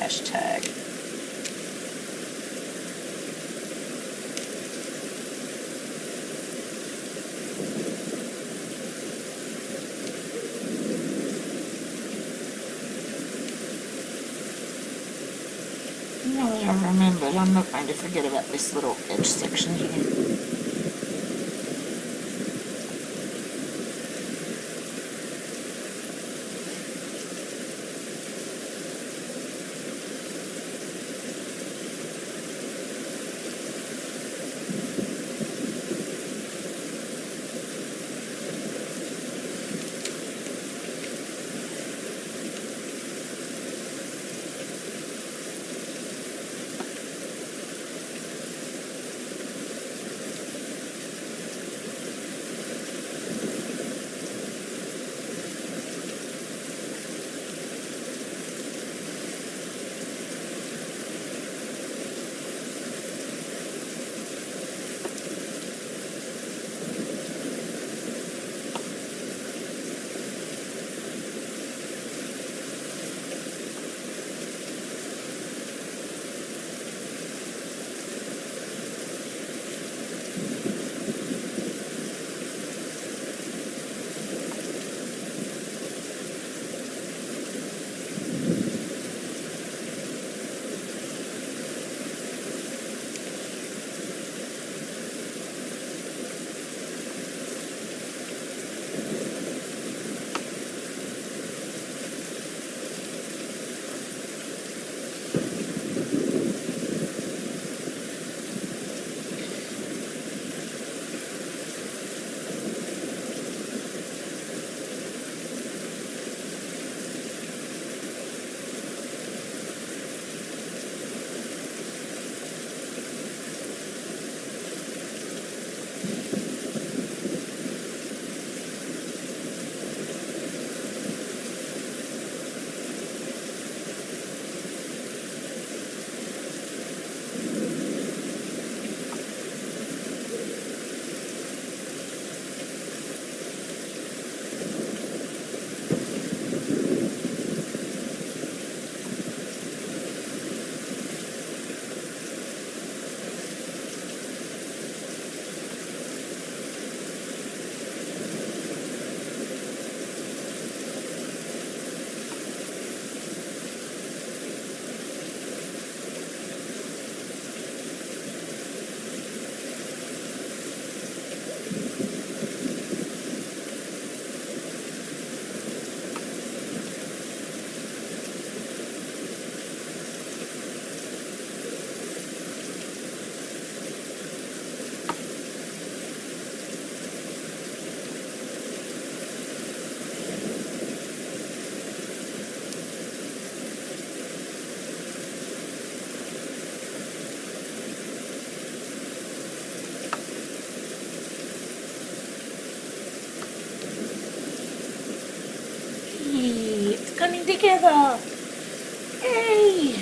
Hashtag. Now that I've remembered, I'm not going to forget about this little edge section here. coming together. Yay!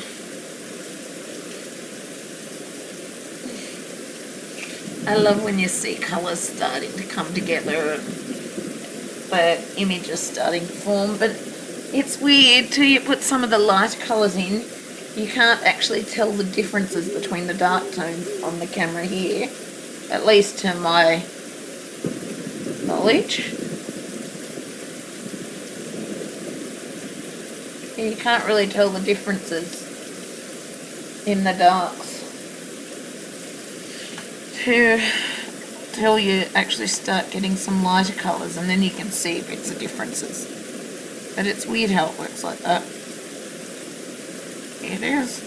I love when you see colours starting to come together and the image is starting to form, but it's weird till you put some of the light colours in. You can't actually tell the differences between the dark tones on the camera here, at least to my knowledge. You can't really tell the differences in the darks till you actually start getting some lighter colours, and then you can see bits of differences. But it's weird how it works like that. It is.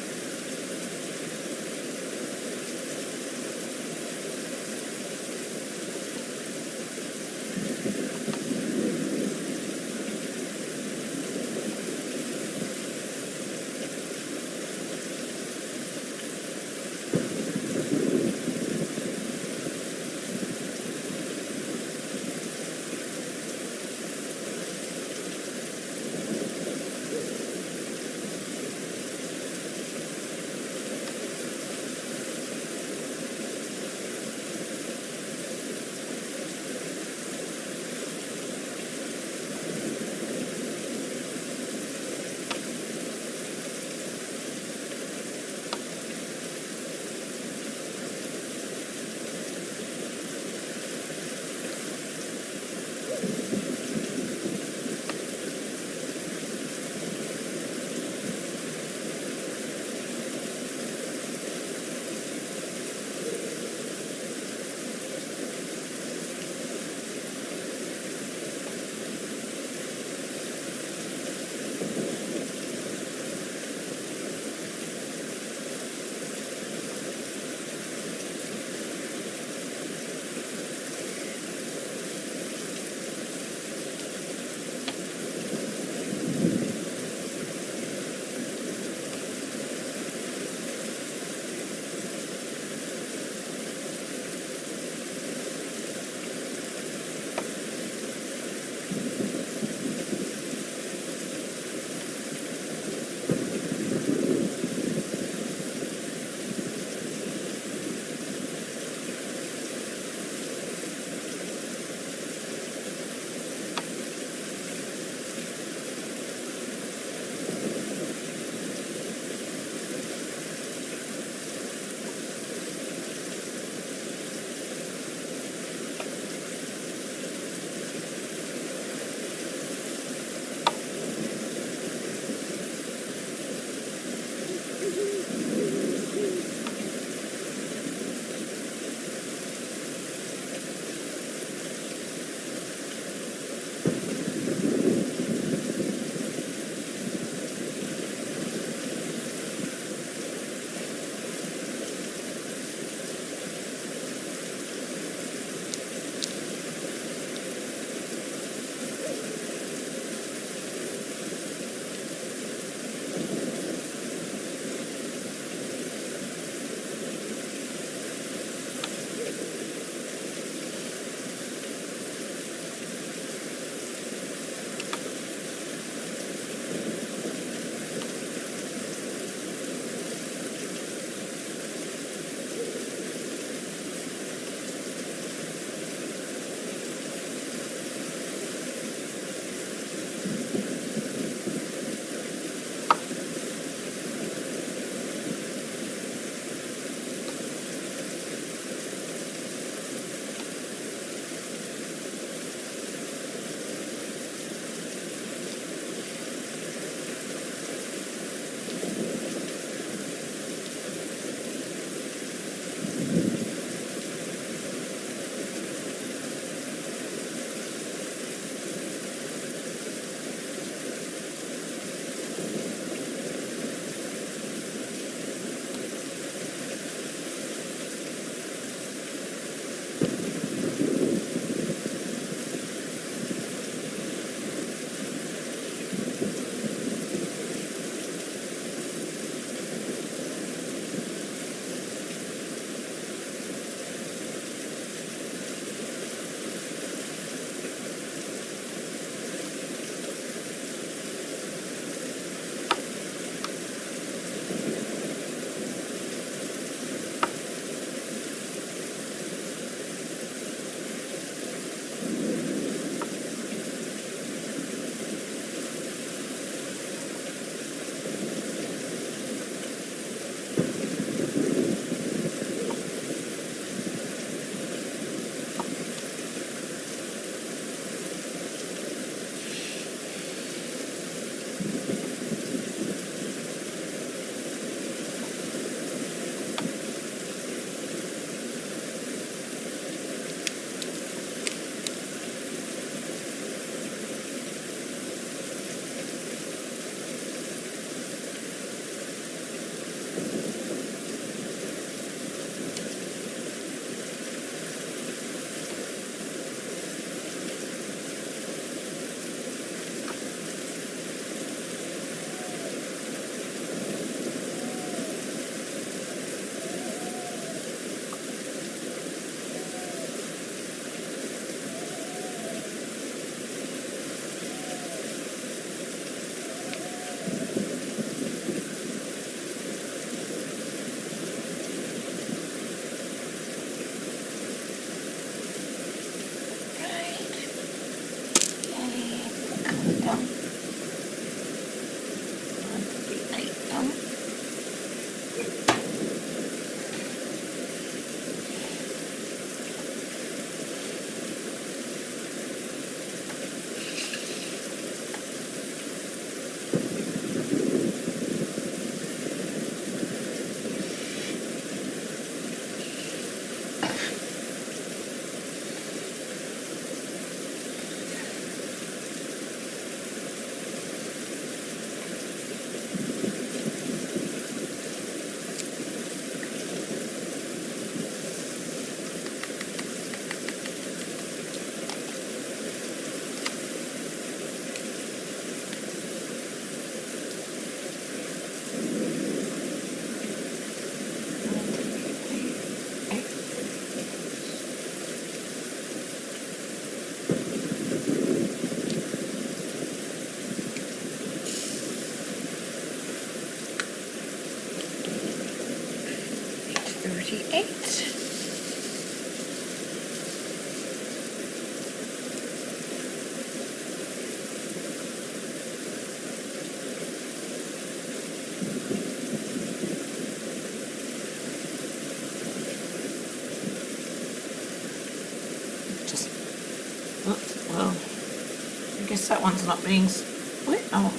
guess that one's not being split. Oh,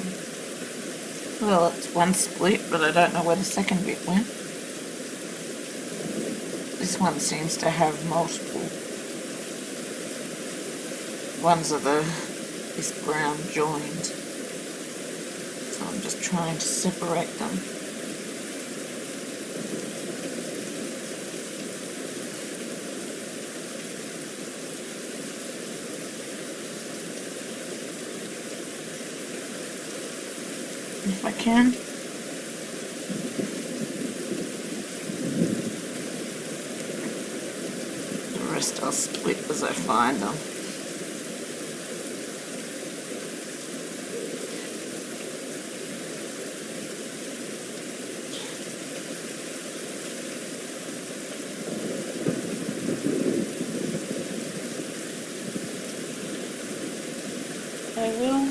well, it's one split, but I don't know where the second bit went. This one seems to have multiple ones of this brown joined. So I'm just trying to separate them. If I can. The rest I'll split as I find them. I will.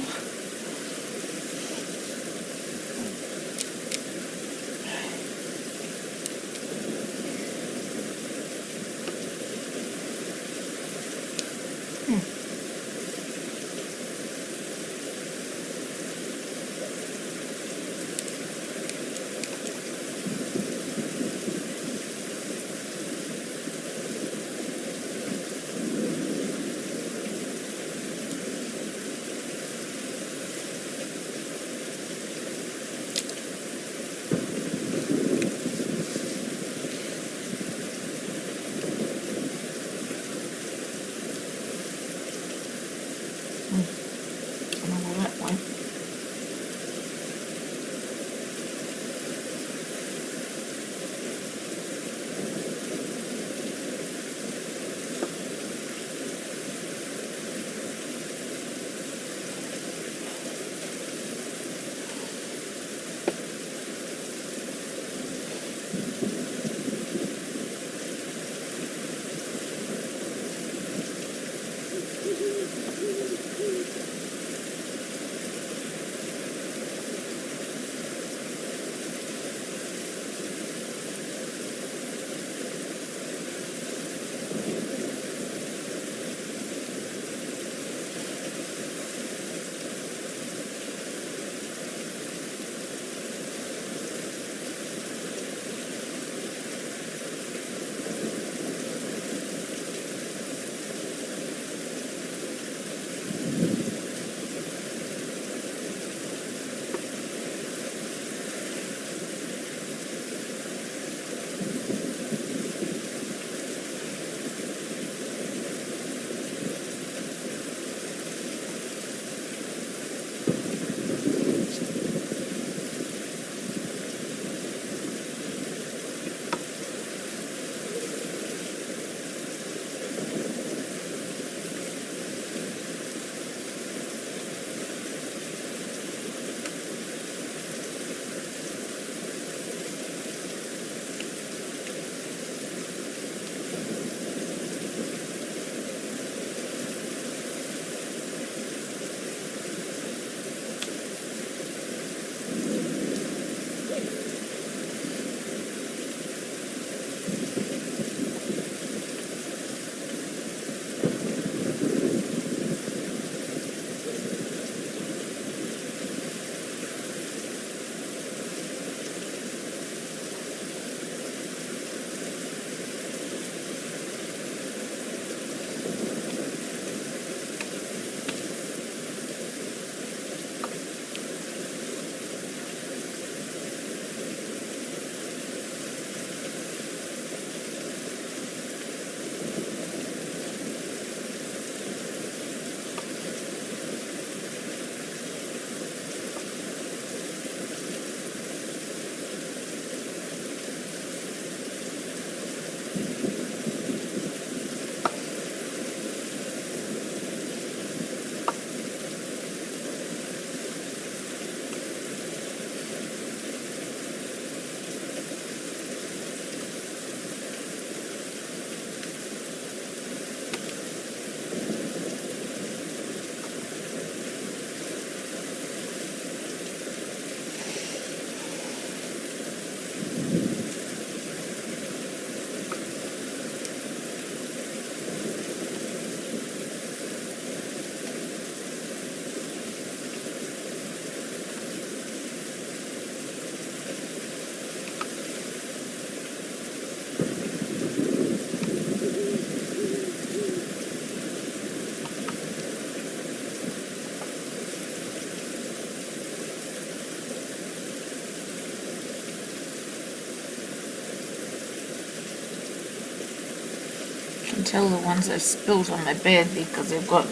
tell the ones I've spilt on my bed because they've got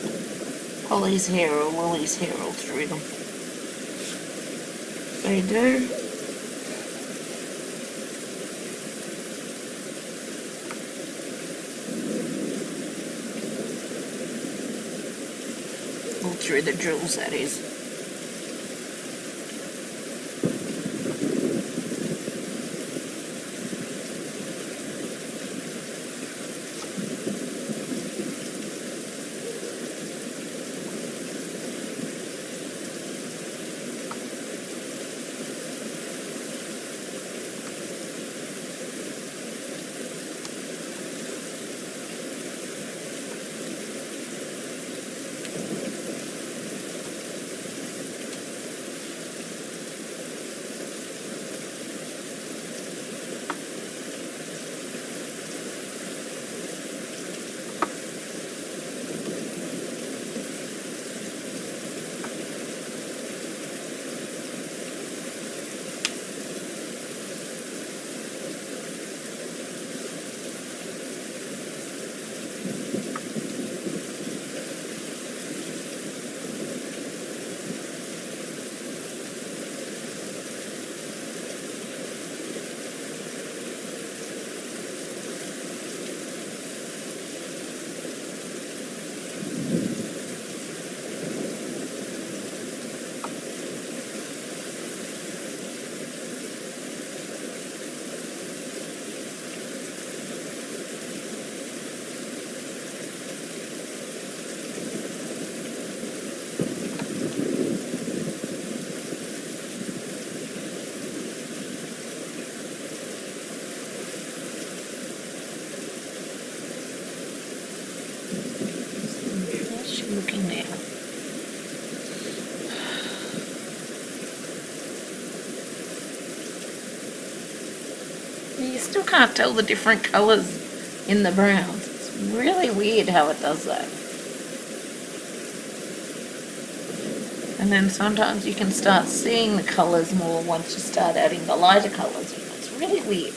Holly's hair or Lily's hair all through them. They do. All through the drills, that is. Looking now. You still can't tell the different colours in the browns. It's really weird how it does that. And then sometimes you can start seeing the colours more once you start adding the lighter colours in. It's really weird.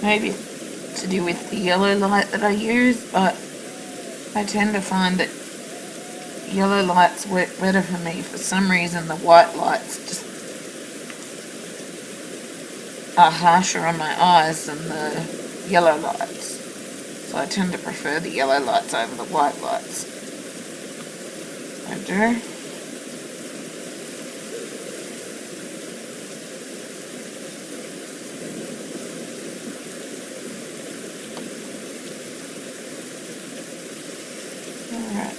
Maybe to do with the yellow light that I use, but I tend to find that yellow lights work better for me. For some reason the white lights just are harsher on my eyes than the yellow lights. So I tend to prefer the yellow lights over the white lights. I do. Alright.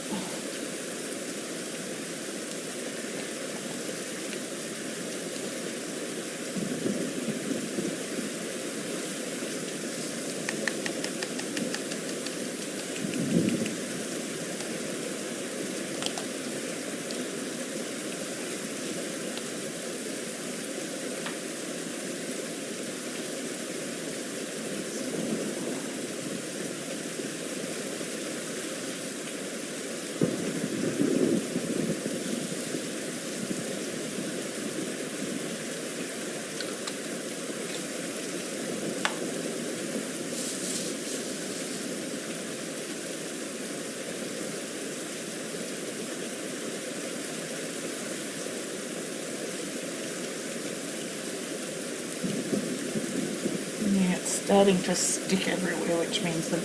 Yeah, it's starting to stick everywhere, which means the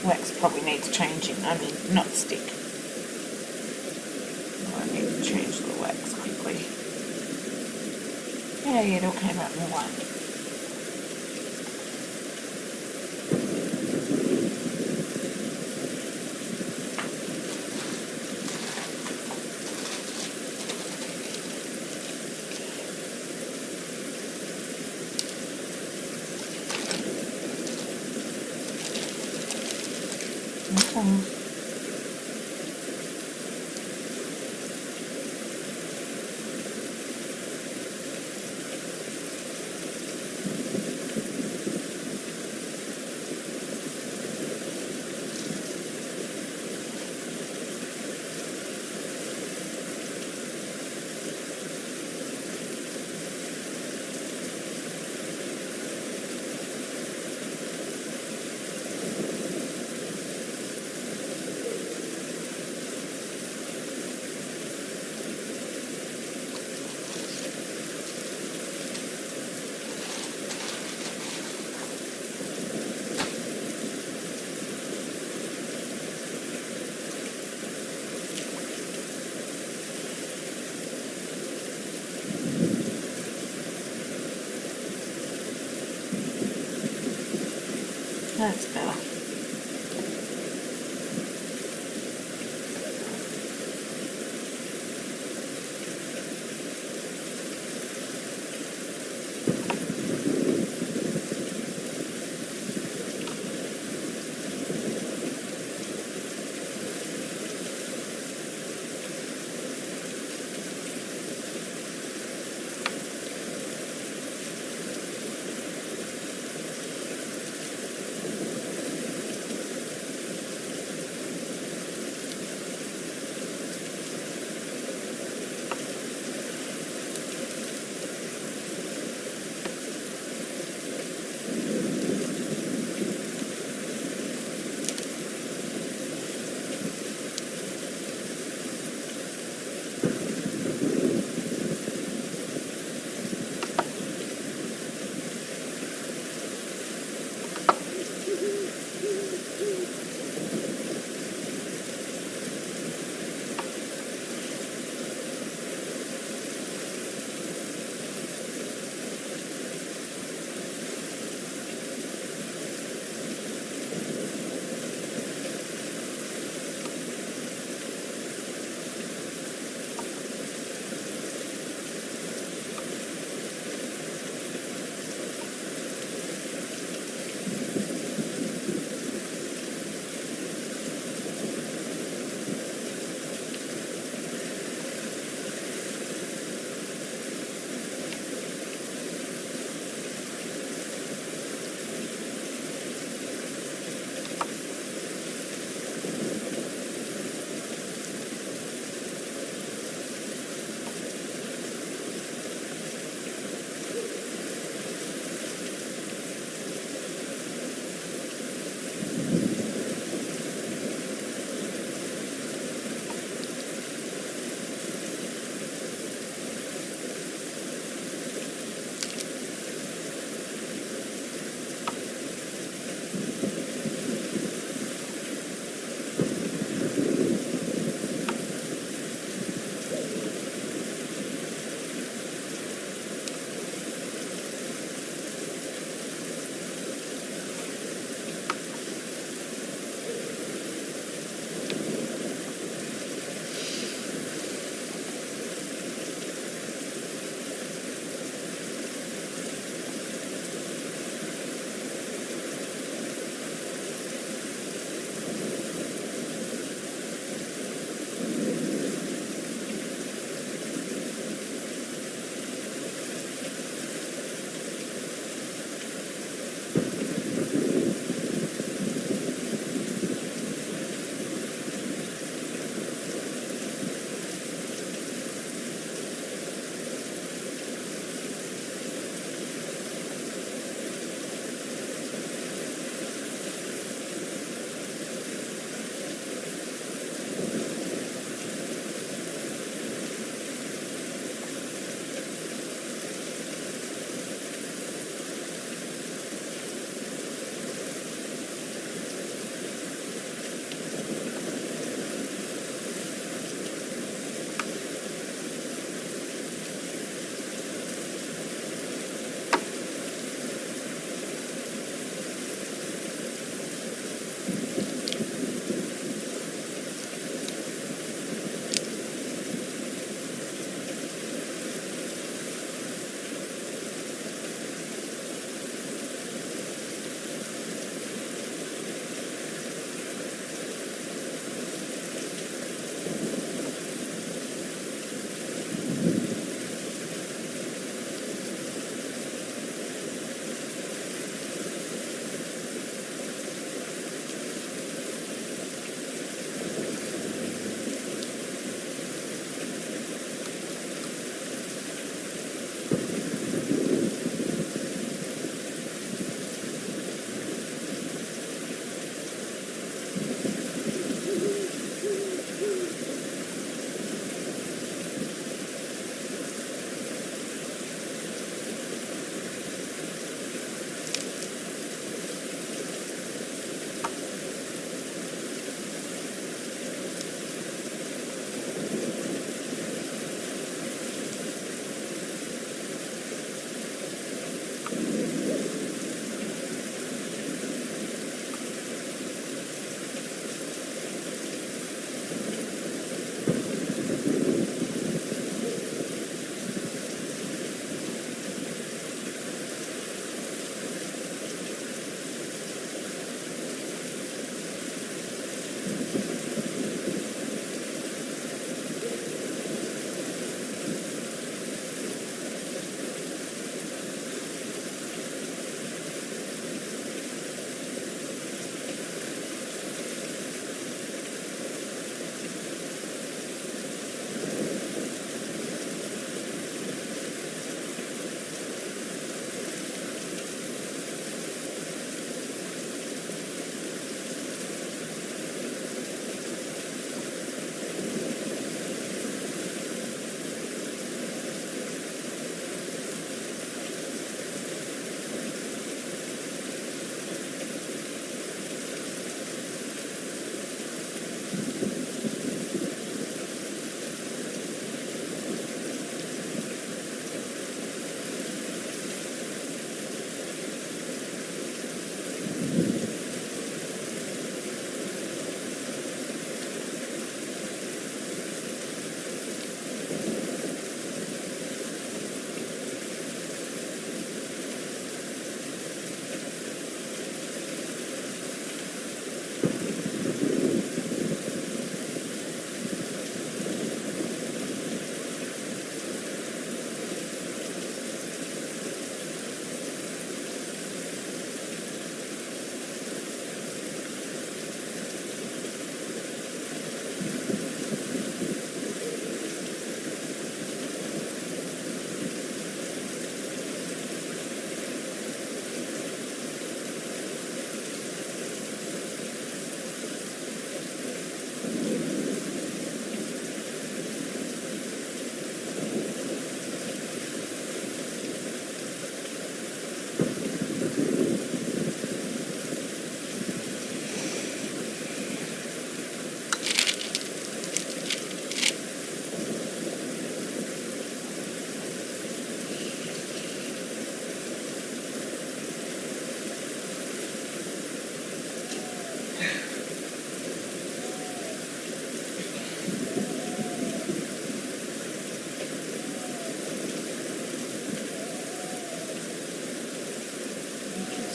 wax probably needs changing. I mean, not stick. I need to change the wax quickly. Yeah, it all came out in one. That's better.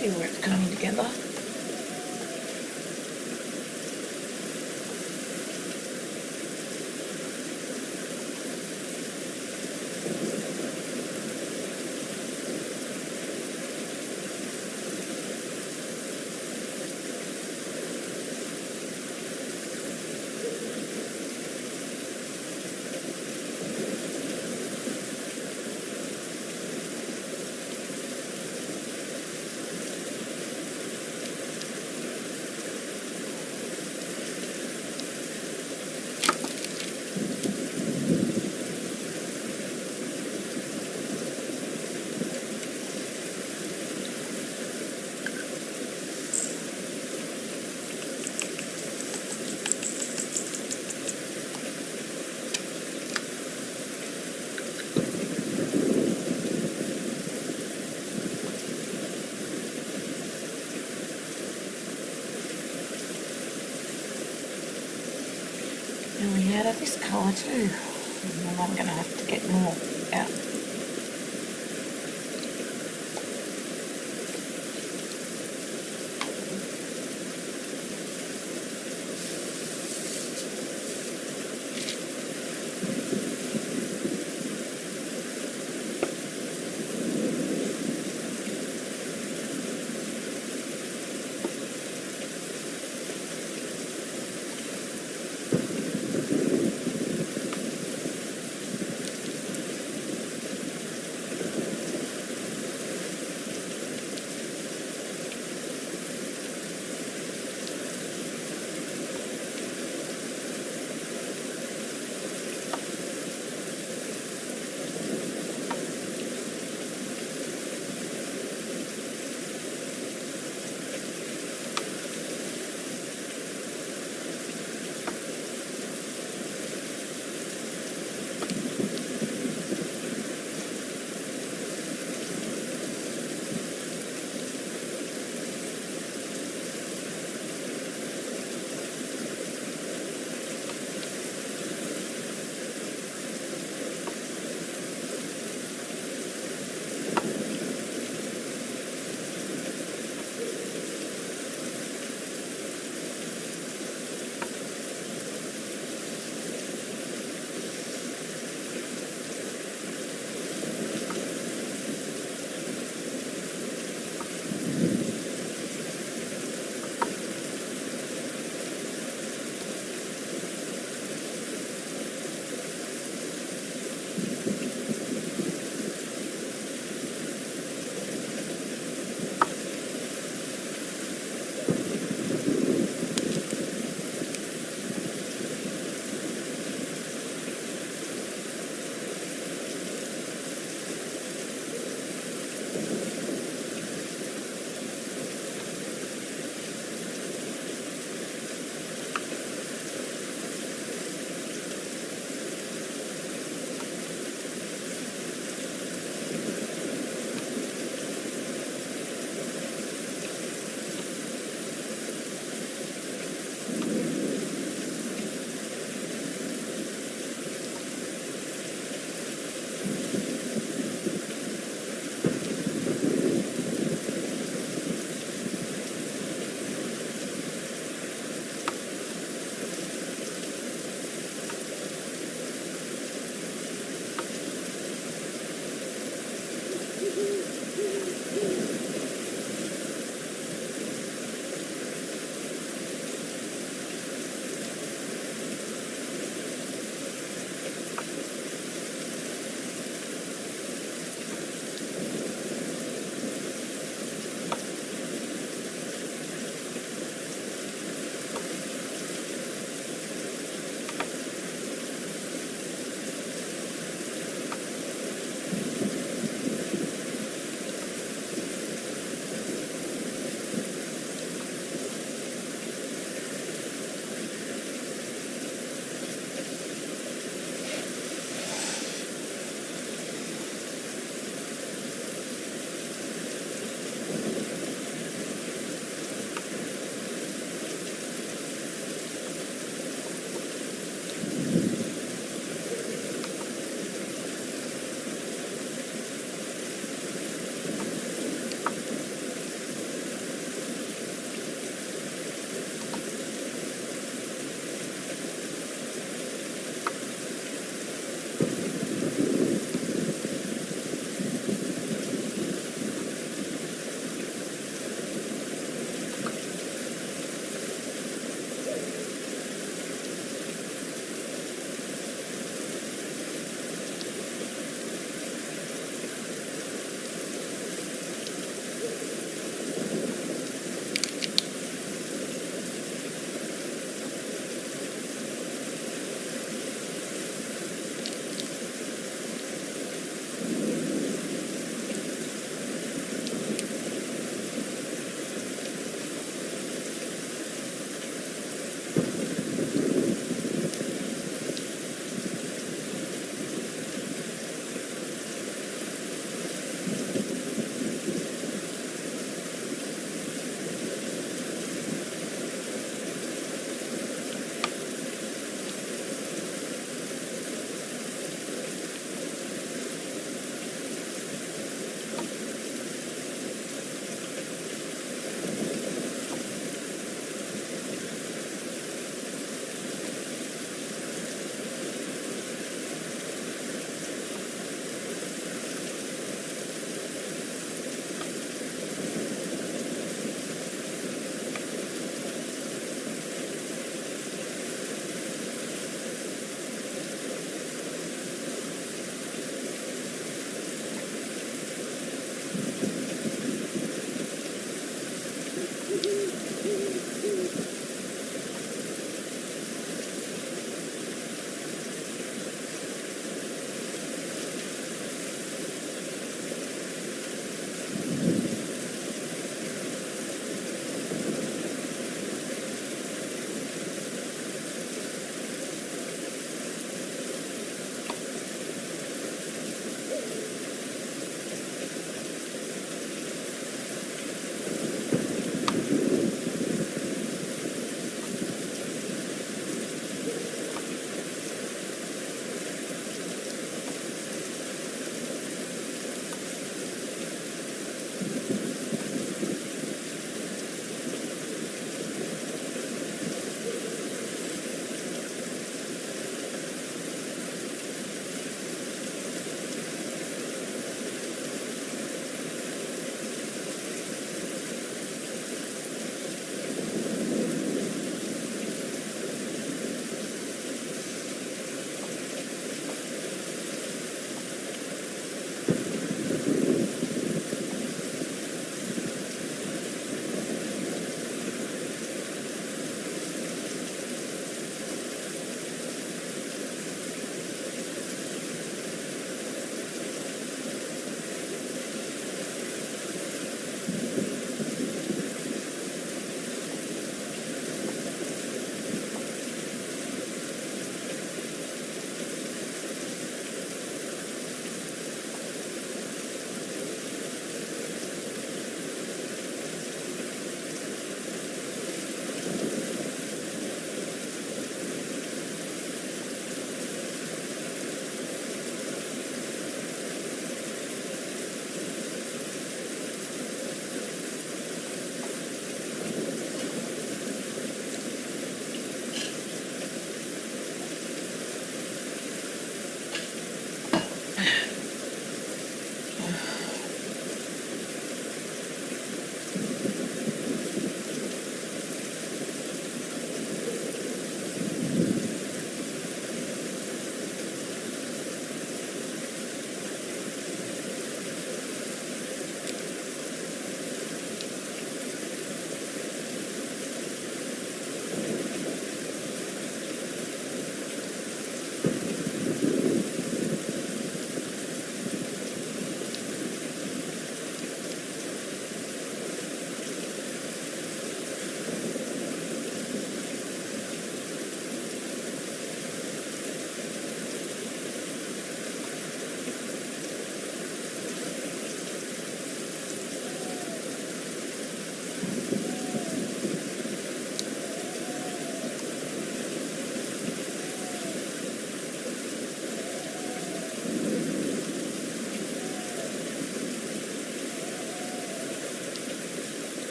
See where it's coming together. And we added this colour too. And then I'm going to have to get more out.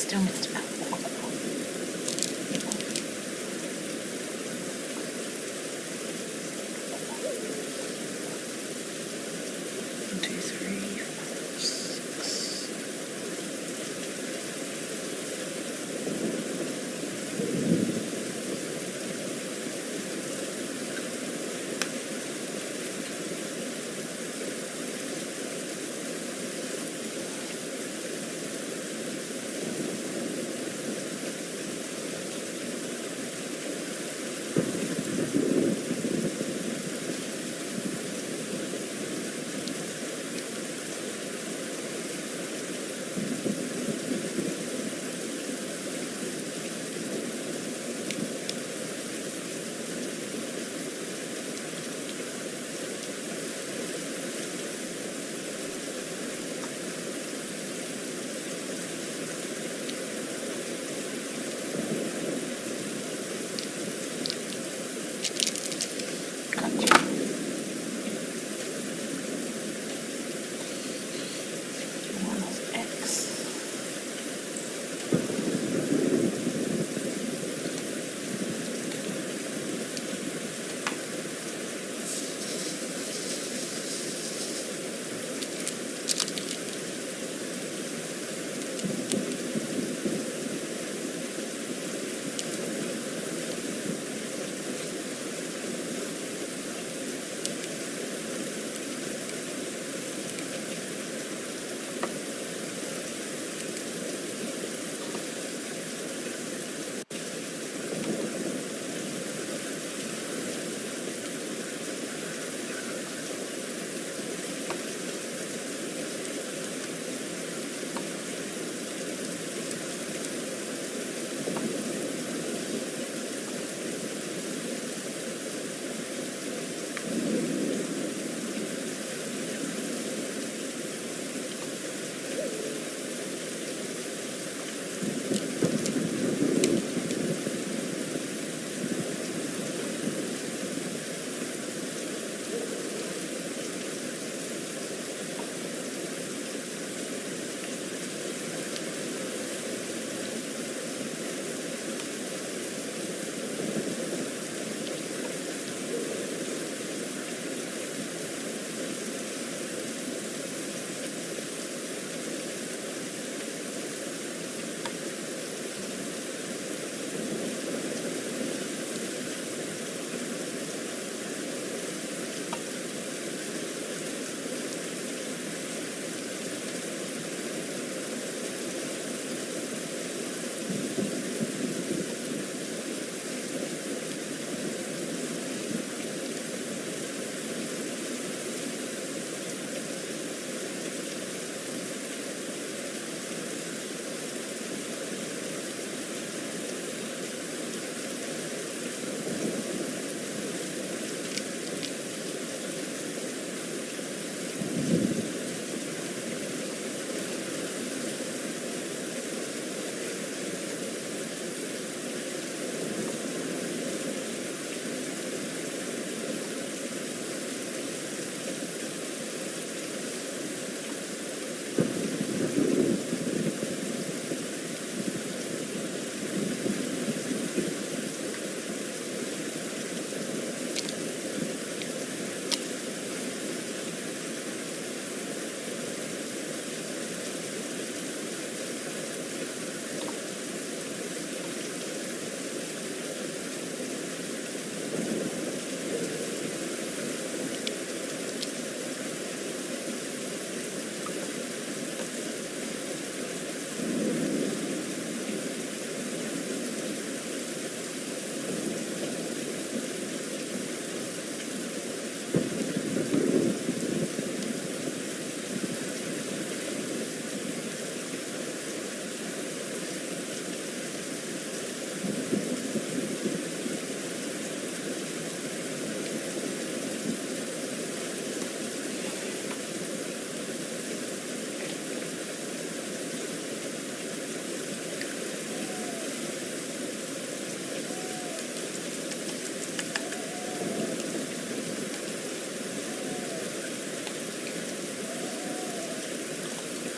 still missed about 1, 2, 3, 4, 6.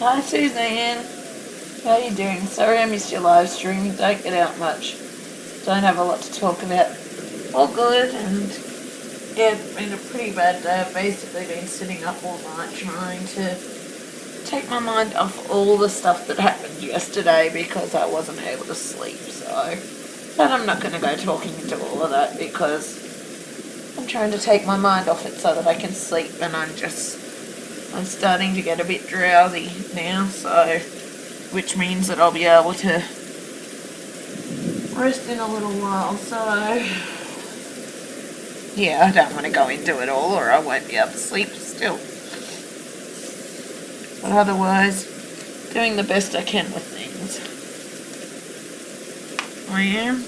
Hi, Suzanne. How are you doing? Sorry I missed your live stream. Don't get out much. Don't have a lot to talk about. All good, and yeah, it's been a pretty bad day. I've basically been sitting up all night trying to take my mind off all the stuff that happened yesterday because I wasn't able to sleep, so. But I'm not going to go talking into all of that because I'm trying to take my mind off it so that I can sleep, and I'm starting to get a bit drowsy now, so, which means that I'll be able to rest in a little while, so, yeah, I don't want to go into it all or I won't be able to sleep still. But otherwise, doing the best I can with things. I am.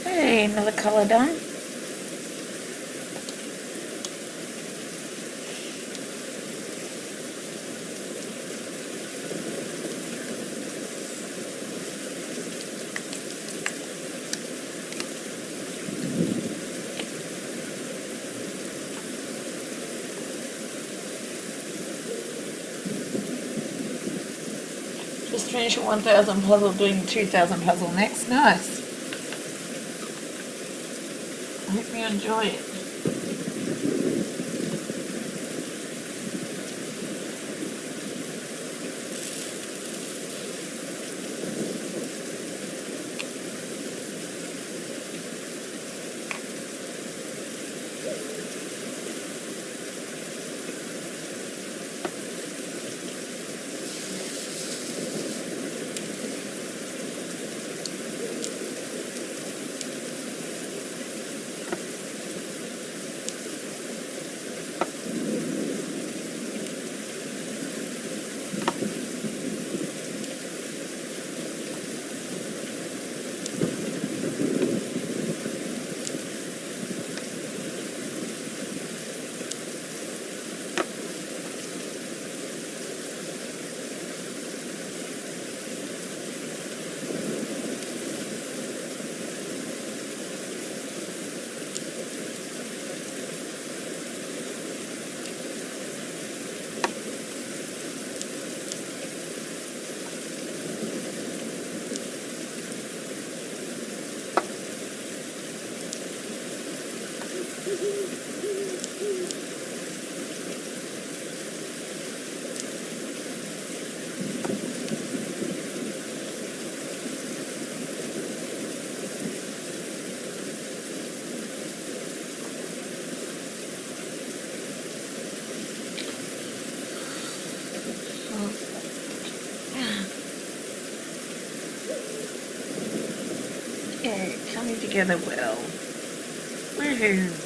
Hey, another colour done. Just finished a 1000 puzzle, doing the 2000 puzzle next. Nice. hope you enjoy it. Yeah, coming together well. Woohoo!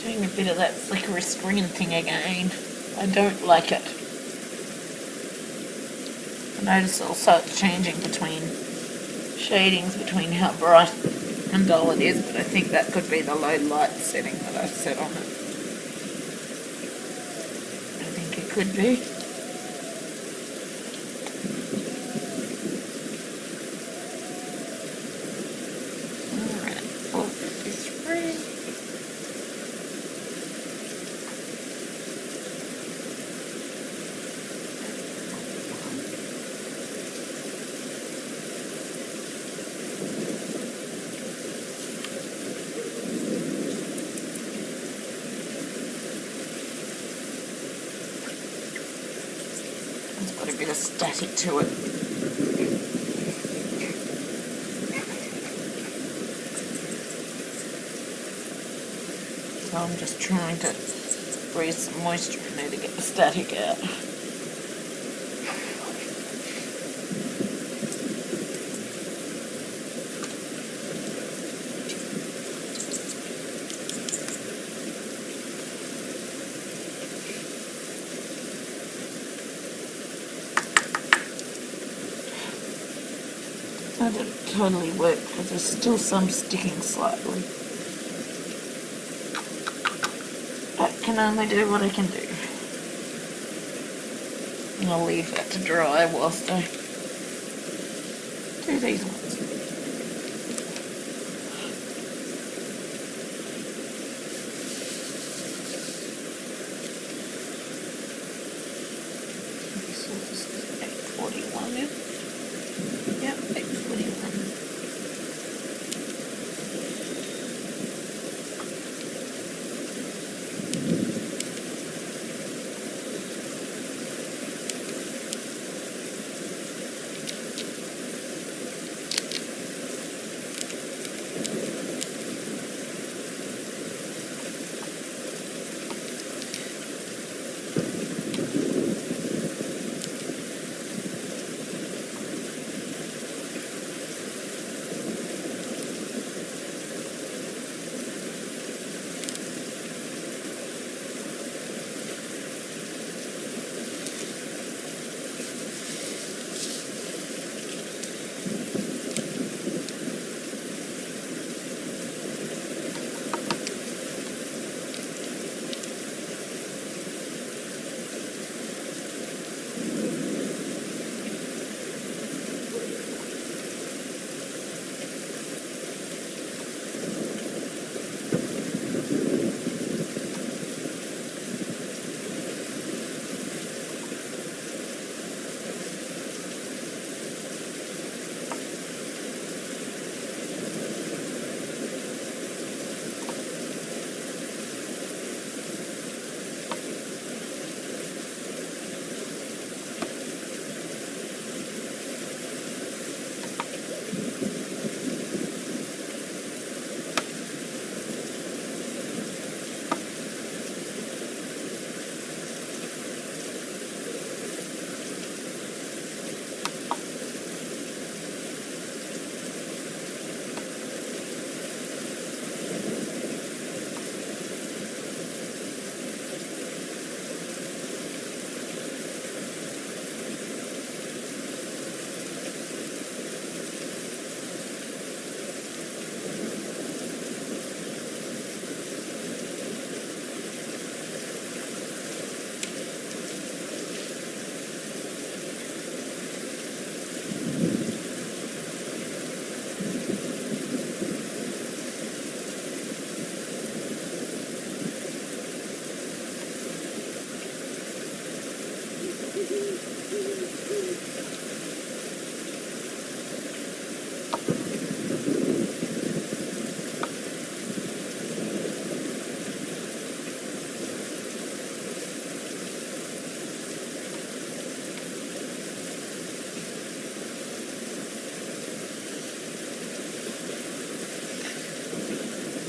Doing a bit of that flicker screen thing again. I don't like it. I notice also it's changing between shadings, between how bright and dull it is, but I think that could be the low light setting that I've set on it. I think it could be. Alright, 453. It's got a bit of static to it. So I'm just trying to breathe some moisture in there to get the static out. That didn't totally work because there's still some sticking slightly. I can only do what I can do. And I'll leave that to dry whilst I do these ones. So this is 841, yep, 841.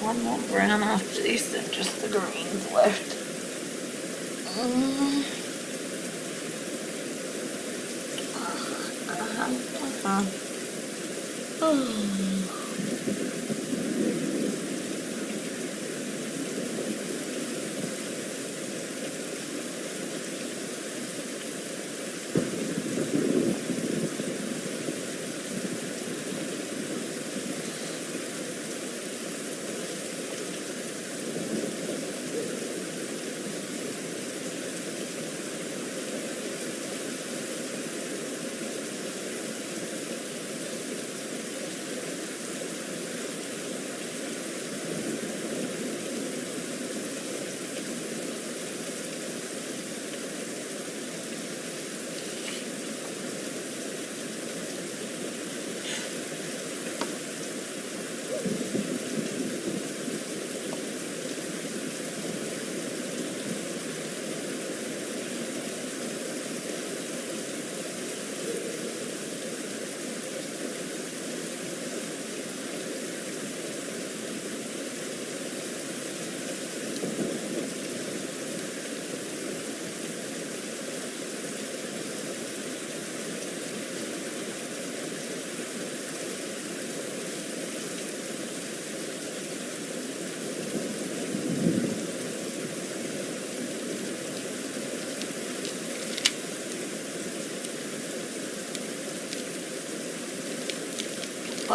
One more brown after this and just the greens left.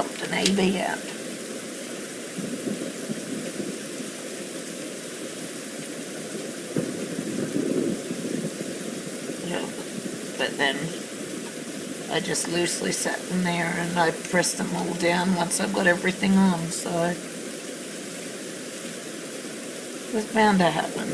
popped an AB out. Yeah, but then I just loosely set them there and I pressed them all down once I've got everything on, so it was bound to happen.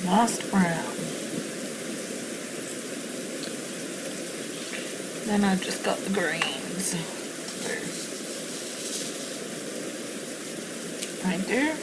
Last brown. Then I've just got the greens. Right there.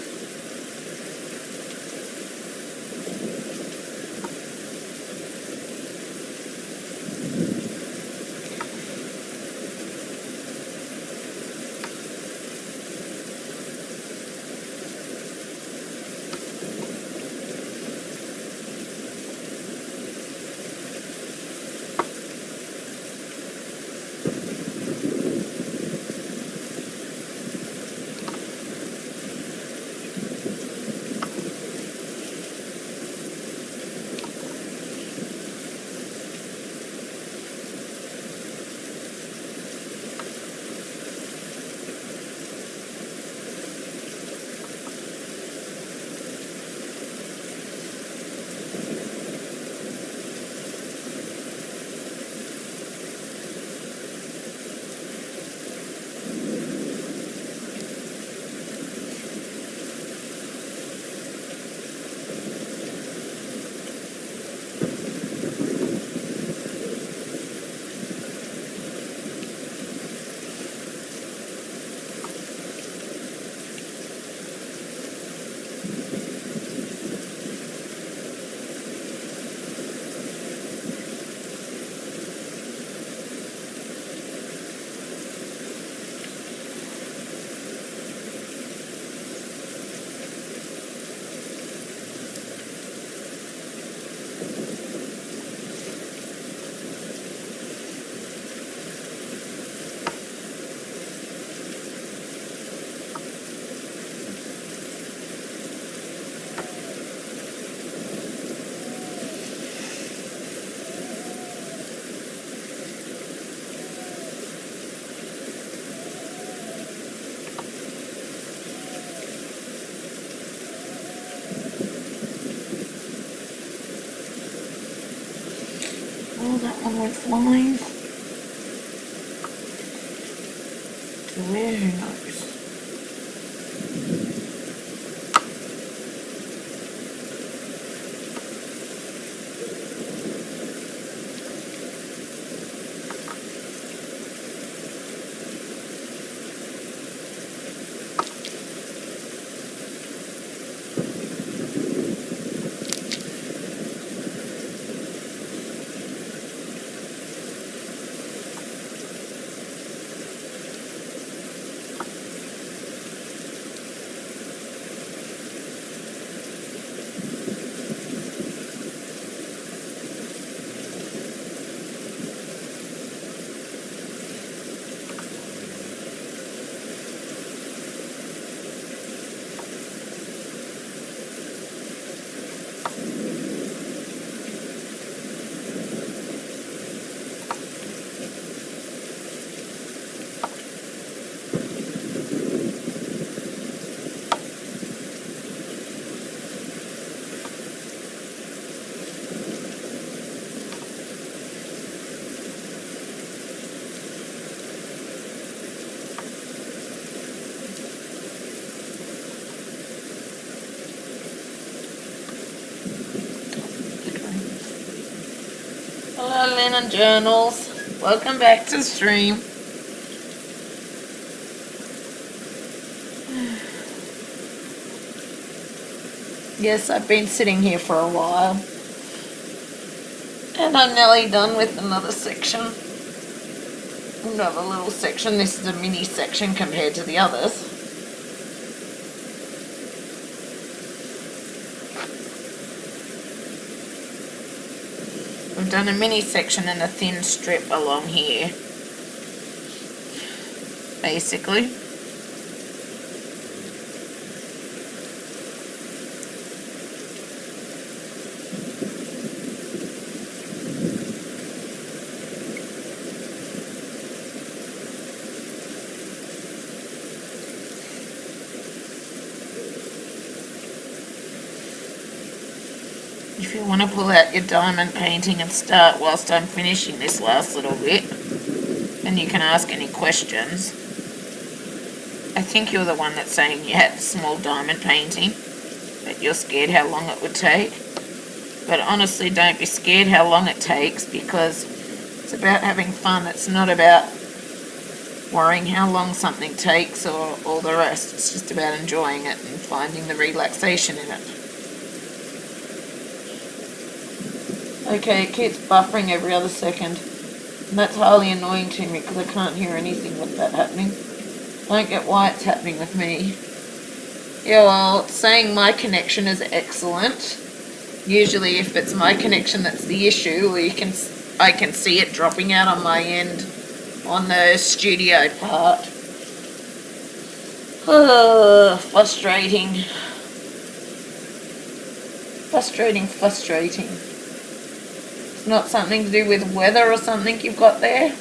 Oh, that one went flying. To where, who knows? Hello, Linen Journals. Welcome back to the stream. Yes, I've been sitting here for a while. And I'm nearly done with another section. Another little section. This is a mini section compared to the others. I've done a mini section and a thin strip along here, basically. If you want to pull out your diamond painting and start whilst I'm finishing this last little bit, then you can ask any questions. I think you're the one that's saying you had small diamond painting, but you're scared how long it would take. But honestly, don't be scared how long it takes, because it's about having fun. It's not about worrying how long something takes or all the rest. It's just about enjoying it and finding the relaxation in it. Okay, it keeps buffering every other second, and that's highly annoying to me because I can't hear anything with that happening. I don't get why it's happening with me. Yeah, well, it's saying my connection is excellent. Usually if it's my connection that's the issue, I can see it dropping out on my end on the studio part. Frustrating. Frustrating. Not something to do with weather or something you've got there?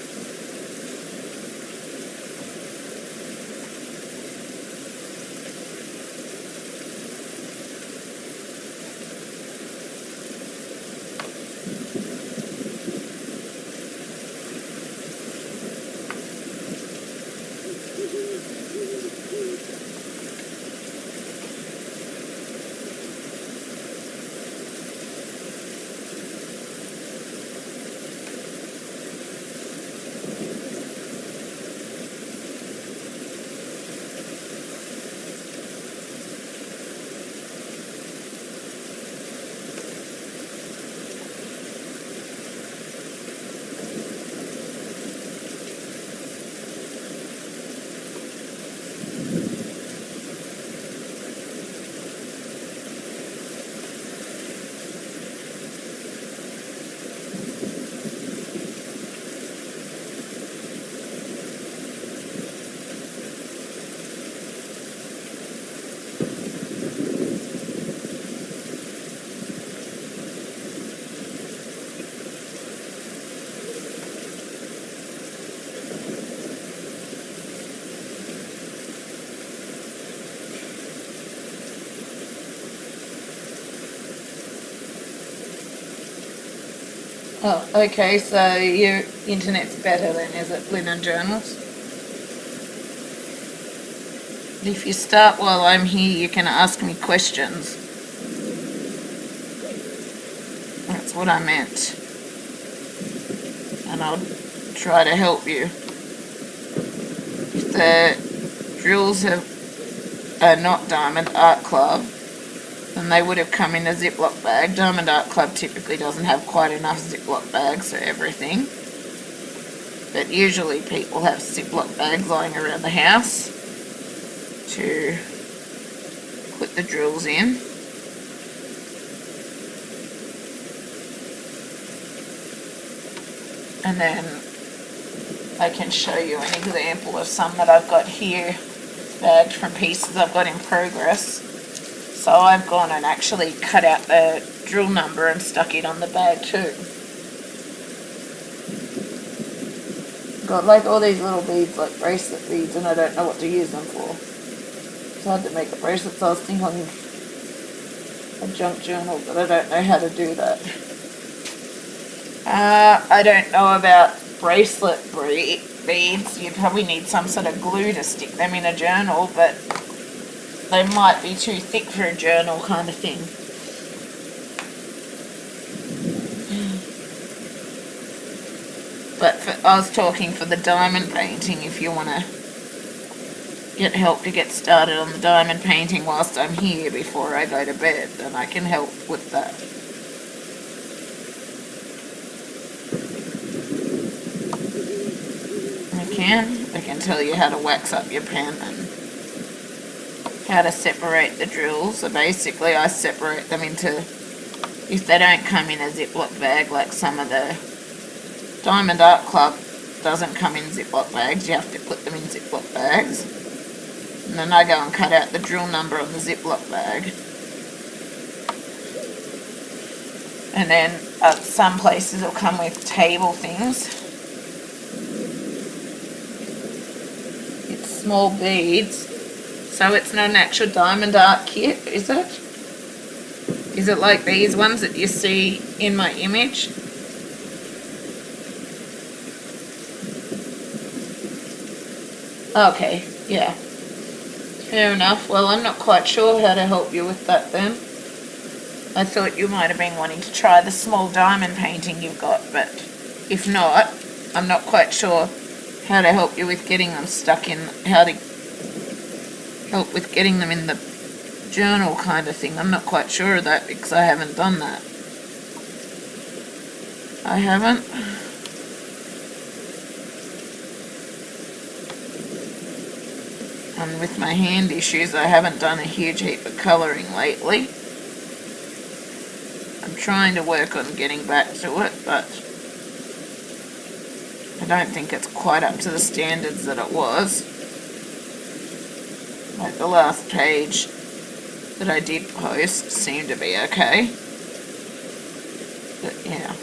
Oh, okay, so your internet's better then, is it, Linen Journals? If you start while I'm here, you can ask me questions. That's what I meant. And I'll try to help you. If the drills are not Diamond Art Club, then they would have come in a Ziploc bag. Diamond Art Club typically doesn't have quite enough Ziploc bags for everything. But usually people have Ziploc bags lying around the house to put the drills in. And then I can show you an example of some that I've got here, bagged from pieces I've got in progress. So I've gone and actually cut out the drill number and stuck it on the bag too. Got like all these little beads, like bracelet beads, and I don't know what to use them for. It's hard to make a bracelet, so I was thinking a junk journal, but I don't know how to do that. I don't know about bracelet beads. You probably need some sort of glue to stick them in a journal, but they might be too thick for a journal kind of thing. But I was talking for the diamond painting. If you want to get help to get started on the diamond painting whilst I'm here before I go to bed, then I can help with that. I can tell you how to wax up your pen and how to separate the drills. So basically I separate them into, if they don't come in a Ziploc bag like some of the Diamond Art Club doesn't come in Ziploc bags, you have to put them in Ziploc bags. And then I go and cut out the drill number on the Ziploc bag. And then some places will come with table things. It's small beads. So it's not an actual diamond art kit, is it? Is it like these ones that you see in my image? Okay, yeah. Fair enough. Well, I'm not quite sure how to help you with that then. I thought you might have been wanting to try the small diamond painting you've got, but if not, I'm not quite sure how to help you with getting them stuck in, how to help with getting them in the journal kind of thing. I'm not quite sure of that because I haven't done that. I haven't. And with my hand issues, I haven't done a huge heap of colouring lately. I'm trying to work on getting back to it, but I don't think it's quite up to the standards that it was. Like the last page that I did post seemed to be okay. But yeah.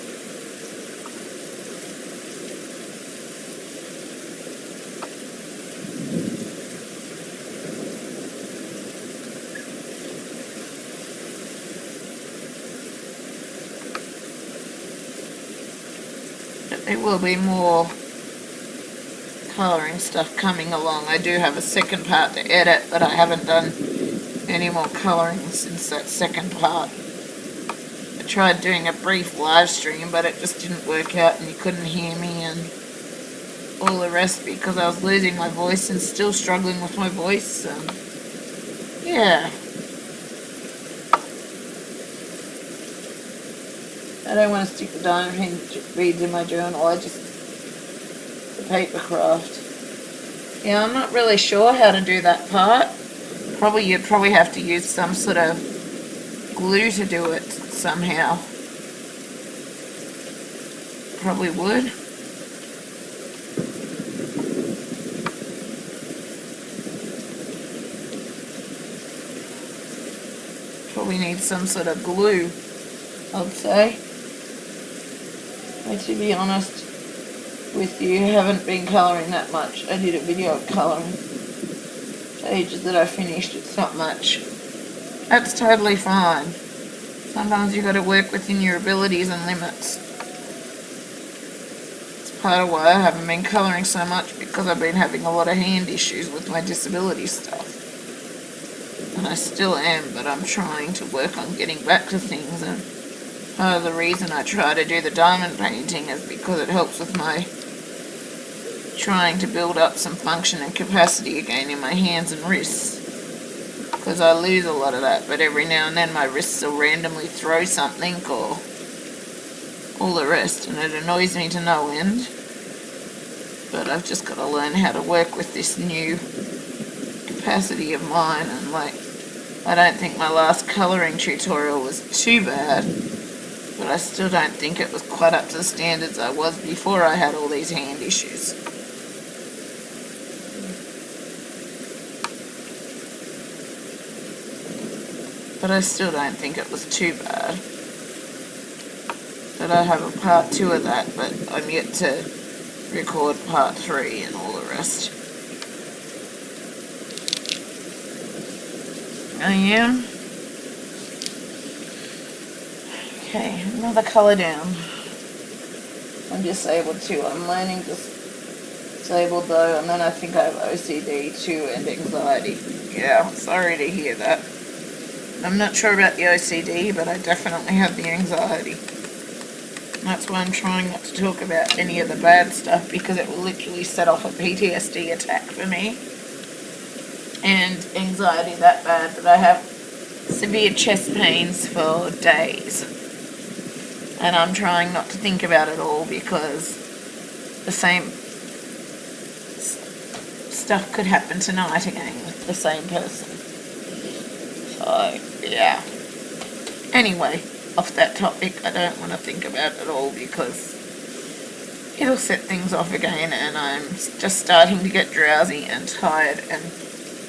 There will be more colouring stuff coming along. I do have a second part to edit, but I haven't done any more colouring since that second part. I tried doing a brief live stream, but it just didn't work out and you couldn't hear me and all the rest because I was losing my voice and still struggling with my voice, so yeah. I don't want to stick the diamond beads in my journal, I just, the paper craft. Yeah, I'm not really sure how to do that part. You'd probably have to use some sort of glue to do it somehow. Probably would. Probably need some sort of glue, I'd say. But to be honest with you, I haven't been colouring that much. I did a video of colouring pages that I finished. It's not much. That's totally fine. Sometimes you've got to work within your abilities and limits. It's part of why I haven't been colouring so much, because I've been having a lot of hand issues with my disability stuff. And I still am, but I'm trying to work on getting back to things, and part of the reason I try to do the diamond painting is because it helps with my trying to build up some function and capacity again in my hands and wrists. Because I lose a lot of that, but every now and then my wrists will randomly throw something or all the rest, and it annoys me to no end. But I've just got to learn how to work with this new capacity of mine, and like, I don't think my last colouring tutorial was too bad, but I still don't think it was quite up to the standards I was before I had all these hand issues. But I still don't think it was too bad. But I have a part 2 of that, but I'm yet to record part 3 and all the rest. I am. Okay, another colour down. I'm disabled too. I'm learning disabled though, and then I think I have OCD too and anxiety. Yeah, sorry to hear that. I'm not sure about the OCD, but I definitely have the anxiety. That's why I'm trying not to talk about any of the bad stuff, because it will literally set off a PTSD attack for me. And anxiety that bad that I have severe chest pains for days. And I'm trying not to think about it all, because the same stuff could happen tonight again with the same person. So, yeah. Anyway, off that topic, I don't want to think about it all, because it'll set things off again, and I'm just starting to get drowsy and tired, and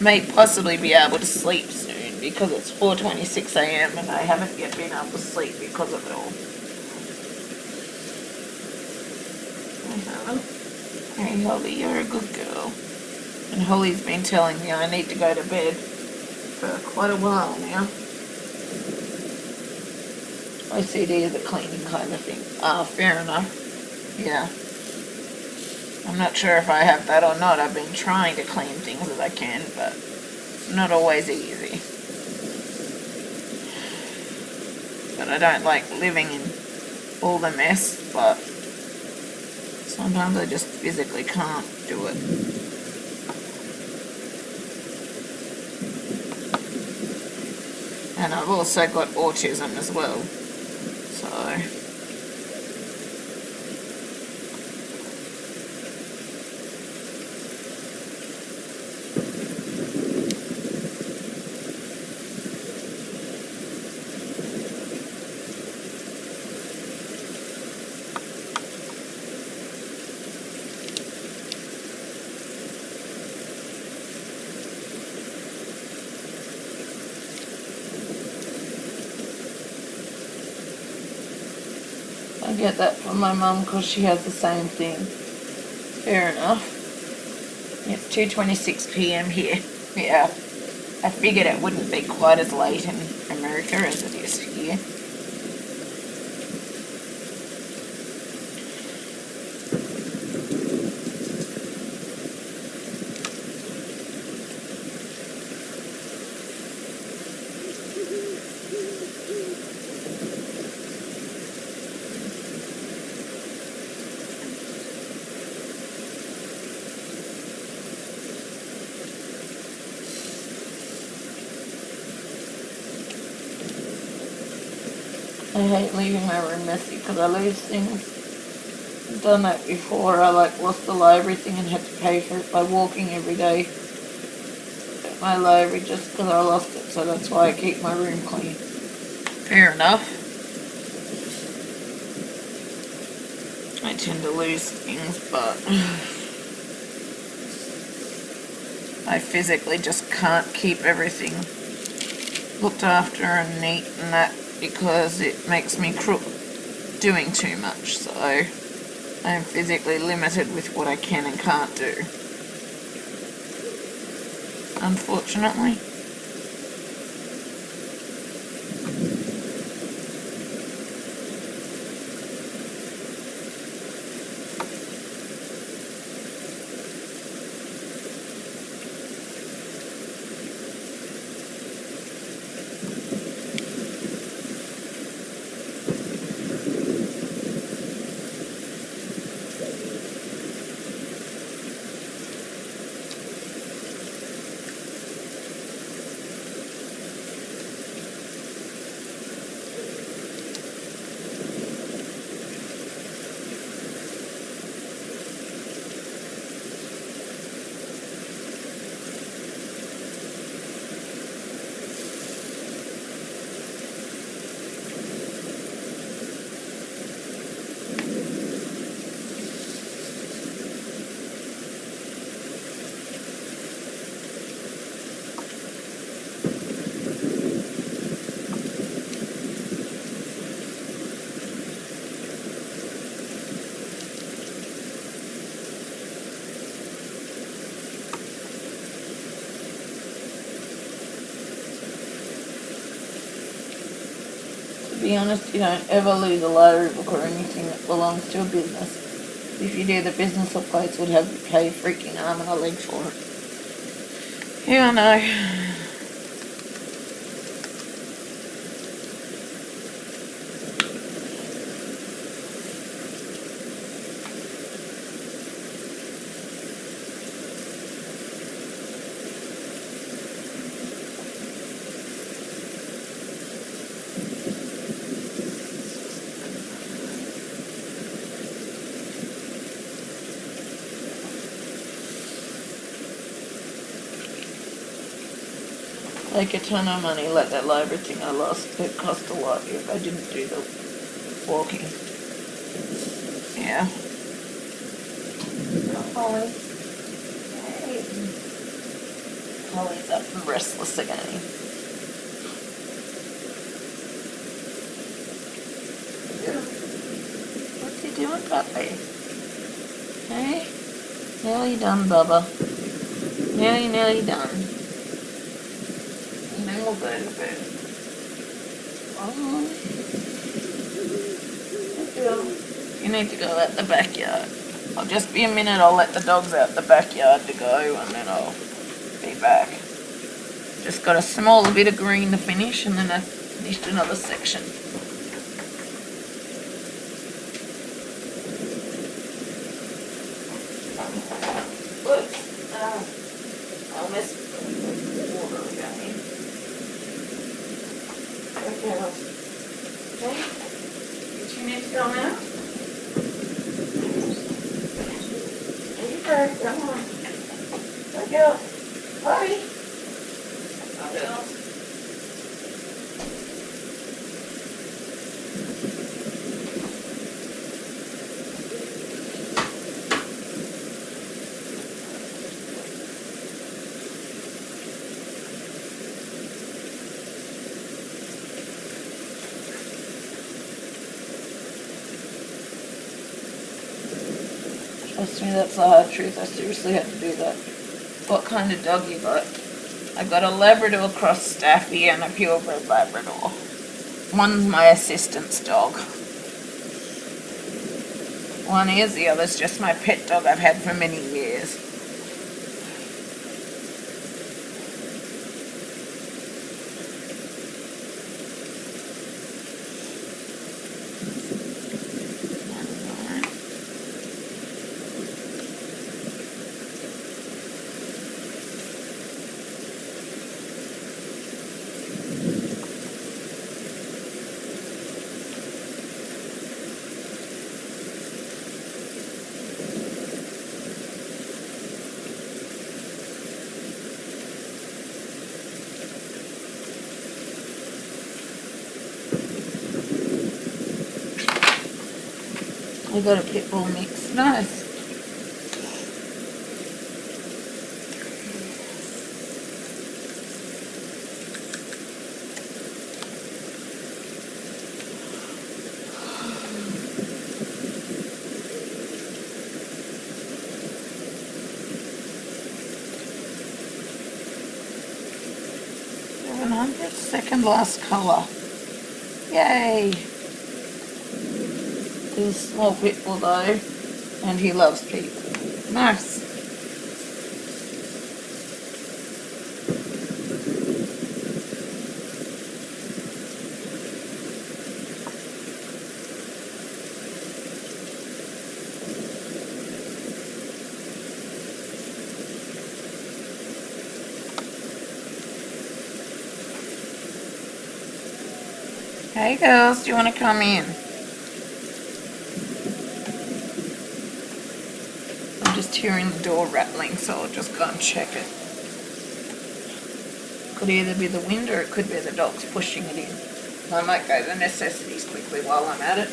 may possibly be able to sleep soon, because it's 4:26 a.m. and I haven't yet been able to sleep because of it all. Hey Holly, you're a good girl. And Holly's been telling me I need to go to bed for quite a while now. OCD is a cleaning kind of thing. Ah, fair enough. Yeah. I'm not sure if I have that or not. I've been trying to clean things as I can, but it's not always easy. But I don't like living in all the mess, but sometimes I just physically can't do it. And I've also got autism as well, so I get that from my mum because she has the same thing. Fair enough. It's 2:26 p.m. here. Yeah, I figured it wouldn't be quite as late in America as it is here. I hate leaving my room messy because I lose things. I've done that before. I lost the library thing and had to pay for it by walking every day at my library just because I lost it. So that's why I keep my room clean. Fair enough. I tend to lose things, but I physically just can't keep everything looked after and neat and that, because it makes me crook doing too much, so I am physically limited with what I can and can't do, unfortunately. To be honest, you don't ever lose a library book or anything that belongs to a business. If you do, the business or place would have you pay a freaking arm and a leg for it. Yeah, I know. Like a ton of money, like that library thing I lost. It cost a lot if I didn't do the walking. Yeah. Holly. Hey. Holly's up and restless again. What's he doing, puppy? Hey? Nearly done, Bubba. Nearly done. And then we'll go to bed. Oh. You need to go out the backyard. I'll just be a minute, I'll let the dogs out the backyard to go and then I'll be back. Just got a small bit of green to finish and then I finished another section. Whoops. I'll mess with the water again. Okay. Did you need to come out? Okay, come on. Let's go. Hurry. Trust me, that's the hard truth. I seriously had to do that. What kind of dog you got? I got a Labrador cross Staffy and a purebred Labrador. One's my assistant's dog. One is, the other's just my pet dog I've had for many years. We got a pit bull mix. Nice. Second last colour. Yay! He's a small pit bull though, and he loves people. Nice. Hey girls, do you want to come in? I'm just hearing the door rattling, so I'll just go and check it. Could either be the wind or it could be the dogs pushing it in. I might go the necessities quickly while I'm at it.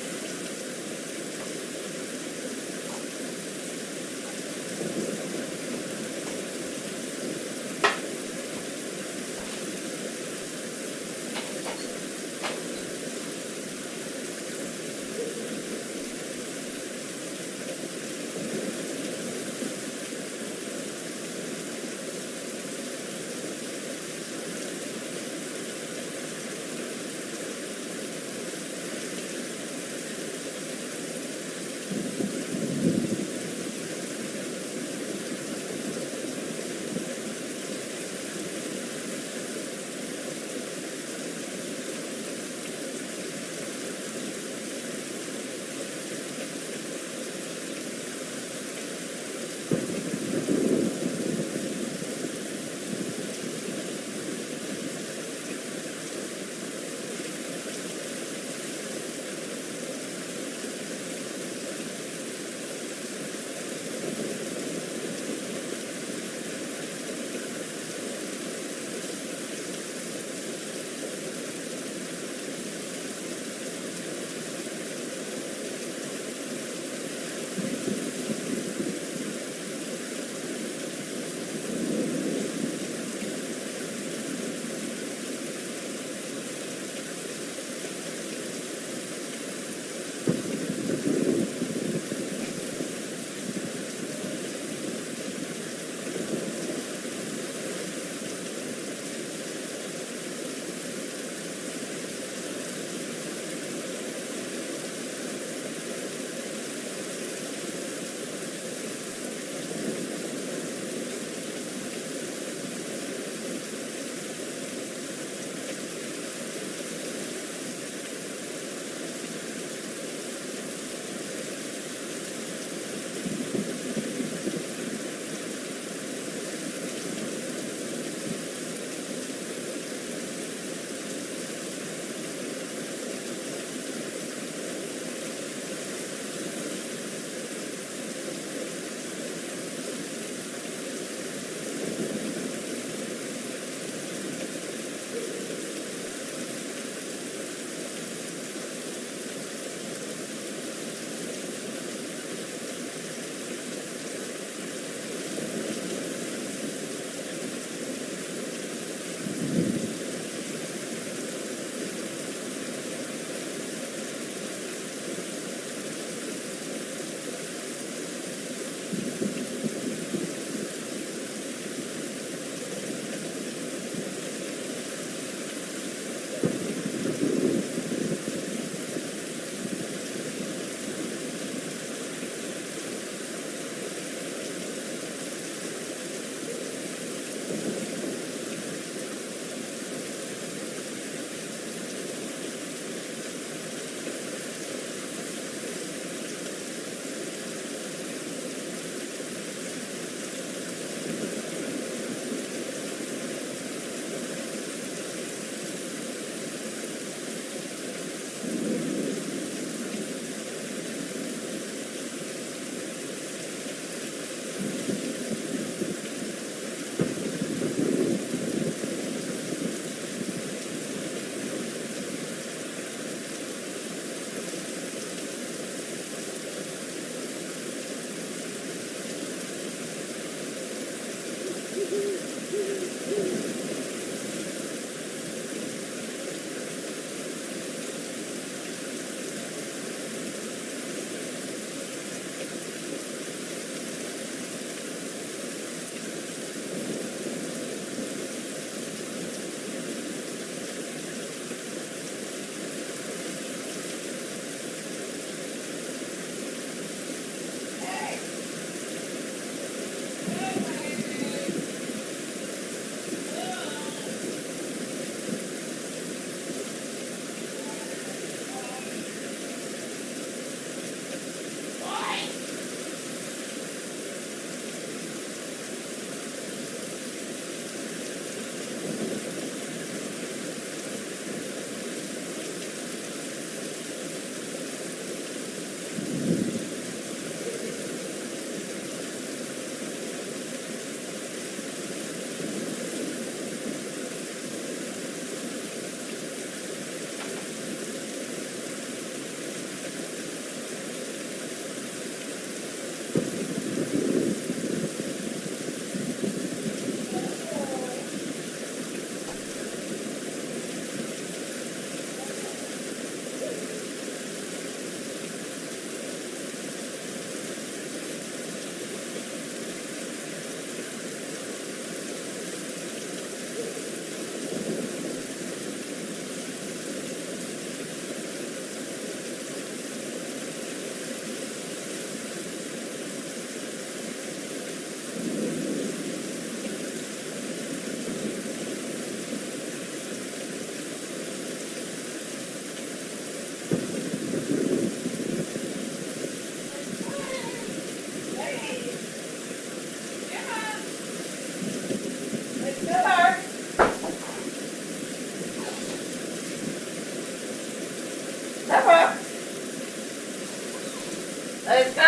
Let's go.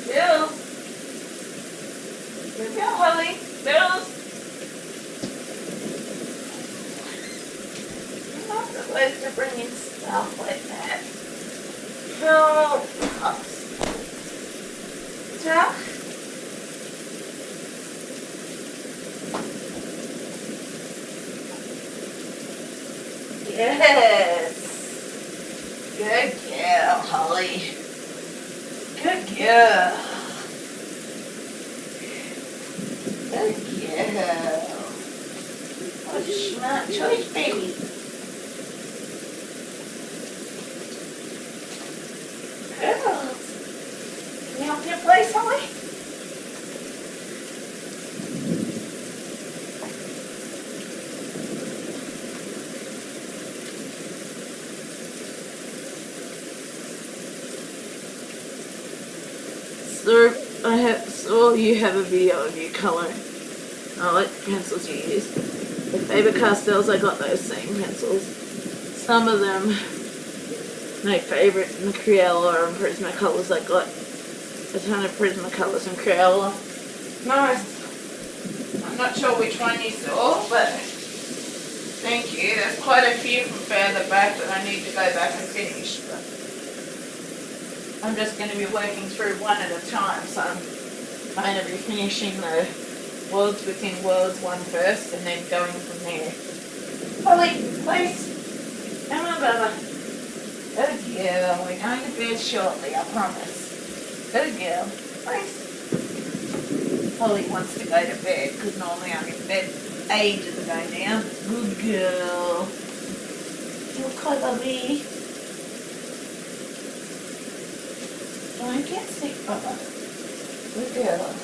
Bills. Here we go, Holly. Bills. You're not supposed to bring in stuff like that. No. Tuck. Yes. Good girl, Holly. Good girl. Good girl. What a smart choice, baby. Girls. Can you help your place, Holly? So saw you have a video of you colouring. Oh, what pencils you use. The Faber-Castells, I got those same pencils. Some of them, my favourite, in the Crayola and Prismacolors, I got a ton of Prismacolors and Crayola. Nice. I'm not sure which one you saw, but thank you. There's quite a few from further back that I need to go back and finish. But I'm just going to be working through one at a time, so I'm going to be finishing the Worlds Within Worlds one first and then going from there. Holly, please. Come on, Bubba. Good girl. We're going to bed shortly, I promise. Good girl. Please. Holly wants to go to bed because normally I'm in bed ages ago now. Good girl. You're clever, me. Don't get sick, Bubba. Good girl.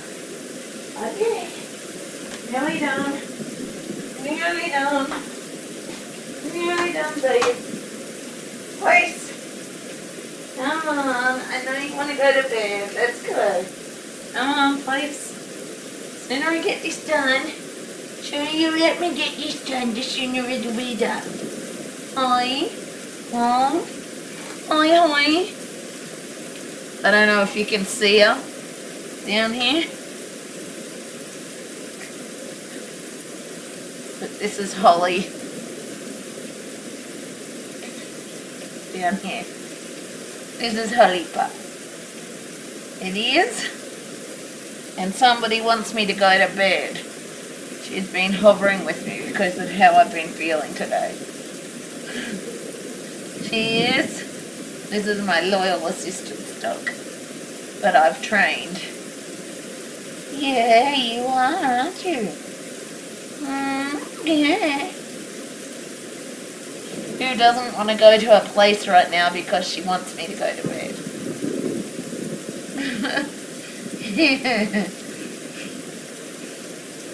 Okay. Nearly done. Nearly done. Nearly done, babe. Please. Come on. I know you want to go to bed. Let's go. Come on, please. Sooner I get this done, sooner you let me get this done, the sooner it'll be done. Hi. Hi. Hi, hi. I don't know if you can see her down here. But this is Holly down here. This is Holly Pup. It is. And somebody wants me to go to bed. She's been hovering with me because of how I've been feeling today. She is. This is my loyal assistance dog that I've trained. Yeah, you are, aren't you? Yeah. Who doesn't want to go to a place right now because she wants me to go to bed?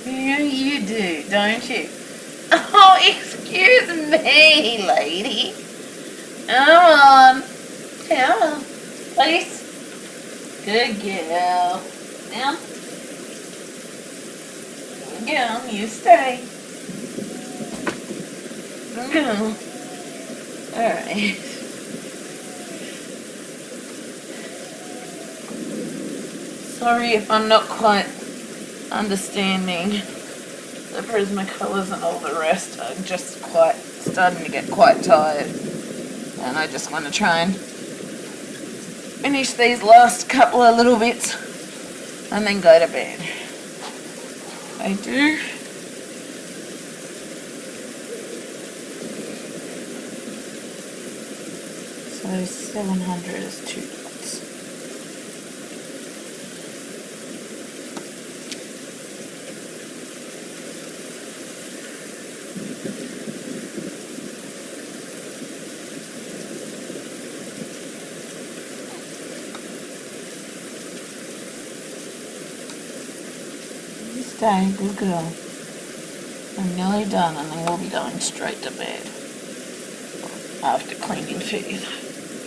Yeah, you do, don't you? Oh, excuse me, lady. Come on. Come on. Please. Good girl. Now. Good girl, you stay. Good girl. Alright. Sorry if I'm not quite understanding the Prismacolors and all the rest. I'm just starting to get quite tired. And I just want to try and finish these last couple of little bits and then go to bed. I do. So 700 is 2 dots. Stay, good girl. I'm nearly done and then we'll be going straight to bed. After cleaning teeth.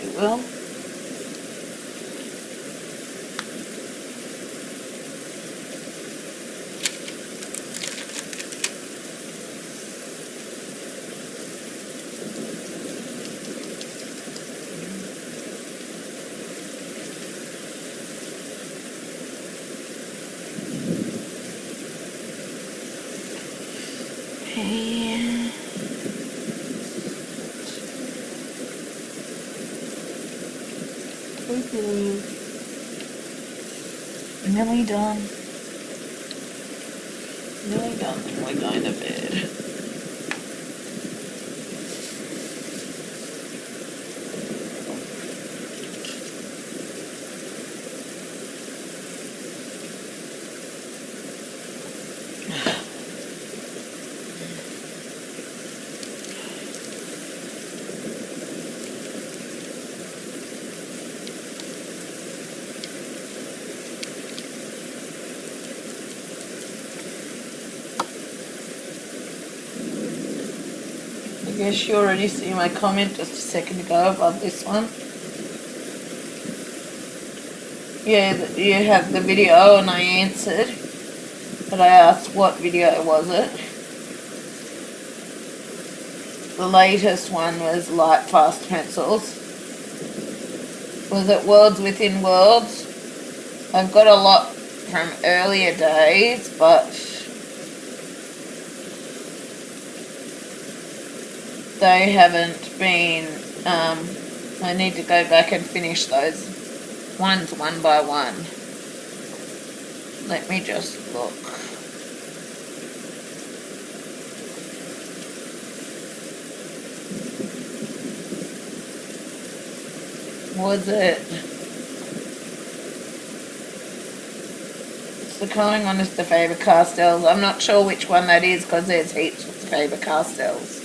You will. Okay. Nearly done. Nearly done, and we're going to bed. I guess you already see my comment just a second ago above this one. Yeah, you have the video and I answered, but I asked what video was it. The latest one was light fast pencils. Was it Worlds Within Worlds? I've got a lot from earlier days, but they haven't been, I need to go back and finish those ones one by one. Let me just look. Was it? It's the colouring one is the Faber-Castells. I'm not sure which one that is because there's heaps of Faber-Castells.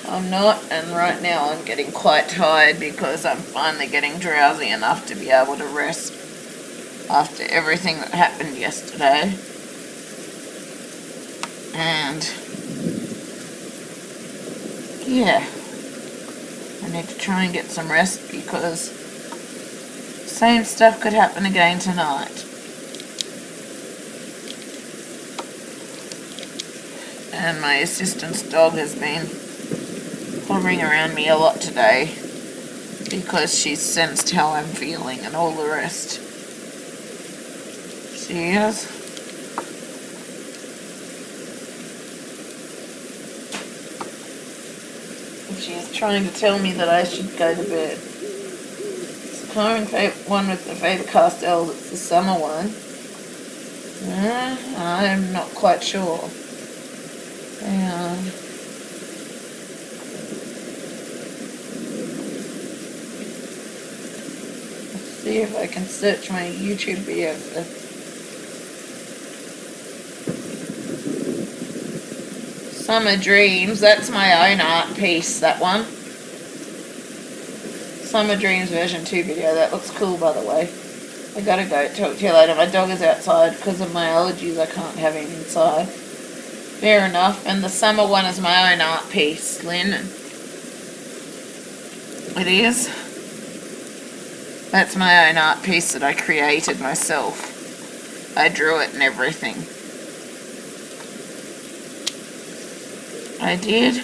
I'm not, and right now I'm getting quite tired because I'm finally getting drowsy enough to be able to rest after everything that happened yesterday. And yeah, I need to try and get some rest because same stuff could happen again tonight. And my assistant's dog has been hovering around me a lot today because she's sensed how I'm feeling and all the rest. She is. She is trying to tell me that I should go to bed. It's the current one with the Faber-Castells. It's the summer one. I'm not quite sure. Hang on. See if I can search my YouTube video for Summer Dreams. That's my own art piece, that one. Summer Dreams version 2 video. That looks cool, by the way. I gotta go. Talk to you later. My dog is outside because of my allergies. I can't have him inside. Fair enough. And the summer one is my own art piece, Lynn. It is. That's my own art piece that I created myself. I drew it and everything. I did.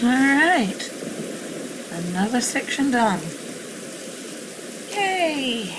Alright, another section done. Yay!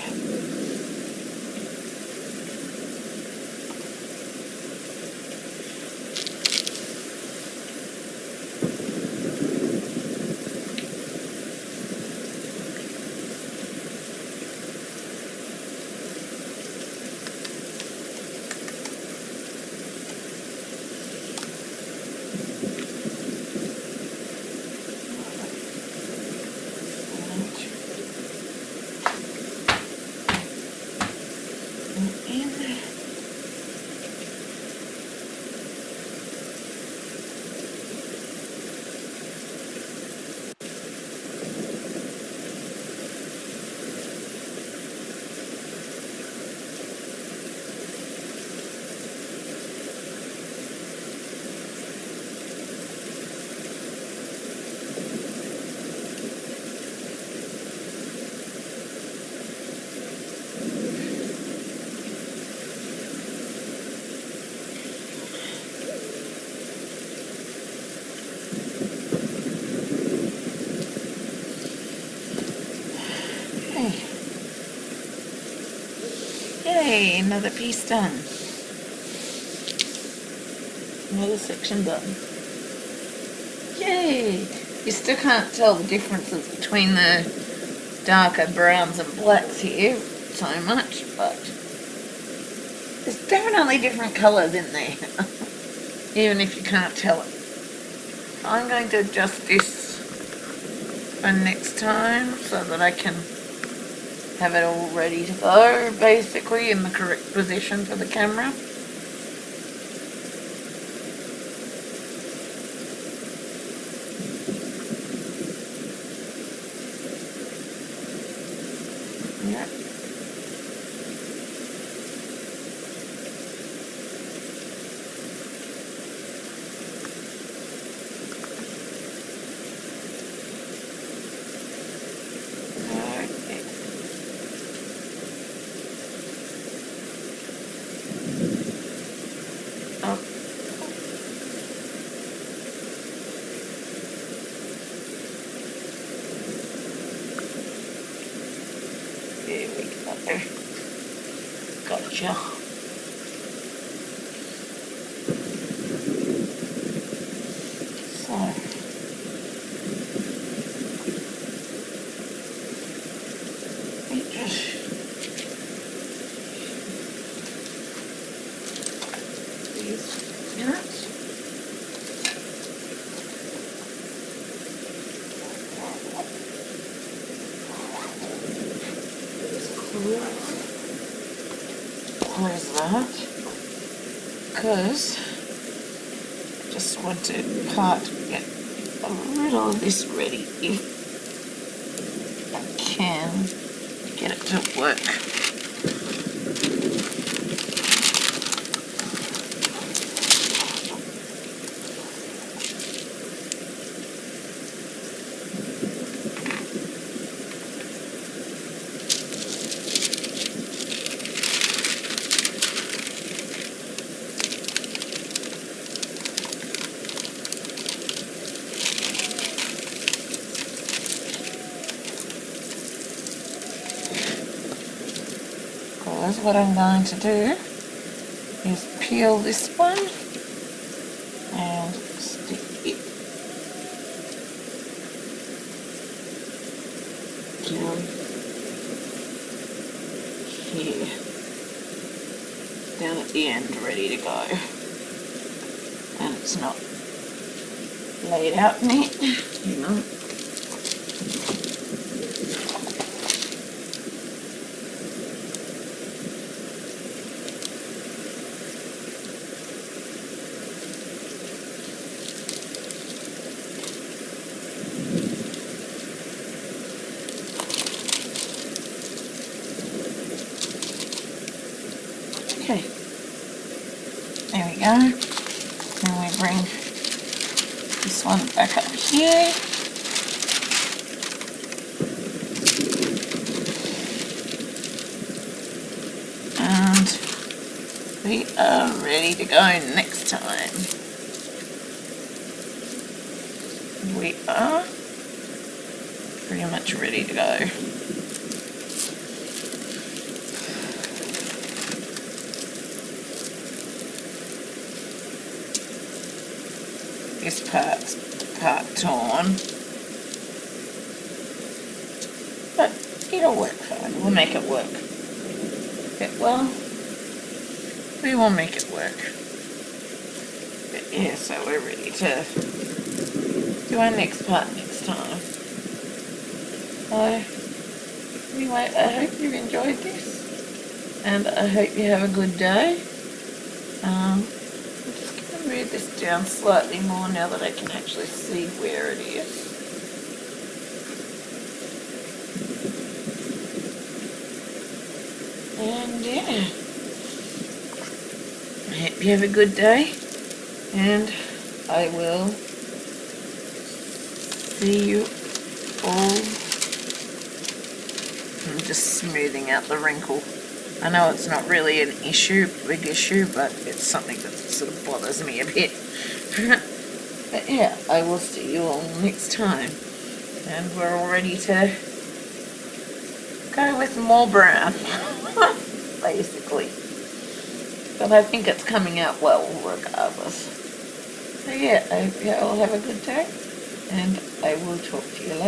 Yay, another piece done. Another section done. Yay! You still can't tell the differences between the darker browns and blacks here so much, but there's definitely different colours in there, even if you can't tell it. I'm going to adjust this for next time so that I can have it all ready to go, basically in the correct position for the camera. Yeah. Oh. There we go. Gotcha. So, we just these minutes. Close that, because I just want to get a little of this ready if I can get it to work. Because what I'm going to do is peel this one and stick it down here, down at the end, ready to go. And it's not laid out neat, you know. Okay, there we go. Then we bring this one back up here. And we are ready to go next time. We are pretty much ready to go. This part's part torn, but it'll work fine. We'll make it work. Okay, well, we will make it work. But yeah, so we're ready to do our next part next time. So, anyway, I hope you've enjoyed this, and I hope you have a good day. Move this down slightly more now that I can actually see where it is. And yeah, I hope you have a good day, and I will see you all. I'm just smoothing out the wrinkle. I know it's not really an big issue, but it's something that sort of bothers me a bit. But yeah, I will see you all next time. And we're all ready to go with more brown. basically. But I think it's coming out well regardless. So yeah, I hope you all have a good day, and I will talk to you later.